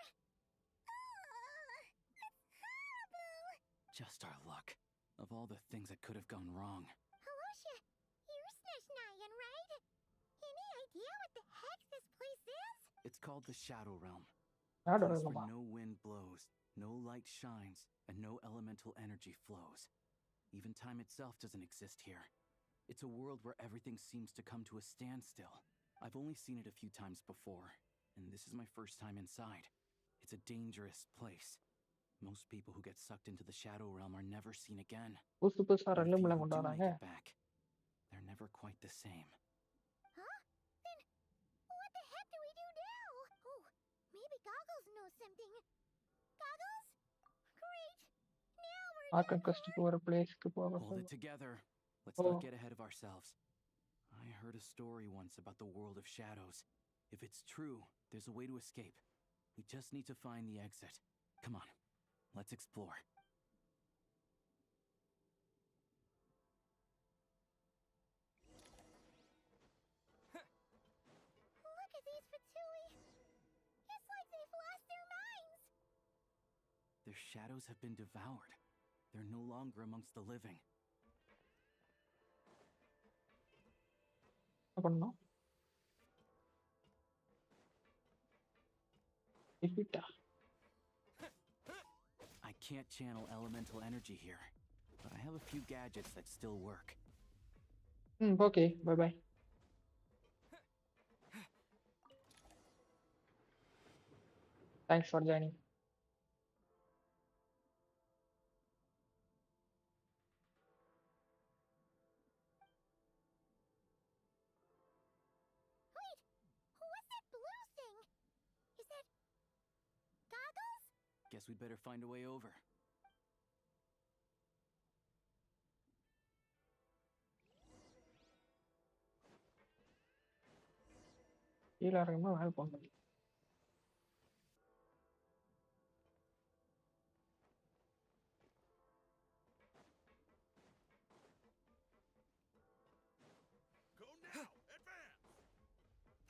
That's horrible. Just our luck. Of all the things that could have gone wrong. Halosha, you're SNEZHNAYAN, right? Any idea what the heck this place is? It's called the Shadow Realm. Shadow Place Realm. where no wind blows, no light shines, and no elemental energy flows. Even time itself doesn't exist here. It's a world where everything seems to come to a standstill. I've only seen it a few times before, and this is my first time inside. It's a dangerous place. Most people who get sucked into the Shadow Realm are never seen again. புதுசு புதுசா And the ரெண்டு few மூலம் who கொண்டு do வராங்க make it back, they're never quite the same. Huh? Then what the heck do we do now? Oh, maybe Goggles knows something. Goggles? Great. Now we're ஆக்கன் கஸ்டுக்கு ஒரு பிளேஸ்க்கு போக Hold it together. Let's Oh. not get ahead of ourselves. I heard a story once about the world of shadows. If it's true, there's a way to escape. We just need to find the exit. Come on, let's explore. Look at these Fatui. It's like they've lost their minds. Their shadows have been devoured. They're no longer amongst the living. என்ன பண்ணணும் ரிப்பீட்டா I can't channel elemental energy here, but I have a few gadgets that still work. Okay bye bye thanks for joining Wait, what's that blue thing? Is that Goggles? Guess we'd better find a way over. கீழே இறங்குமா மேலே போக முடியும்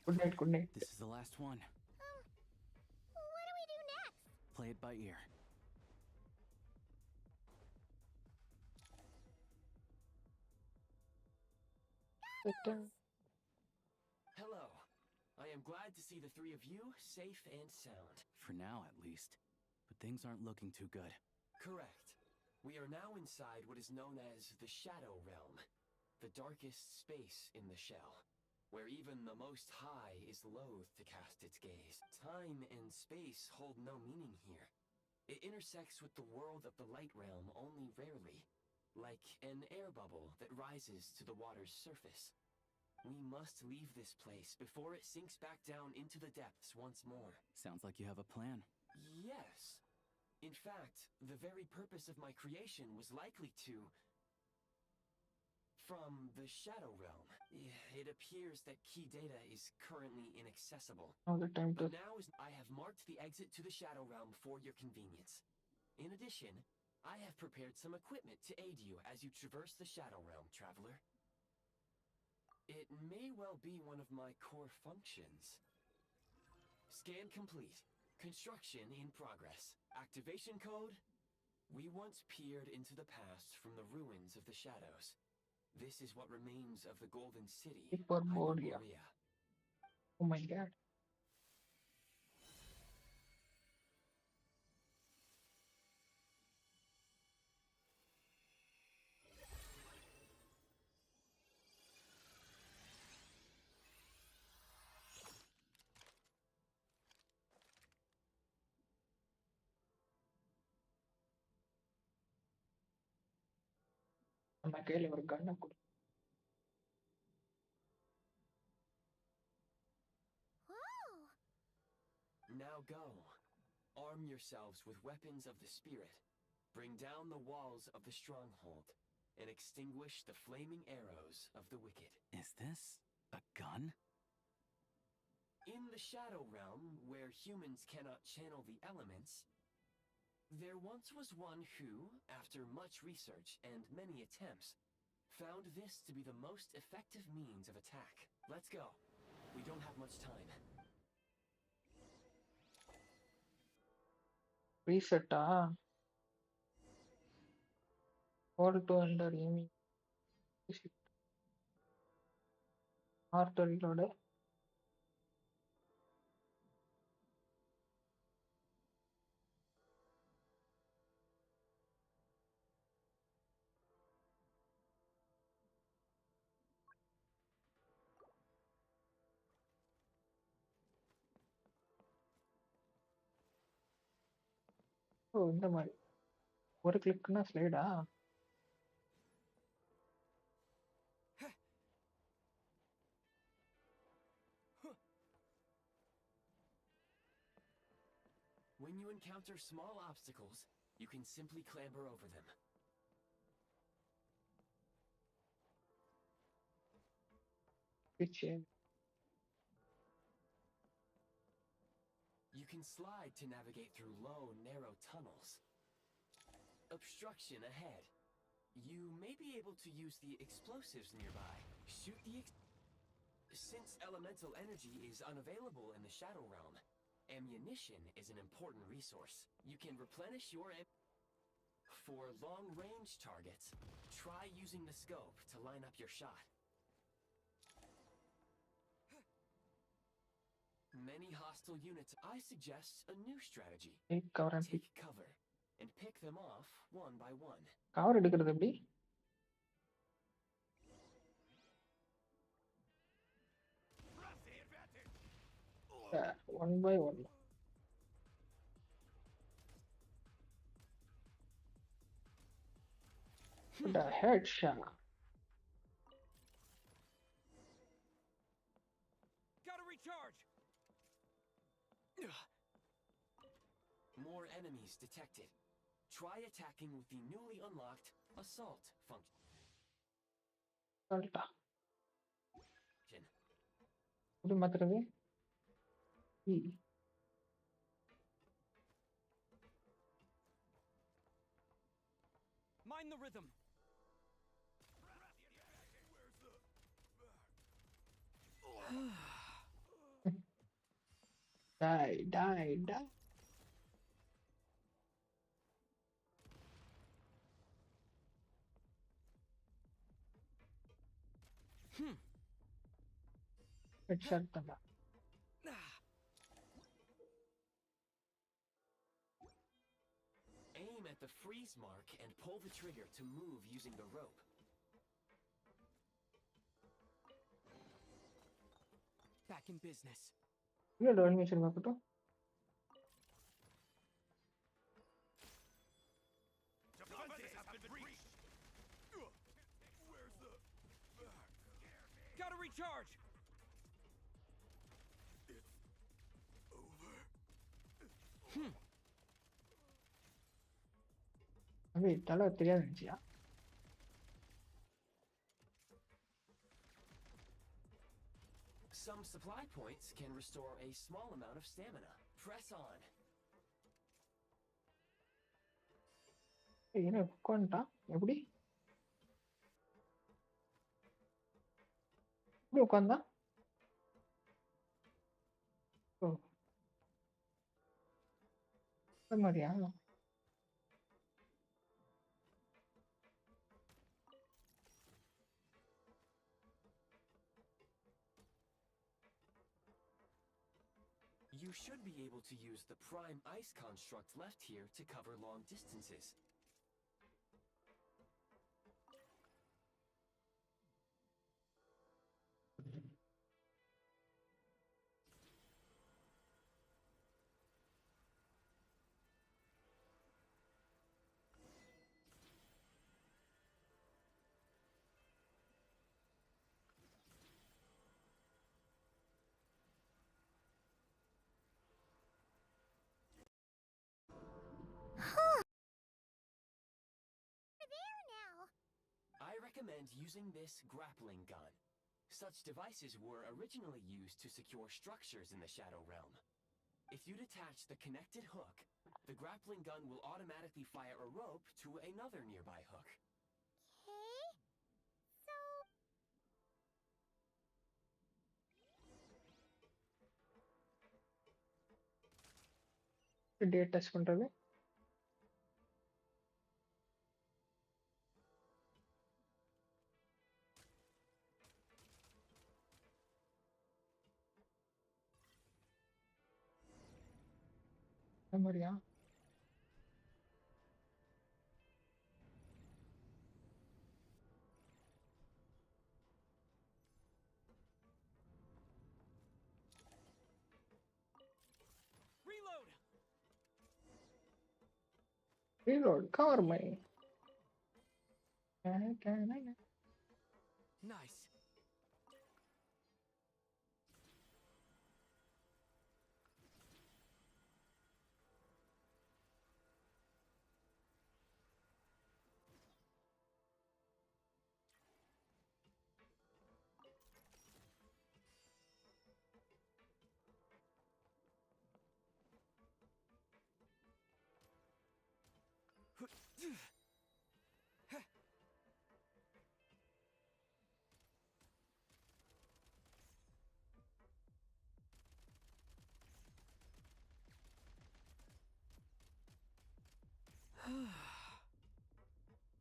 Good night, good night. This is the last one. What do we do next? Play it by ear. Hello. I am glad to see the three of you safe and sound. For now, at least. But things aren't looking too good. Correct. We are now inside what is known as the Shadow Realm, the darkest space in the shell, where even the Most High is loath to cast its gaze. Time and space hold no meaning here. It intersects with the world of the Light Realm only rarely, like an air bubble that rises to the water's surface. We must leave this place before it sinks back down into the depths once more. Sounds like you have a plan. Yes. In fact, the very purpose of my creation was likely to... From the Shadow Realm. It appears that key data is currently inaccessible. Now the time to... But now I have marked the exit to the Shadow Realm for your convenience. In addition, I have prepared some equipment to aid you as you traverse the Shadow Realm, traveler. It may well be one of my core functions. Scan complete. Construction in progress. Activation code? We once peered into the past from the ruins of the shadows. This is what remains of the Golden City, Hyperborea. Oh my god. நம்ம கையில ஒரு கண்ணை கொடு. Now go. Arm yourselves with weapons of the spirit. Bring down the walls of the stronghold and extinguish the flaming arrows of the wicked. Is this a gun? In the Shadow Realm, where humans cannot channel the elements, there once was one who, after much research and many attempts, found this to be the most effective means of attack. Let's go. We don't have much time. Reset All to enter aiming. After reload. ஓ இந்த மாதிரி ஒரு கிளிக்னா ஸ்லைடா? When you encounter small obstacles, you can simply clamber over them. You can slide to navigate through low, narrow tunnels. Obstruction ahead. You may be able to use the explosives nearby. Shoot the Since elemental energy is unavailable in the Shadow Realm, ammunition is an important resource. You can replenish your For long-range targets, try using the scope to line up your shot. Many hostile units. I suggest a new strategy. Take cover and pick them off one by one. Cover எடுக்கிறது எப்படி? One by one. The headshot. Gotta recharge. More enemies detected. Try attacking with the newly unlocked assault function. எப்படி மாத்துறது? Mind the rhythm. Die. Headshot Thamba. Aim at the freeze mark and pull the trigger to move using the rope. Back in business. இல்ல animation பார்க்கட்டும். Gotta recharge. அவே தலை தெரியாது நினைச்சியா? Some supply points can restore a small amount of stamina. Press on. என்ன உட்காந்துட்டா? எப்படி உட்காந்தா? ஓ அந்த மாதிரியா? You should be able to use the prime ice construct left here to cover long distances. I recommend using this grappling gun. Such devices were originally used to secure structures in the Shadow Realm. If you detach the connected hook, the grappling gun will automatically fire a rope to another nearby hook. Date touch பண்றது. அந்த மாதிரியா? Reload, cover me. Nice.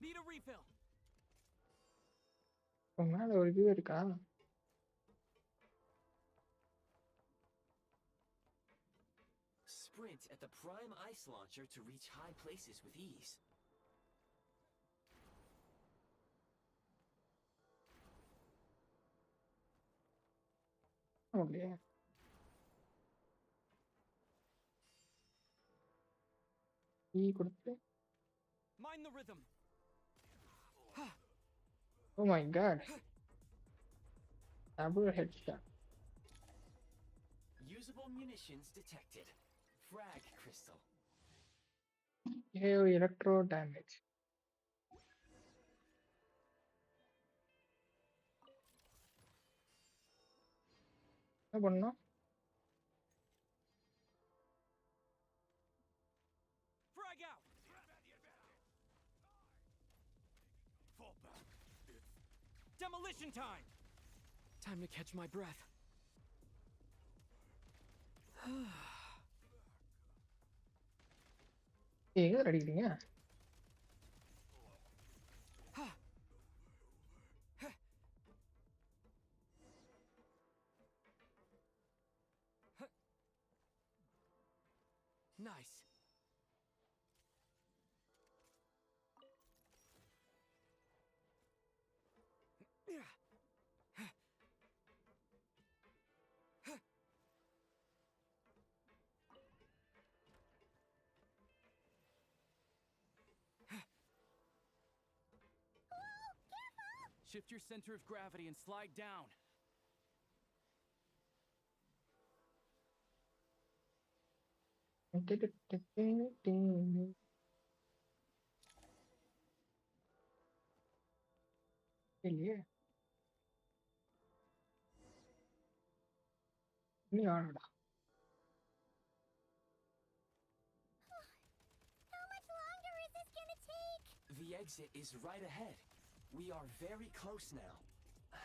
Need a refill. மேல ஒரு இது இருக்கா? Sprint at the prime ice launcher to reach high places with ease. அப்படியே கொடுத்து. Mind the rhythm. Oh my god. Double headshot. Usable munitions detected. Frag crystal. Electro damage. என்ன பண்ணோம்? Frag out. Demolition time. Time to catch my breath. எங்க அடிக்கிறீங்க? Nice. Shift your center of gravity and slide down. இல்லையே. நீ ஆடுடா. How much longer is this gonna take? The exit is right ahead. We are very close now.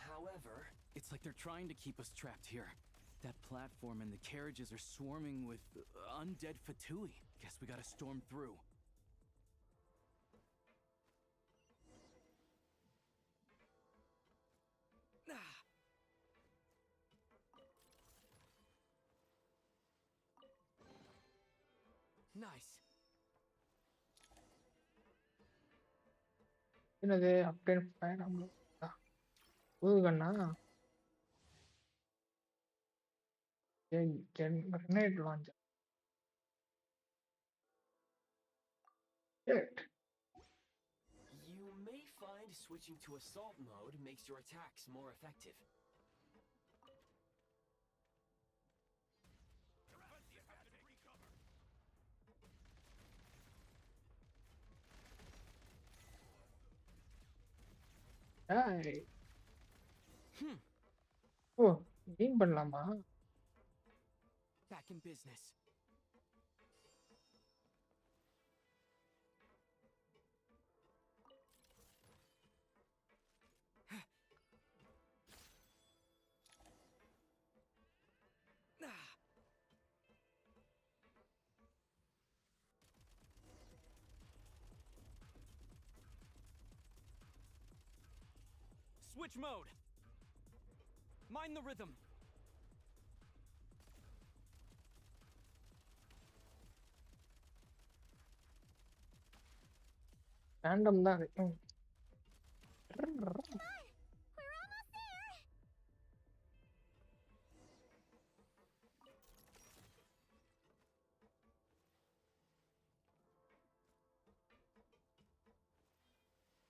However, It's like they're trying to keep us trapped here. That platform and the carriages are swarming with undead Fatui. Guess we gotta storm through. Nice. என்னது update பயணம் ஊதுகண்ணா? Grenade launcher. you may find switching to assault mode makes your attacks more effective. ஏய். ஓ, ஏன் பண்ணலாமா? Back in business. Switch mode. Mind the rhythm. Random தான் அது.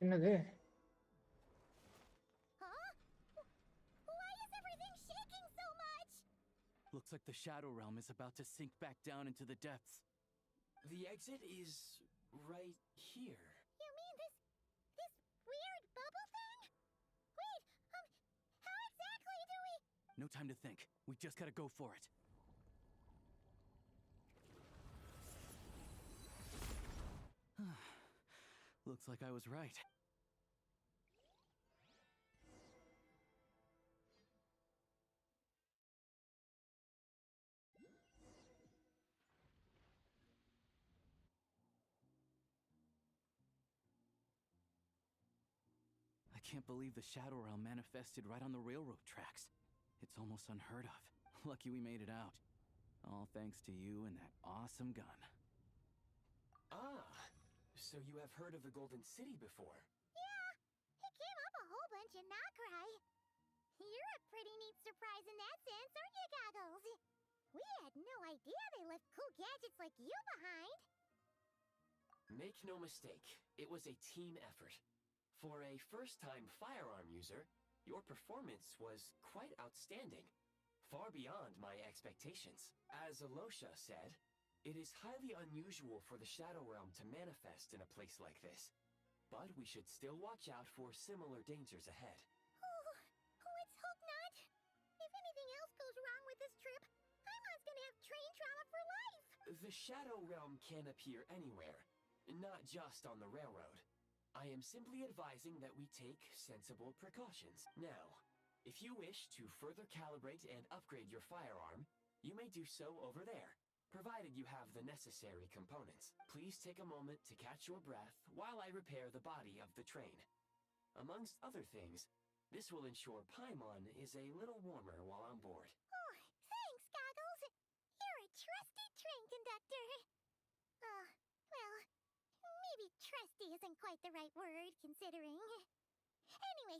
என்னது? Why is everything shaking so much? Looks like the Shadow Realm is about to sink back down into the depths. The exit is right here. You mean this weird bubble thing? Wait, how exactly do we? No time to think. We just gotta go for it. Looks like I was right. I can't believe the Shadow Realm manifested right on the railroad tracks. It's almost unheard of. Lucky we made it out. All thanks to you and that awesome gun. Ah, so you have heard of the Golden City before? Yeah, it came up a whole bunch in Nokrai. You're a pretty neat surprise in that sense, aren't you, Goggles? We had no idea they left cool gadgets like you behind. Make no mistake, it was a team effort. For a first-time firearm user, your performance was quite outstanding, far beyond my expectations. As Alosha said, it is highly unusual for the Shadow Realm to manifest in a place like this, but we should still watch out for similar dangers ahead. Let's hope not. If anything else goes wrong with this trip, Paimon's gonna have train trauma for life. The Shadow Realm can appear anywhere, not just on the railroad. I am simply advising that we take sensible precautions. Now, if you wish to further calibrate and upgrade your firearm, You may do so over there, provided you have the necessary components. Please take a moment to catch your breath while I repair the body of the train. Amongst other things, this will ensure Paimon is a little warmer while on board. Oh, thanks, Goggles. You're a trusty train conductor. Well, maybe trusty isn't quite the right word, considering. Anyway,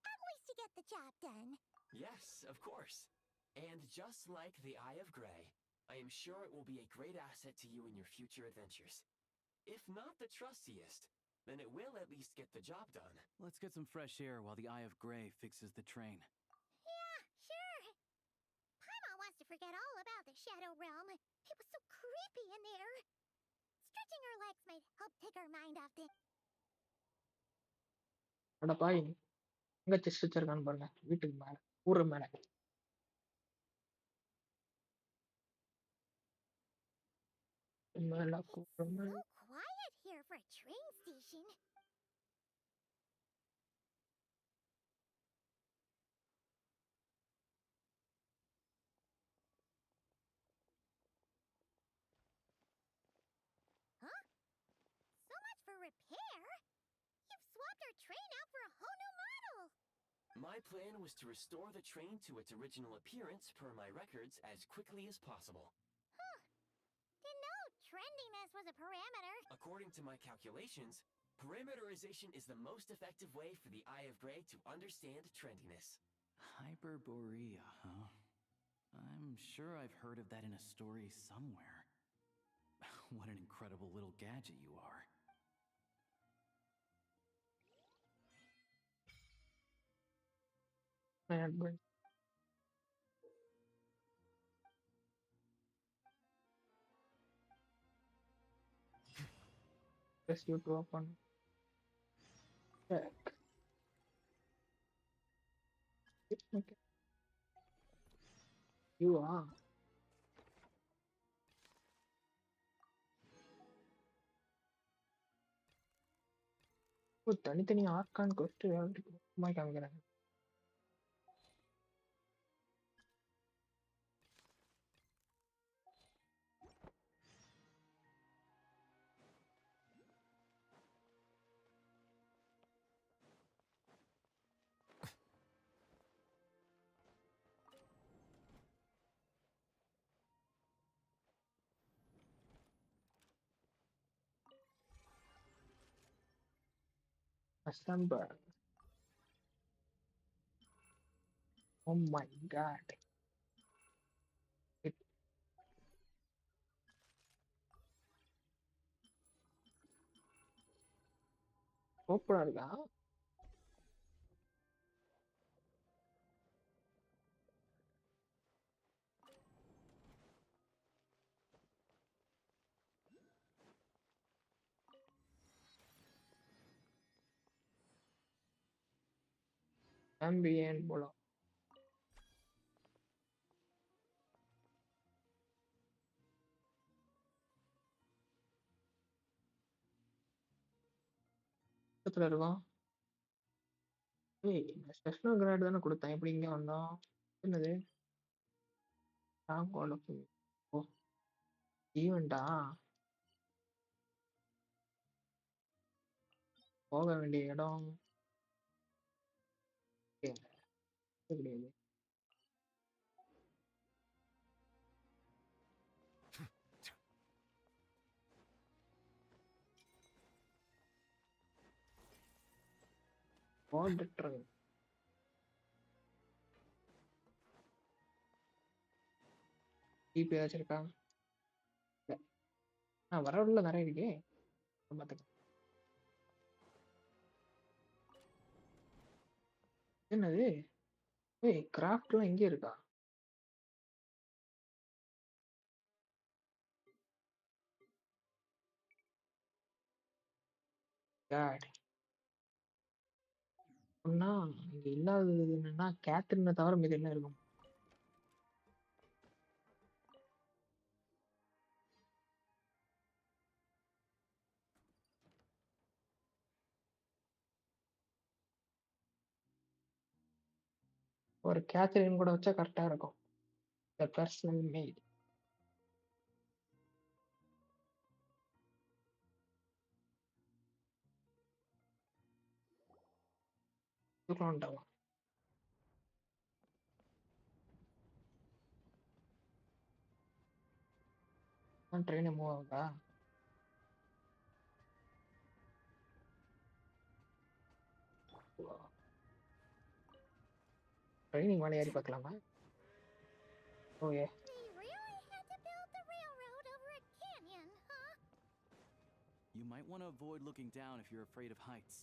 at least you get the job done. Yes, of course. And just like the Eye of Grey, I am sure it will be a great asset to you in your future adventures. If not the trustiest, then it will at least get the job done. Let's get some fresh air while the Eye of Grey fixes the train. Yeah, sure. Paimon wants to forget all about the Shadow Realm. It was so creepy in there. Stretching her legs might help take her mind off things. அட பாய் எங்க chest வச்சிருக்கான்னு பாருங்க வீட்டுக்கு மேல ஊரு மேல மேல கூறு மேல So quiet here for a train station. Huh? So much for repair. You've swapped our train out for a whole new model. My plan was to restore the train to its original appearance per my records as quickly as possible. Huh. Didn't know trendiness was a parameter. According to my calculations, parameterization is the most effective way for the Eye of Grey to understand trendiness. Hyperborea, huh? I'm sure I've heard of that in a story somewhere. What an incredible little gadget you are. press you to open check. Okay. You are தனித்தனி argon கொஸ்ட் சும்மா காமிக்கிறாங்க assemble. Oh my god. ஓப்பனா இருக்கா ambient போலாம் பக்கத்துல இருக்கோம் ஏய் ஸ்டெஷனல் grad தானே கொடுத்தேன் எப்படி இங்க வந்தோம் என்னது ஓ ஈவெண்டா போக வேண்டிய இடம் கிடையாது ஆடிட்டர் டிபி ஏதாச்சும் இருக்கா வர வழில நிறைய இருக்கே பார்த்துக்க என்னது ஏய் கிராஃப்ட்லாம் இங்கே இருக்கா God. சொன்னா இங்க இல்லாதது என்னன்னா கேத்ரினை தவிர மீது என்ன இருக்கும் ஒரு கேத்ரின் கூட வச்சா கரெக்டா இருக்கும் The personal maid. தூக்கம் உண்டாவா? ட்ரெயின் மூவ் ஆகுதா? ட்ரெயினிங் மேலே ஏறி பார்க்கலாமா? ஓ ஏ. They really had to build the railroad over a canyon, huh? You might want to avoid looking down if you're afraid of heights.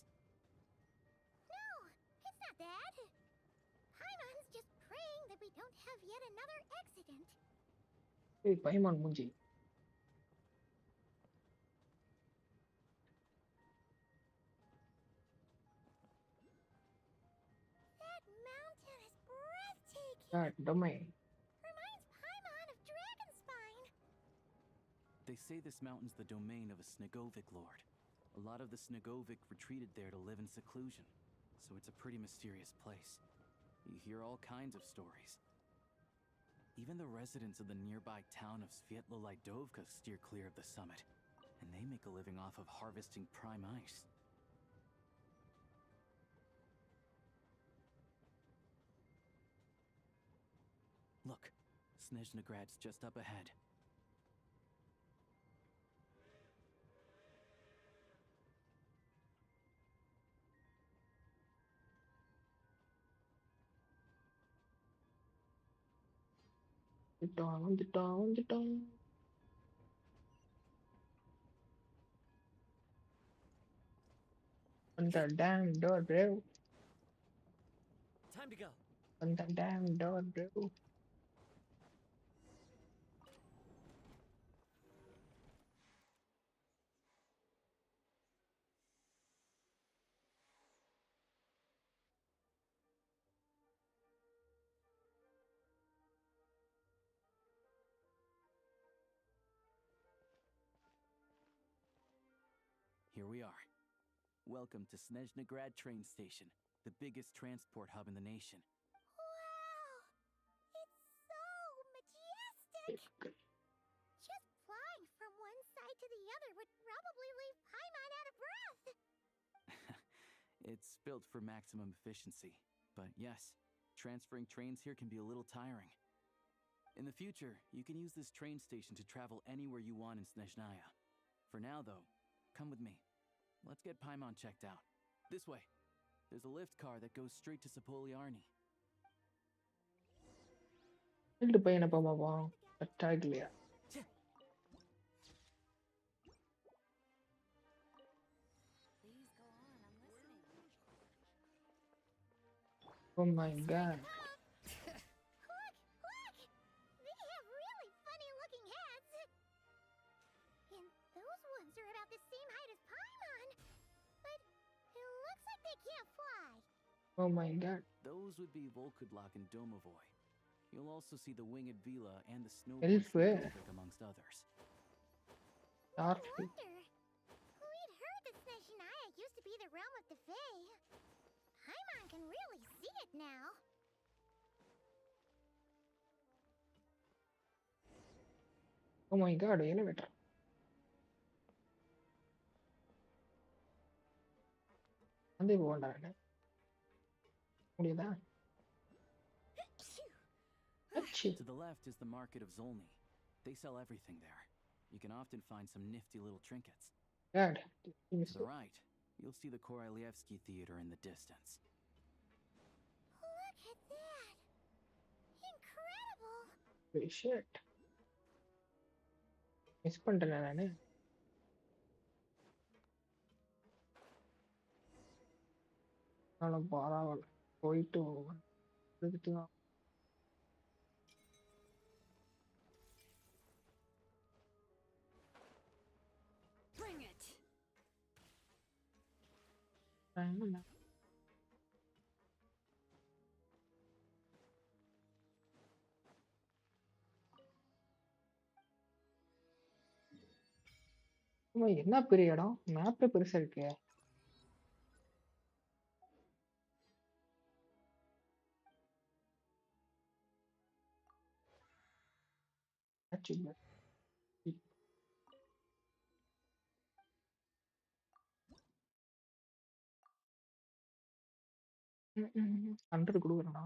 No, it's not that. Paimon's just praying that we don't have yet another accident. ஏய் பைமான் மூஞ்சி. That mountain is breathtaking. God domain. Reminds Paimon of Dragonspine. They say this mountain's the domain of a Snegovic lord. A lot of the Snegovic retreated there to live in seclusion, so it's a pretty mysterious place. You hear all kinds of stories. Even the residents of the nearby town of Svietlolaidovka steer clear of the summit, and they make a living off of harvesting prime ice. Look, Snezhnagrad's just up ahead. வந்துட்டோம். On the damn door, bro. Time to go. On the damn door, bro. Here we are. Welcome to SNEZHNAYA train station, the biggest transport hub in the nation. Wow! It's so majestic! Just flying from one side to the other would probably leave Paimon out of breath! It's built for maximum efficiency, but yes, transferring trains here can be a little tiring. In the future, you can use this train station to travel anywhere you want in SNEZHNAYA. For now, though, come with me. Let's get Paimon checked out. This way. There's a lift car that goes straight to Sapoliarny. ரெண்டு பையனை பாப்போம். அட்டாகலையா? Please go on, I'm listening. Oh my god. Look! They have really funny looking heads! And those ones are about the same height as Paimon! But it looks like they can't fly! Oh my god. Those would be Volkudlak and Domovoy. You'll also see the winged Vila and the Elf, snowboard Snegovic amongst others. I wonder. We'd heard that SNEZHNAYA used to be the realm of the Fae. Paimon can really see it now. Oh my god, elevator. வந்து போகண்டா என்ன? முடியுதா? To the left is the market of Zolny. They sell everything there. You can often find some nifty little trinkets. God. To the right, you'll see the Korolyevsky Theater in the distance. Look at that! Incredible! Holy shit. Miss பண்ணிட்டேன் நானு. பரவாயில்ல போயிட்டு வந்துட்டு தான். Bring it. என்ன பெரிய இடம், மேப்பே பெருசா இருக்கு. chamber. ஹண்ட்ரட் கொடுக்குறேண்ணா.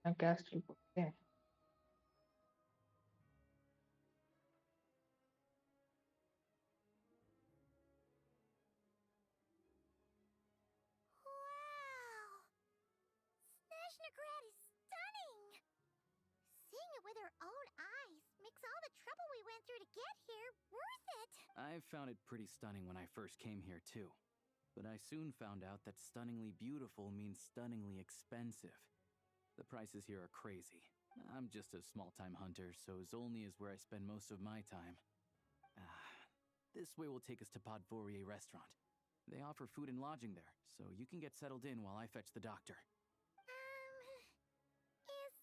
நான் கேஸ்டல் போட்டேன். Wow! Snezhnagrad is stunning! Seeing it with our own eyes makes all the trouble we went through to get here worth it! I found it pretty stunning when I first came here, too. But I soon found out that stunningly beautiful means stunningly expensive. The prices here are crazy. I'm just a small-time hunter, so Zolny is where I spend most of my time. This way will take us to Podvorier restaurant. They offer food and lodging there, so you can get settled in while I fetch the doctor. Is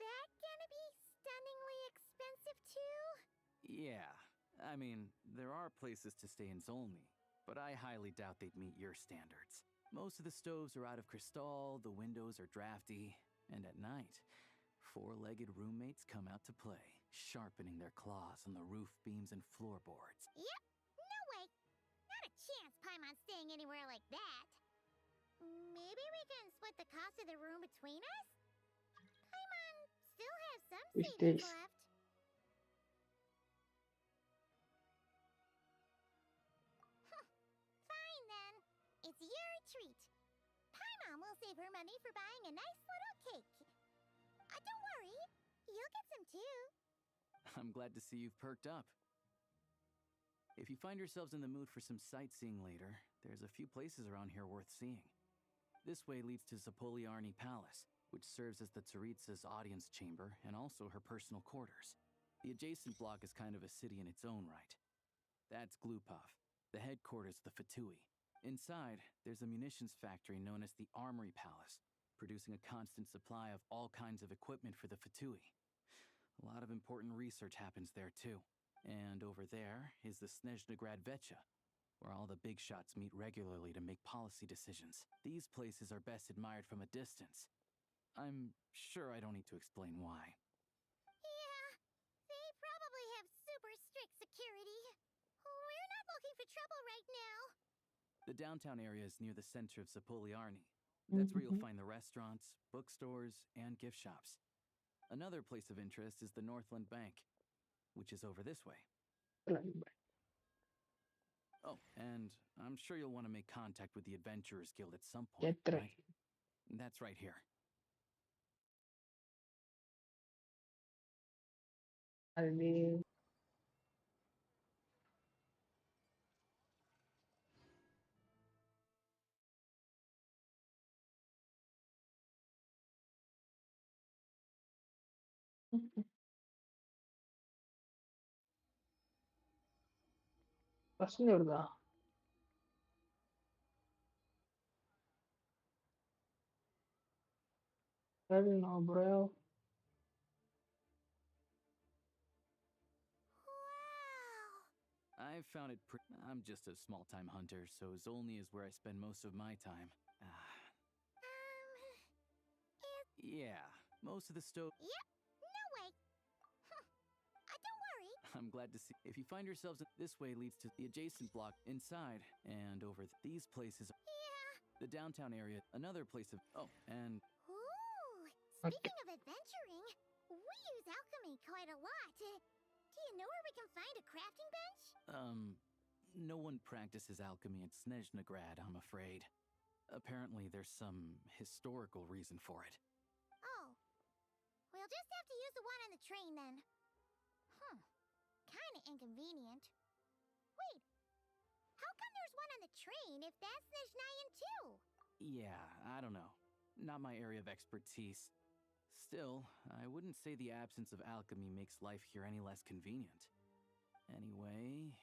that gonna be stunningly expensive too? Yeah, I mean, there are places to stay in Zolny, but I highly doubt they'd meet your standards. Most of the stoves are out of crystal, the windows are drafty, and at night, four-legged roommates come out to play, sharpening their claws on the roof beams and floorboards. Yep, no way. Not a chance Paimon's staying anywhere like that. Maybe we can split the cost of the room between us? Paimon still has some Which savings days? left. Fine then. It's your treat. Paimon will save her money for buying a nice little cake. Don't worry, you'll get some too. I'm glad to see you've perked up. If you find yourselves in the mood for some sightseeing later, there's a few places around here worth seeing. This way leads to Zapoliarny Palace, which serves as the Tsaritsa's audience chamber and also her personal quarters. The adjacent block is kind of a city in its own right. That's Glupov, the headquarters of the Fatui. Inside, there's a munitions factory known as the Armory Palace, producing a constant supply of all kinds of equipment for the Fatui. A lot of important research happens there too. And over there is the SNEZHNAYA Vecha, where all the big shots meet regularly to make policy decisions. These places are best admired from a distance. I'm sure I don't need to explain why. Yeah, they probably have super strict security. We're not looking for trouble right now. The downtown area is near the center of Zapoliarny. That's where you'll find the restaurants, bookstores, and gift shops. Another place of interest is the Northland Bank, which is over this way. Oh, and I'm sure you'll want to make contact with the Adventurers Guild at some point, right? That's right here. அது பிரச்சனை வருதா? Hell no, bro. I've found it I'm just a small-time hunter, so Zolny is where I spend most of my time. Yeah, most of the Yep, no way. Don't worry. I'm glad to see. If you find yourselves this way leads to the adjacent block inside and over these places. Yeah. The downtown area, another place of and Ooh, speaking of adventuring, we use alchemy quite a lot. Do you know where we can find a crafting bench? no one practices alchemy at SNEZHNAYA, I'm afraid. Apparently there's some historical reason for it. Oh. We'll just have to use the one on the train then. Kinda inconvenient. Wait. How come there's one on the train if that's SNEZHNAYAN too? Yeah, I don't know. Not my area of expertise. Still, I wouldn't say the absence of alchemy makes life here any less convenient. Anyway...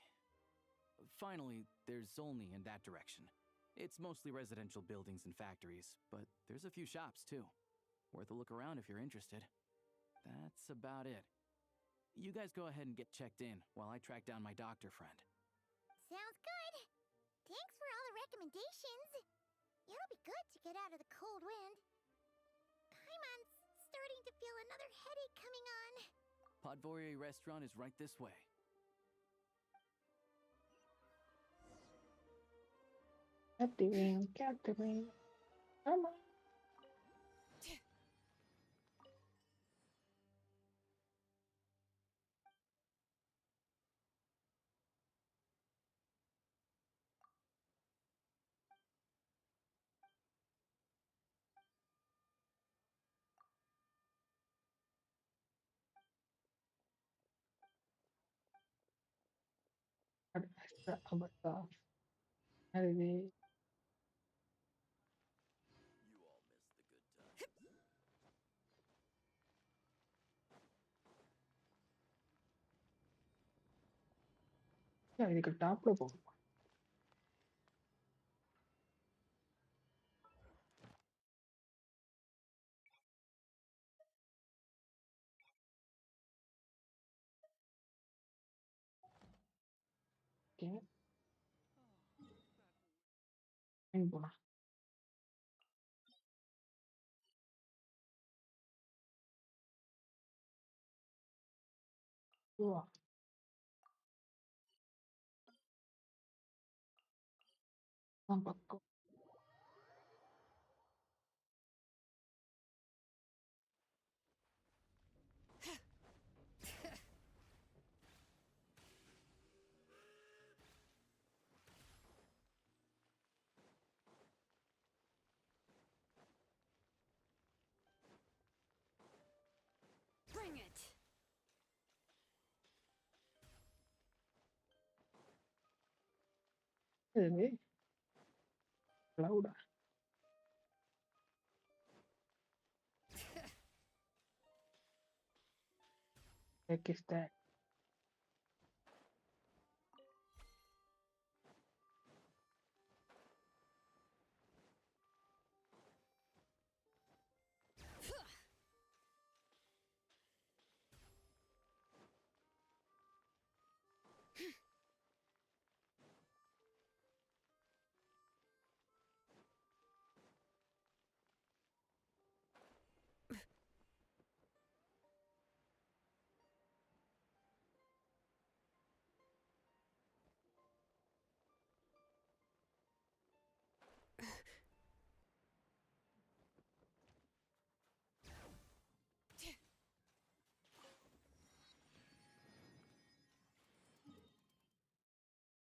Finally, there's Zolny in that direction. It's mostly residential buildings and factories, but there's a few shops too. Worth a look around if you're interested. That's about it. You guys go ahead and get checked in while I track down my doctor friend. Sounds good. Thanks for all the recommendations. It'll be good to get out of the cold wind. Paimon's starting to feel another headache coming on. Podvorye restaurant is right this way. Captain. Come on. Extra abata. அது இதுக்கு டாப்ல போகும். Okay. போனா வா. பக்கம் Bring it. இது கிளவுடா. Heck is that?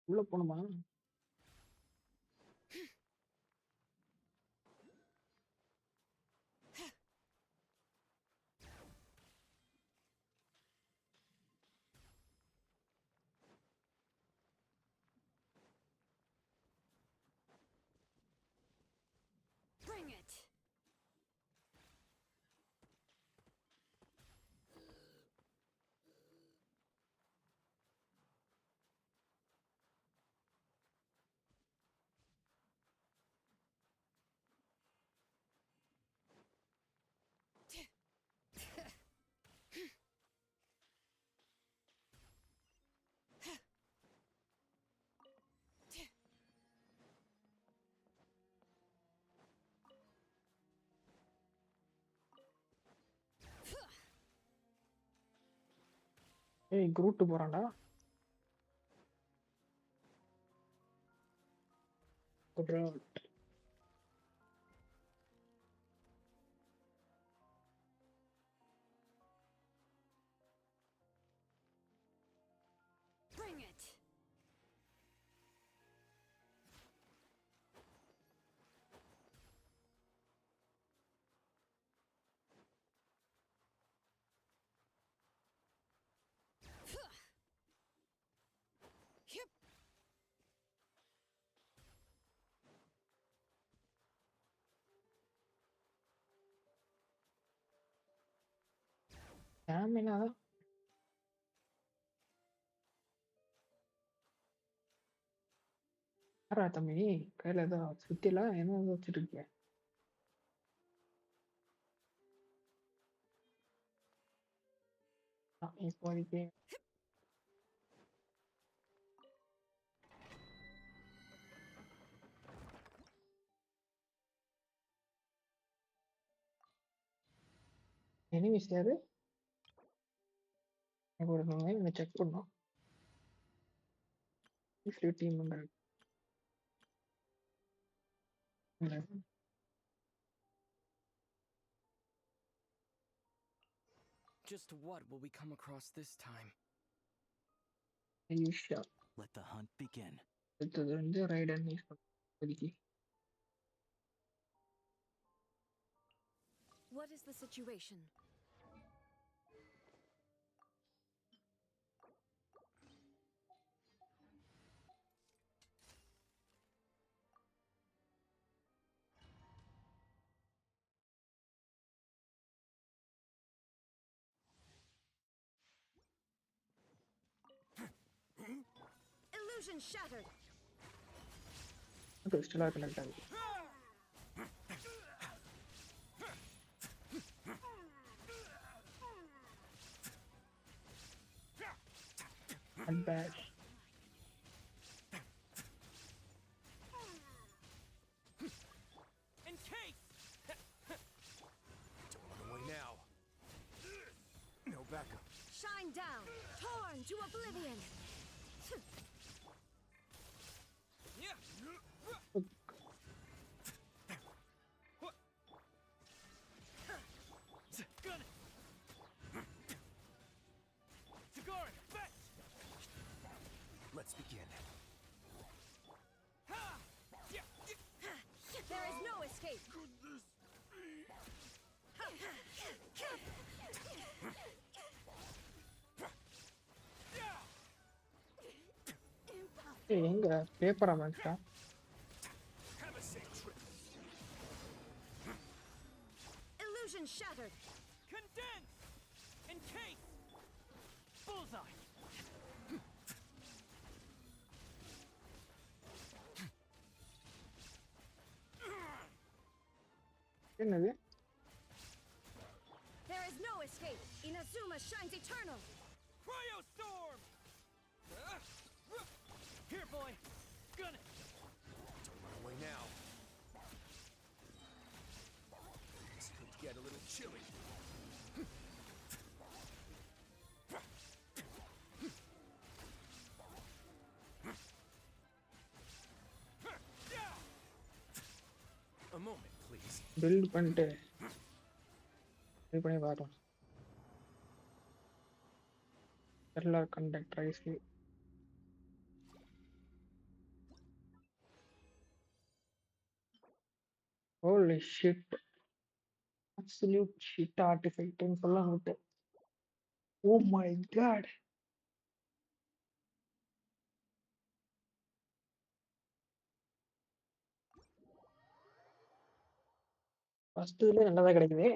உள்ள போணுமா? Bring it. ஏய் குரூட் போறான்டா. குரூட். Bring it. Yep. ஸ்டாமினா தான். யாரா தம்பி கையில ஏதோ சுத்தில என்ன வச்சுட்டு இருக்கிய? இப்போதைக்கு எனிமிஸ் யாரு? எனக்கு ஒரு நிமிஷம் செக் பண்ணணும். If your team member Just what will we come across this time? Aisha. Let the hunt begin. அடுத்தது வந்து ரைடன் யூஸ் பண்ணி What is the situation? Illusion shattered. அது ஸ்டில் கனெக்ட் ஆகுது. And bash. Encase! Don't run away now. No backup. Shine down, torn to oblivion. Let's begin. There is no escape. எங்க பேப்பரா மாட்டா? Have a safe trip. Illusion shattered. Condense! Encase! Bullseye! என்னது? There is no escape. Inazuma shines eternal. Cryostorm! Here, boy. Gun it. Don't run away now. This could get a little chilly. A moment, please. Build பண்ணிட்டு இது பண்ணி பார்க்கலாம். எல்லா கண்டக்ட் ரைஸ்லி holy shit, absolute shit artifact ன்னு சொல்ல மாட்டேன். Oh my god. ஃபர்ஸ்ட் இதுல நல்லதா கிடைக்குது.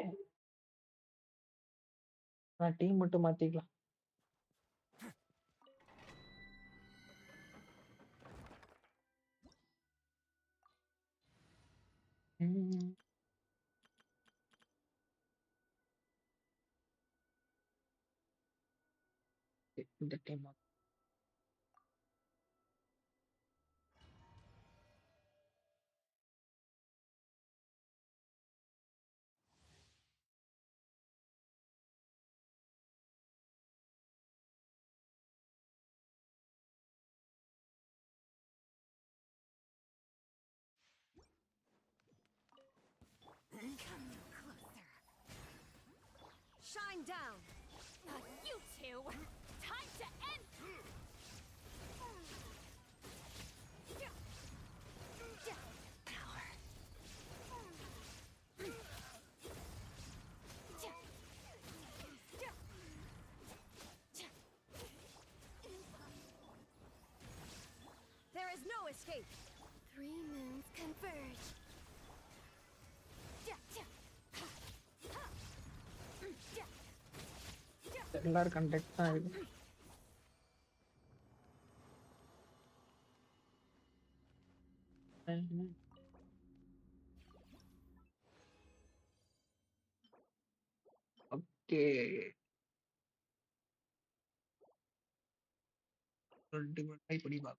நான் டீம் மட்டும் மாத்திக்கலாம். இந்த team Come closer. Shine down. Not you two! Time to end! Power. There is no escape. Three moons converge. எல்லாரும் கண்டக்ட் தான் இருக்கு. ஓகே 20 படி பா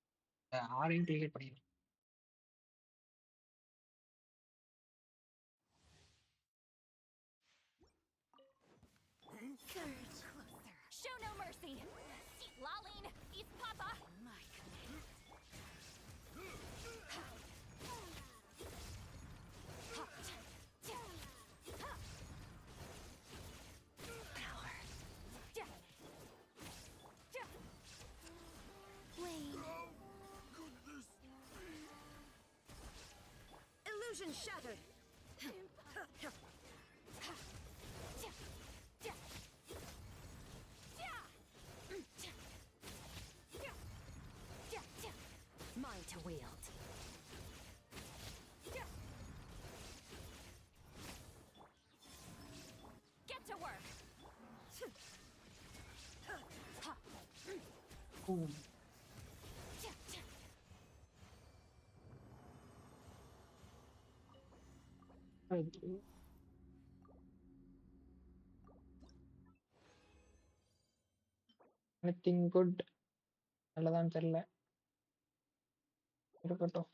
6 கிளியர் பண்ணிடலாம். Surge. Show no mercy. Lolling, eat Papa. My command. Power. Wayne. Illusion shattered. Mine to wield. Get to work. Okay. Anything good? நல்லதான் தெரியல. இருக்கட்டும்.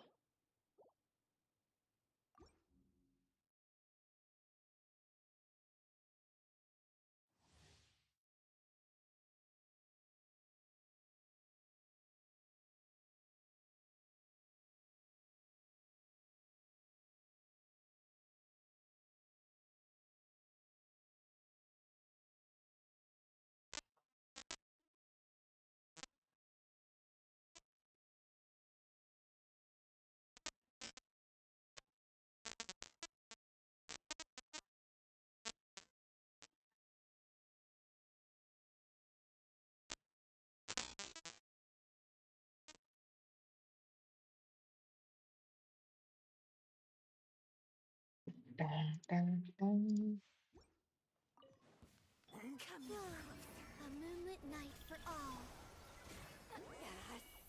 Dun, dun, dun. Come on. A moonlit night for all.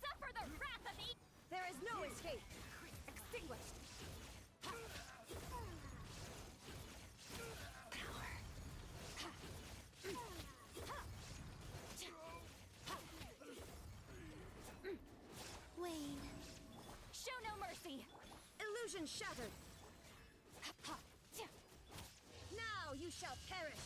Suffer the wrath of each. There is no escape. Extinguished. Power. Wayne. Show no mercy. Illusion shattered. Now you shall perish.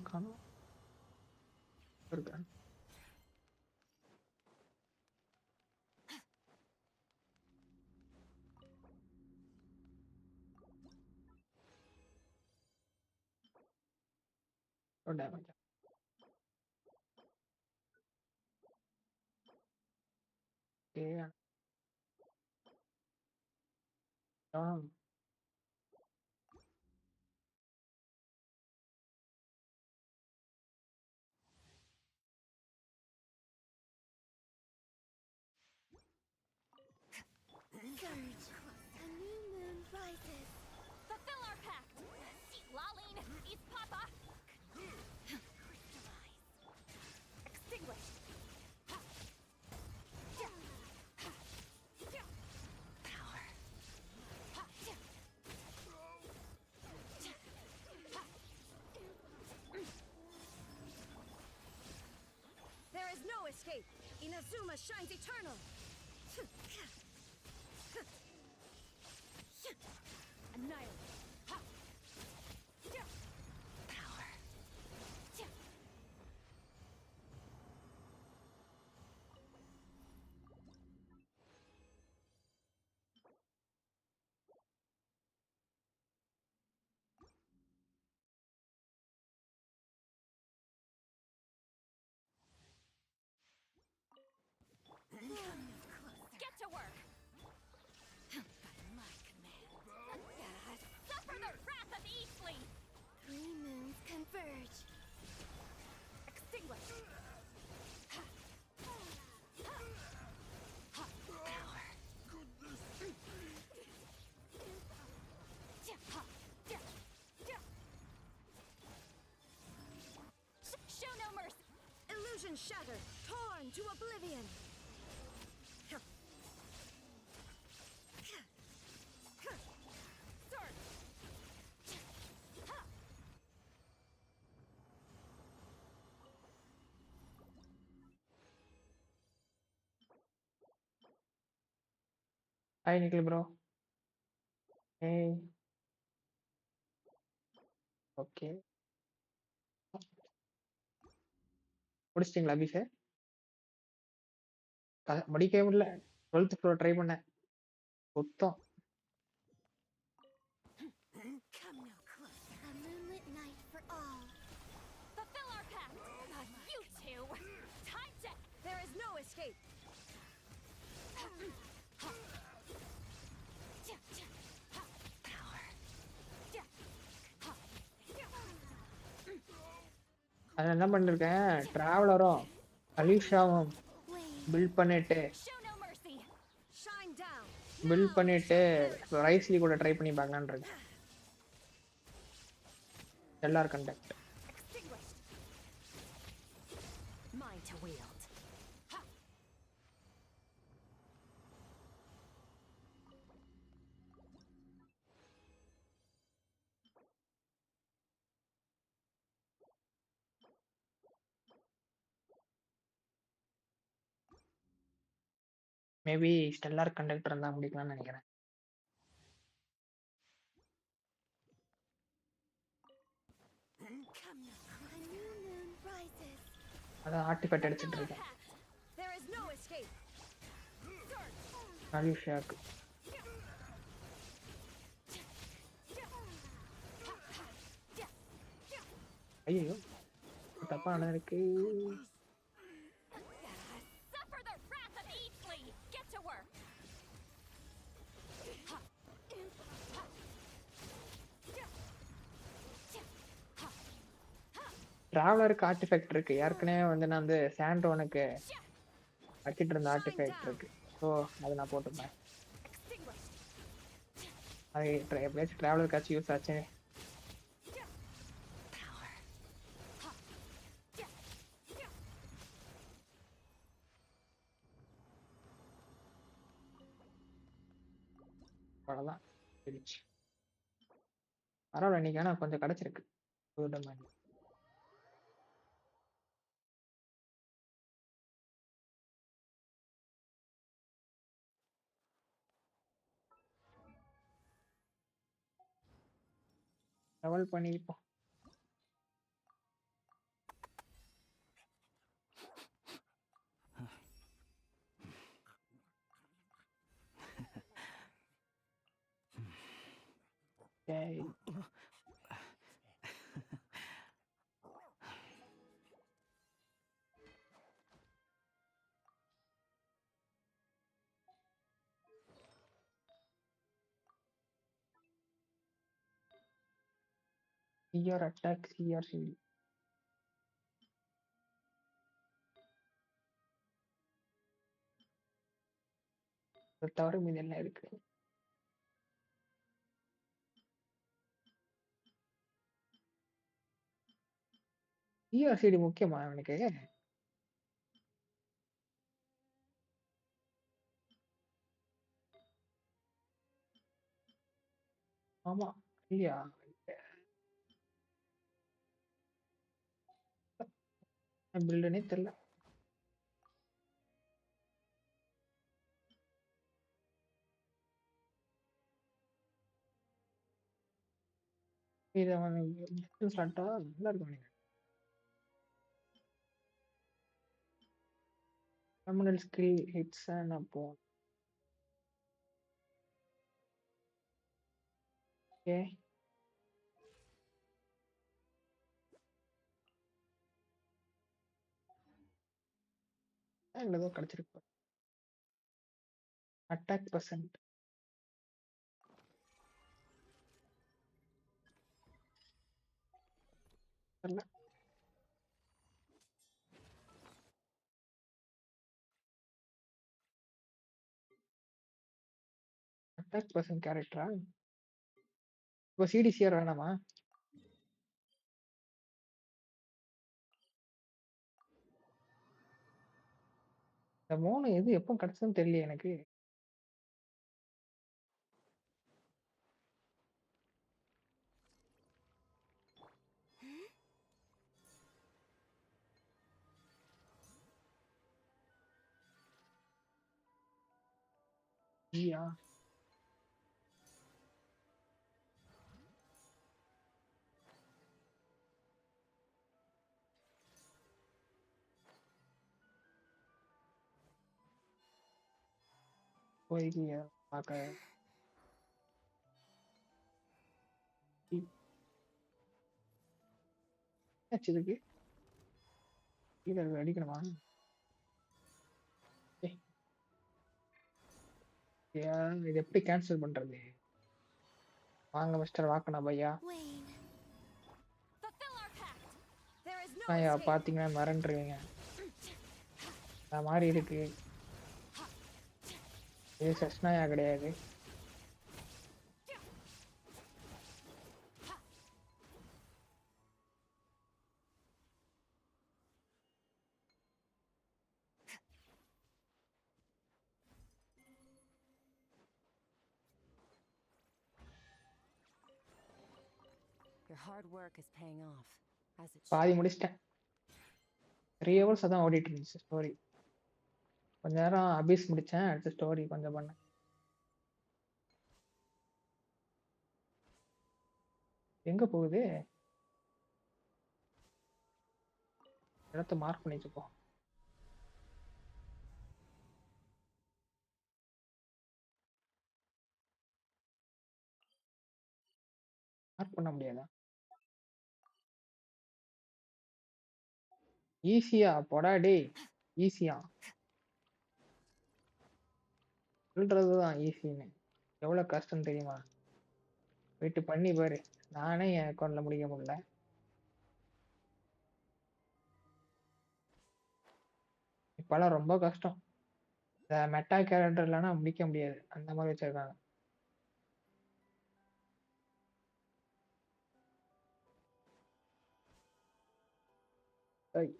காணோம். இருக்கா? Oh, damage. Okay. Surge. A new moon rises. Fulfill our pact. Lolling, eat Papa. Crystallize. Extinguished. Power. There is no escape. Inazuma shines eternal. Annihilate. Power. Get to work. By my command. Suffer the wrath of Eastleigh. 3 moons converge. Extinguish. Power. Show no mercy. Illusion shattered, torn to oblivion. Hi Nikhil bro. ஏய் okay. முடிச்சிட்டிங்களா அபிஷே? முடிக்கவே முடியல. 12th floor try பண்ணேன். சுத்தம். Come no closer. A moonlit night for all. Fulfill our pact! Not you two! Time check! There is no escape! Power. அதில் என்ன பண்ணிருக்கேன், டிராவலரும் அலிஷாவும் build பண்ணிட்டு Shine down! Build பண்ணிட்டு ரைஸ்லி கூட ட்ரை பண்ணி பார்க்கலான்னு இருக்கேன். எல்லார் conduct. Extinguished! Mine to wield. Maybe stellar conductor இருந்தால் முடிக்கலாம்னு நினைக்கிறேன். Come no closer. A new moon rises. அதான் ஆர்டிஃபெக்ட் அடிச்சிட்டு இருக்கேன். There is no escape! அலிஷாக்கு ஐயோ தப்பா இருக்கு. Suffer the wrath of Eatsley! Get to work! டிராவலருக்கு ஆர்டிஃபெக்ட் இருக்கு. ஏற்கனவே வந்து நான் வந்து சாண்ட்ரோனுக்கு வச்சிட்டு இருந்த ஆர்டிஃபெக்ட் இருக்கு. ஸோ அதை நான் போட்டுப்பேன். அது எப்படியாச்சும் டிராவலருக்காச்சும் யூஸ் ஆச்சு. அவ்வளோதான் போயிடுச்சு. பரவாயில்ல, இன்னைக்கு ஆனால் கொஞ்சம் கிடச்சிருக்கு. லெவல் பண்ணிப்போம். Okay. Your attack here shield. அது தவிர மீதி எல்லாம் இருக்கு. சிஆர்சிடி முக்கியமா எனக்கு? ஆமா இல்லையா? பில்டுனே தெரியல. இதை ஸ்டார்ட்டா நல்லா இருக்கும். terminal skill hits and upon. Okay. ஏதோ கிடைச்சிருக்கு. அட்டாக் பர்சன்ட் தெரியல. அட்டாக் பர்சன்ட் கேரக்டரா? இப்போ சிடிசிஆர் வேணாமா? இந்த 3 எது எப்போ கிடைச்சதுன்னு தெரியல எனக்கு. ஐயா போய் பார்க்க என்னாச்சு இதுக்கு? கீழே அடிக்கணுமா? ஏய், இது எப்படி கேன்சல் பண்றது? வாங்க மிஸ்டர் வாக்கனா பையா. ஐயா பாத்தீங்கன்னா மறந்துருவீங்க. இந்த மாதிரி இருக்கு. இது செஸ்னாயா கிடையாது. Your hard work is paying off, as it பாதி should. முடிச்சிட்டேன். 3 hours தான் ஓடிட்டு இருந்துச்சு ஸ்டோரி. கொஞ்ச நேரம் அபிஸ் முடிச்சேன். அடுத்த ஸ்டோரி கொஞ்சம் பண்ணேன். எங்க போகுது? இடத்த மார்க் பண்ணி வச்சுப்போம். மார்க் பண்ண முடியாதா? ஈஸியா போடா டேய். ஈஸியா சொல்றதுதான் ஈஸின்னு. எவ்வளவு கஷ்டம் தெரியுமா? போயிட்டு பண்ணி பாரு. நானே என் அக்கௌண்ட்ல முடிக்க முடியல. இப்பெல்லாம் ரொம்ப கஷ்டம். இந்த மெட்டா கேரக்டர் இல்லைன்னா முடிக்க முடியாது. அந்த மாதிரி வச்சிருக்காங்க. ஐய்.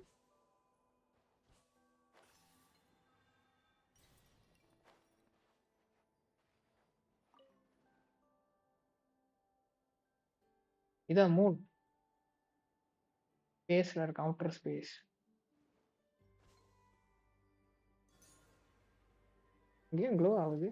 இதான் மூன் ஸ்பேஸ்ல இருக்க அவுட்டர் ஸ்பேஸ். இங்கேயும் க்ளோ ஆகுது.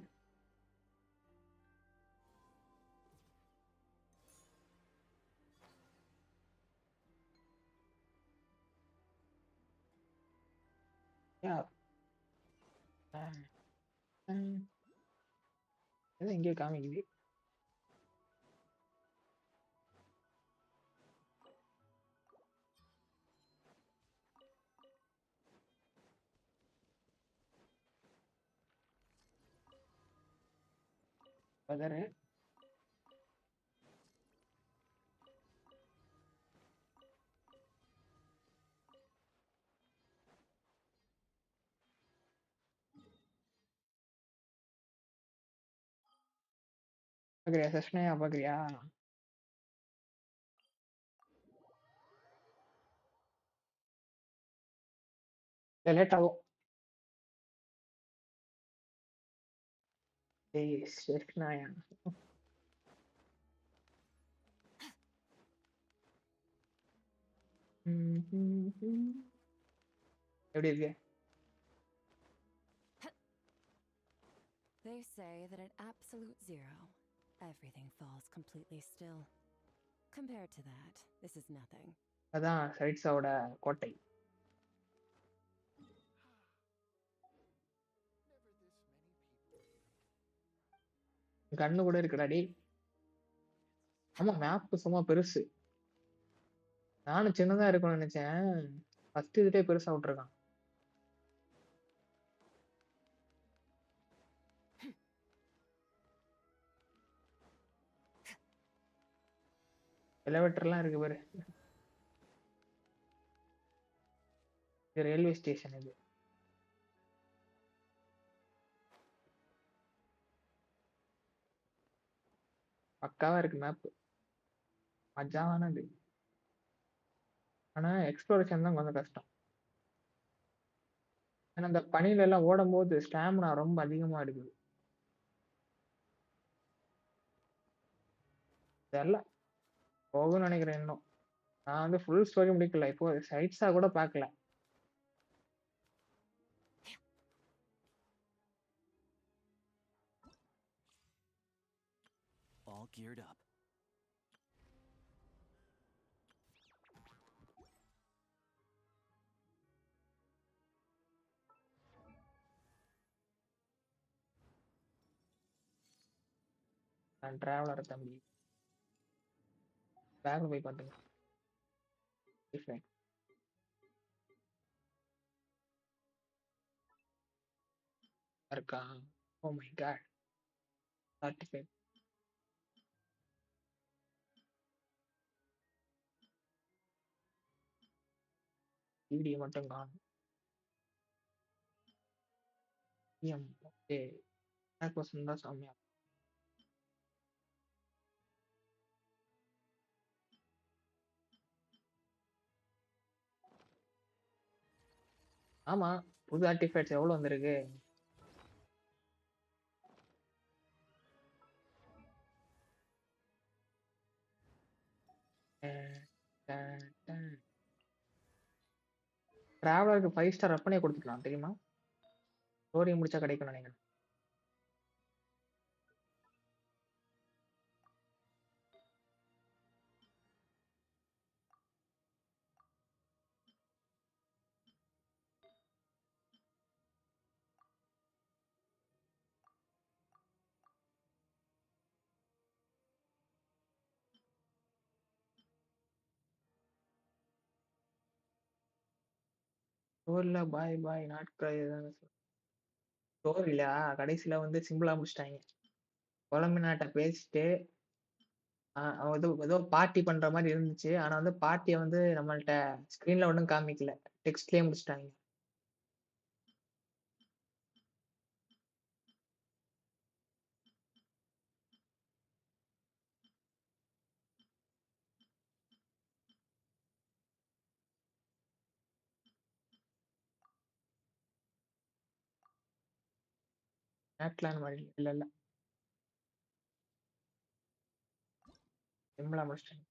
இங்கே காமிக்குது. பதறு பாக்குறியா? செஸ்னையா பாக்குறியா? லேட் ஆகும். செஸ்னாயா எப்படி இருக்கு? They say that at absolute zero, everything falls completely still. Compared to that, this is nothing. அதான் சைட்ஸோட கோட்டை. கண்ணு கூட இருக்குடாடி. ஆமா மேப் சும்மா பெருசு. நானும் சின்னதா இருக்கும்னு நினைச்சேன். ஃபர்ஸ்ட் இதுட்டே பெருசா விட்டுருக்கான். எலிவேட்டர்லாம் இருக்கு பாரு. இது ரயில்வே ஸ்டேஷன். இது பக்காவா இருக்கு மேப். மஜாவானது. ஆனா எக்ஸ்ப்ளோரேஷன் தான் கொஞ்சம் கஷ்டம். ஏன்னா அந்த பனியில எல்லாம் ஓடும் போது ஸ்டாமினா ரொம்ப அதிகமா இருக்குது. தெரியல போகும்னு நினைக்கிறேன். இன்னும் நான் வந்து ஃபுல் ஸ்டோரி முடிக்கல. இப்போ சைட்ஸா கூட பார்க்கல. All geared up. நான் டிராவலர் தம்பி. பேக்ல போய் பார்த்துங்க. டிஃபைன். இருக்கா? ஓ மை காட். 35. வீடியோ மட்டும் காணும். ஓகே. எனக்கு வசந்தா சாமியா. ஆமா, புது ஆர்டிஃபேக்ட்ஸ் எவ்வளவு வந்திருக்கு? டிராவலருக்கு 5 ஸ்டார் அப்பனே கொடுத்துக்கலாம் தெரியுமா? ஸ்டோரி முடிச்சா கிடைக்கும் நினைக்கிறேன். ஸ்டோரியில பாய் பாய் நாட் கிரை ஸ்டோரியில கடைசியில வந்து சிம்பிளா முடிச்சிட்டாங்க. குழம்பு நாட்டை பேசிட்டு ஏதோ ஏதோ பார்ட்டி பண்ற மாதிரி இருந்துச்சு. ஆனா வந்து பார்ட்டியை வந்து நம்மள்ட்ட ஸ்கிரீன்ல ஒன்றும் காமிக்கல, டெக்ஸ்ட்லயே முடிச்சிட்டாங்க. நேட்லான் மாதிரி இல்ல இல்ல சிம்பிளா முடிச்சிட்டாங்க.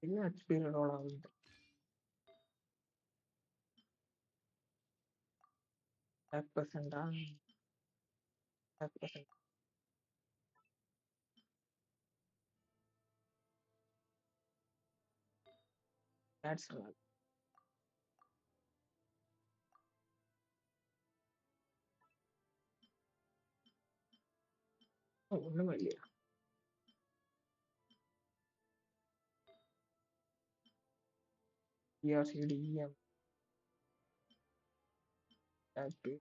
என்ன ஹெச்பி ரோல் ஆகுது? %. That's all. ஒண்ணுமே இல்லையா? ERCDEM ஹாப்பி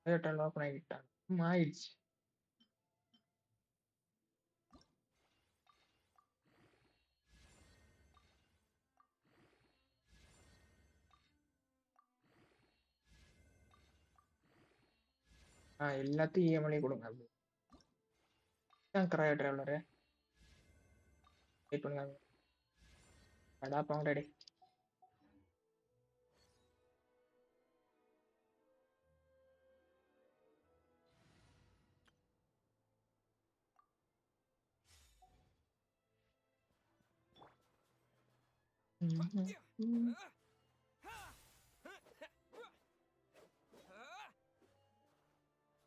ஏர்டெல் ஓப்பன் ஆகிட்டாங்க. ஆயிடுச்சு. எல்லாத்தையும் இஎம்ஐ கொடுங்க. அப்படி தான் கிராயோ டிராவலரு வெயிட் பண்ணுங்க. அடா பாங்கடி.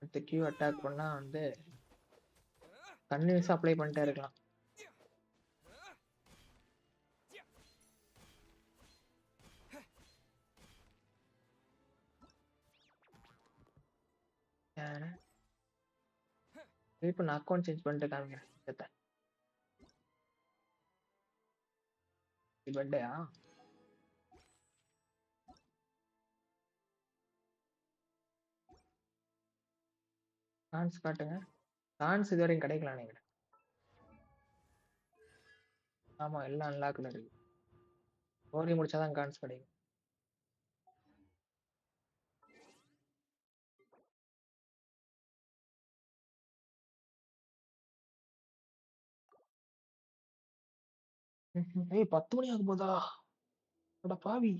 அடுத்த கியூ அட்டாக் பண்ணா வந்து கன்வின்ஸ் அப்ளை பண்ணிட்டே இருக்கலாம். இப்போ நான் அக்கௌண்ட் சேஞ்ச் பண்ணிட்டு காமிக்கிறேன். பர்த்டேயா? சான்ஸ் காட்டுங்க. சான்ஸ் இது வரைக்கும் கிடைக்கல நினைக்கிறேன். ஆமா, எல்லாம் அன்லாக்ல இருக்கு. ஸ்டோரி முடிச்சாதான் கான்ஸ் கிடைக்கும். ஏய் 10 மணி ஆகும் போதா? அட பாவி.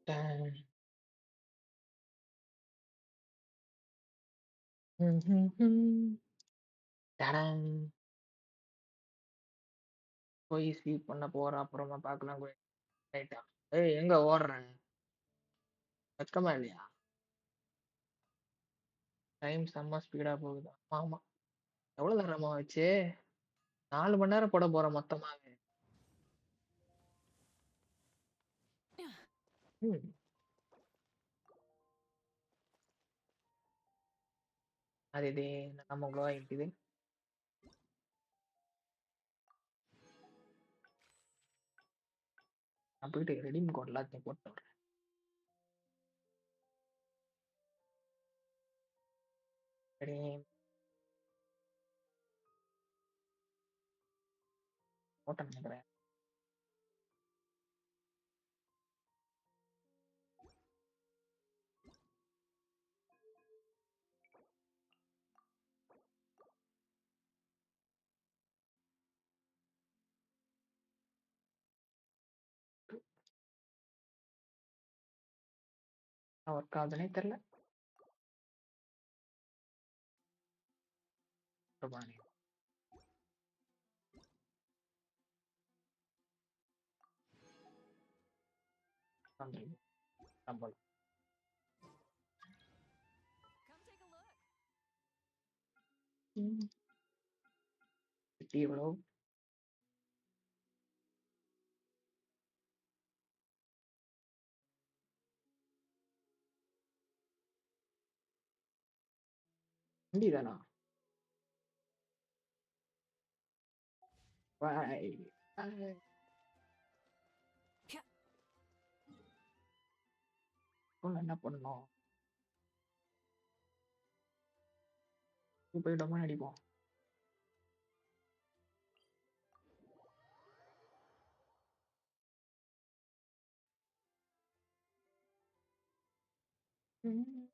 டன். ம்ஹ்ஹ்ம். டடன். போய் ஸ்லீப் பண்ண போறேன். அப்புறமா பார்க்கலாம். ரைட்டா? ஏய் எங்க ஓடுற? வெக்கமா இல்லையா? டைம் செம்ம ஸ்பீடா போகுது. ஆமா. எவ்வளவு நேரமா ஆச்சு? 4 மணி நேரம் போட போறேன் மொத்தமாவே. ம். அது இது நம்ம க்ளோ ஆகிக்குது. நான் போயிட்டு ரெடீம் கோட் எல்லாத்தையும் போட்டு வரேன். ரெடீம் போட்டேன்னு நினைக்கிறேன். ஒர்க் ஆகுதுன்னே தெரியல. பிரபானி. வந்துருங்க. நம்பலாம். ம். எவ்வளோ? வண்டி தானா? வாய். என்ன பண்ணணும்? போய் டொமைன் அடிப்போம். ம்.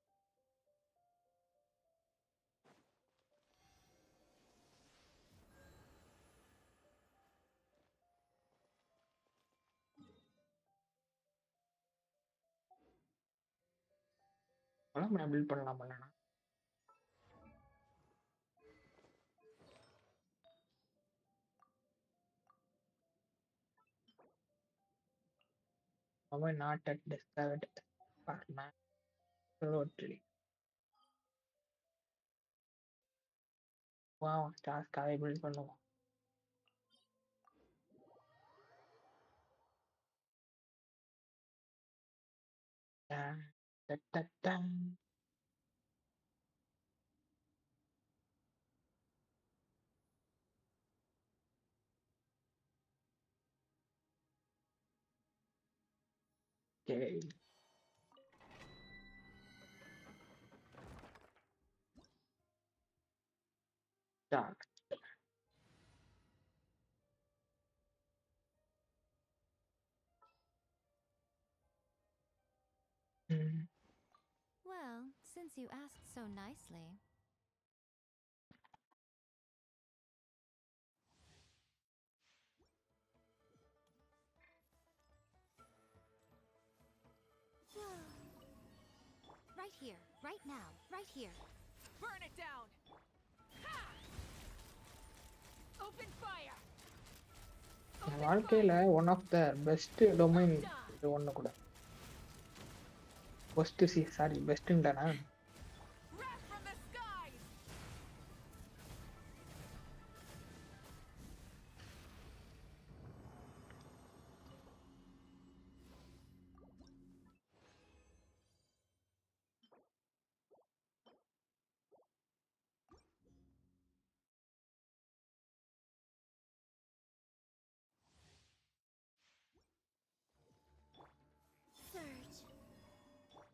நான் பில்ட் பண்ணலாம் பண்ணேன்னா அவன் not at discovered partner rotary. வா டாஸ்க்காக பில்ட் பண்ணுவோம். Done, done, done, done. Okay. Start. Mm. Well, since you asked so nicely. Right here, right now, right here. Burn it down! Ha! Open fire! என் வாழ்க்கையில one of the best domain இது ஒன்று கூட. பெஸ்ட்டுன்ட்டானா? Wrath from the skies! Surge.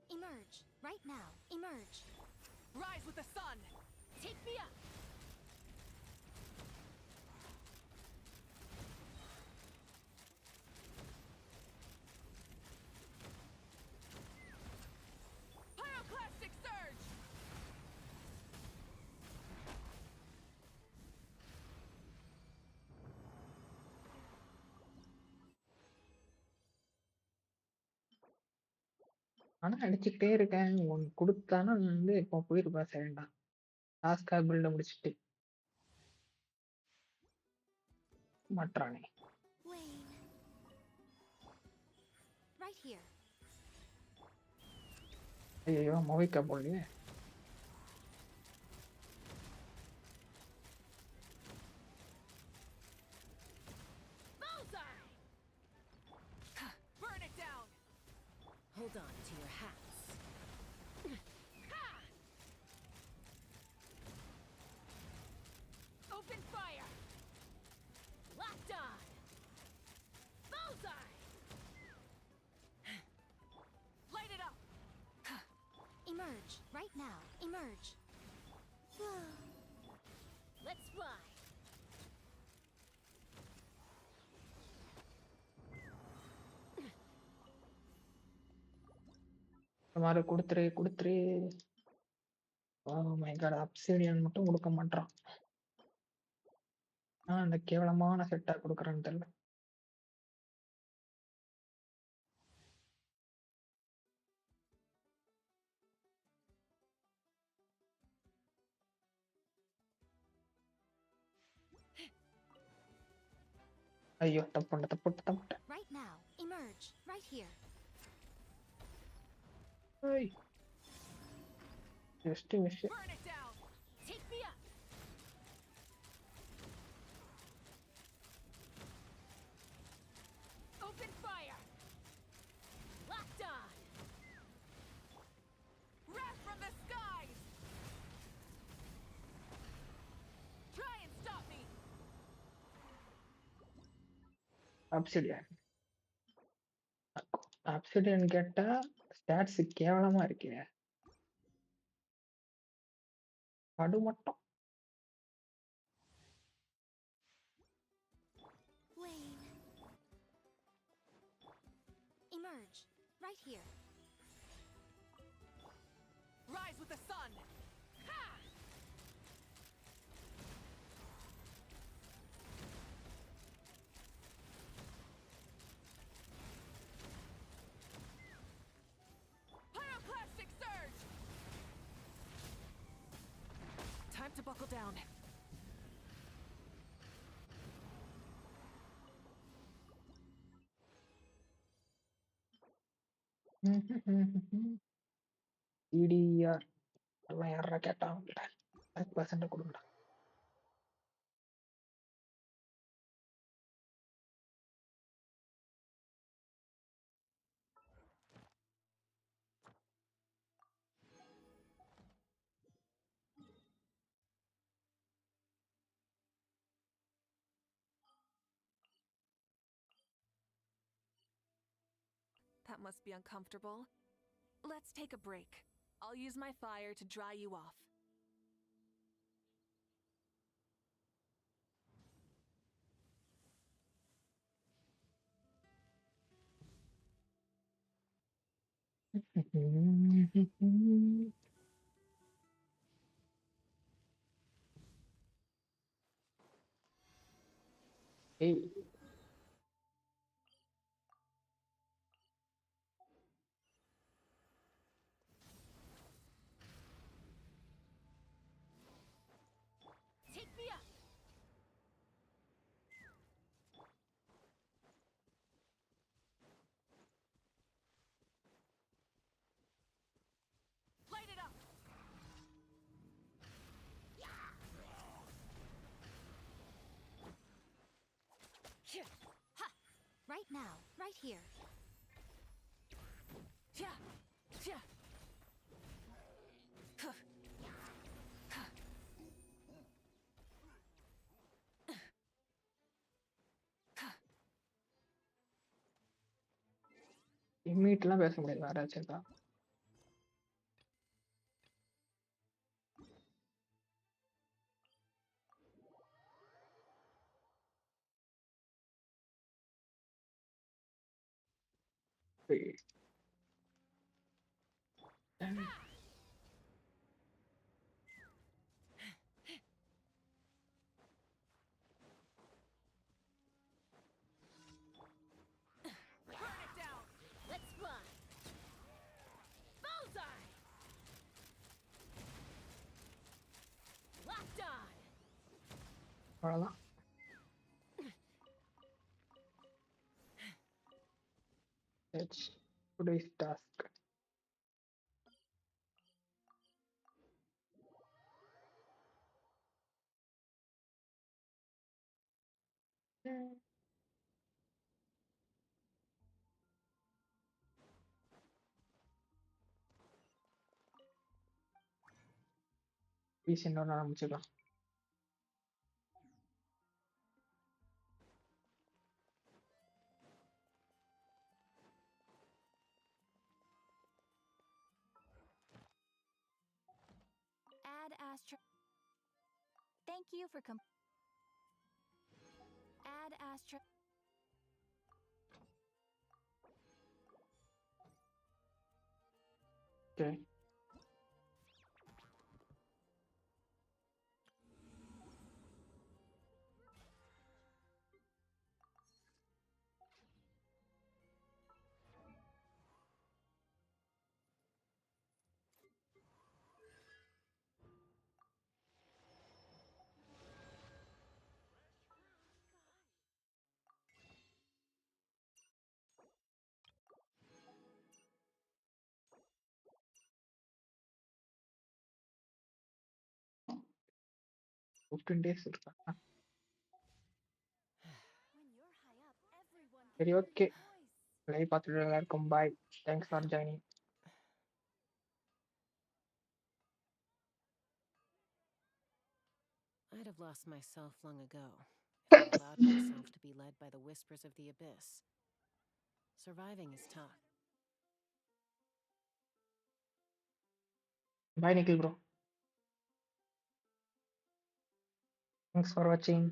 Emerge. Right now. Emerge. Rise with the sun! Take me up! Pyroclastic surge! ஆனா அடிச்சுக்கிட்டே இருக்கேன். ஒண்ணு குடுத்தானா நான் வந்து இப்போ போயிருப்பேன் சைலண்டா. டாஸ்க்கா பில்ட முடிச்சுட்டு. மாட்றானே. Wayne. Right here. ஐயையோ! மொய்க்கா போலயே. Bullseye! Burn it down! Hold on to your hats. Open fire! Locked on! Bullseye! Light it up! Emerge. Right now. Emerge. Let's fly! மாறு குடுத்துரு. ஓ மை காட்! அப்சிடியன் மட்டும் குடுக்க மாட்றான். அந்த கேவலமான செட்டா குடுக்குறான்னு தெரியல. ஐயோ! தப்பு பண்ணிட்டேன். Right now. Emerge. Right here. ஏய். Just miss. Burn it down! Take me up! Open fire! Locked on! Wrath from the skies! Try and stop me! Obsidian. Obsidian கேட்டா ஸ்டாட்ஸ் கேவலமா இருக்கே. அது மட்டும். Wayne. Emerge. Right here. Rise with the sun! Ha! Pyroclastic surge! Time to buckle down. EDR எல்லாம் யாரா கேட்டா அவங்கள்ட்ட 5% கொடுங்கடா. That must be uncomfortable. Let's take a break. I'll use my fire to dry you off. ஏய் Take me up! Light it up! Ha! Right now. Right here. Yeah! Yeah! Huh. இம்மீட்லாம் பேச முடியாது யாராச்சும் தான். Burn it down! Let's fly! அவ்வளோதான். Today's task. Please இன்னொரு நாள் முடிச்சுக்கலாம். Add Astra. Thank you for Add Astra. Okay. days இருக்கா? சரி, ஓகே. லைவ் பார்த்துட்டு எல்லாருக்கும் bye. Thanks for joining. I'd have lost myself long ago if I allowed myself to be led by the whispers of the abyss. Surviving is tough. Bye, Nikhil bro. Thanks for watching.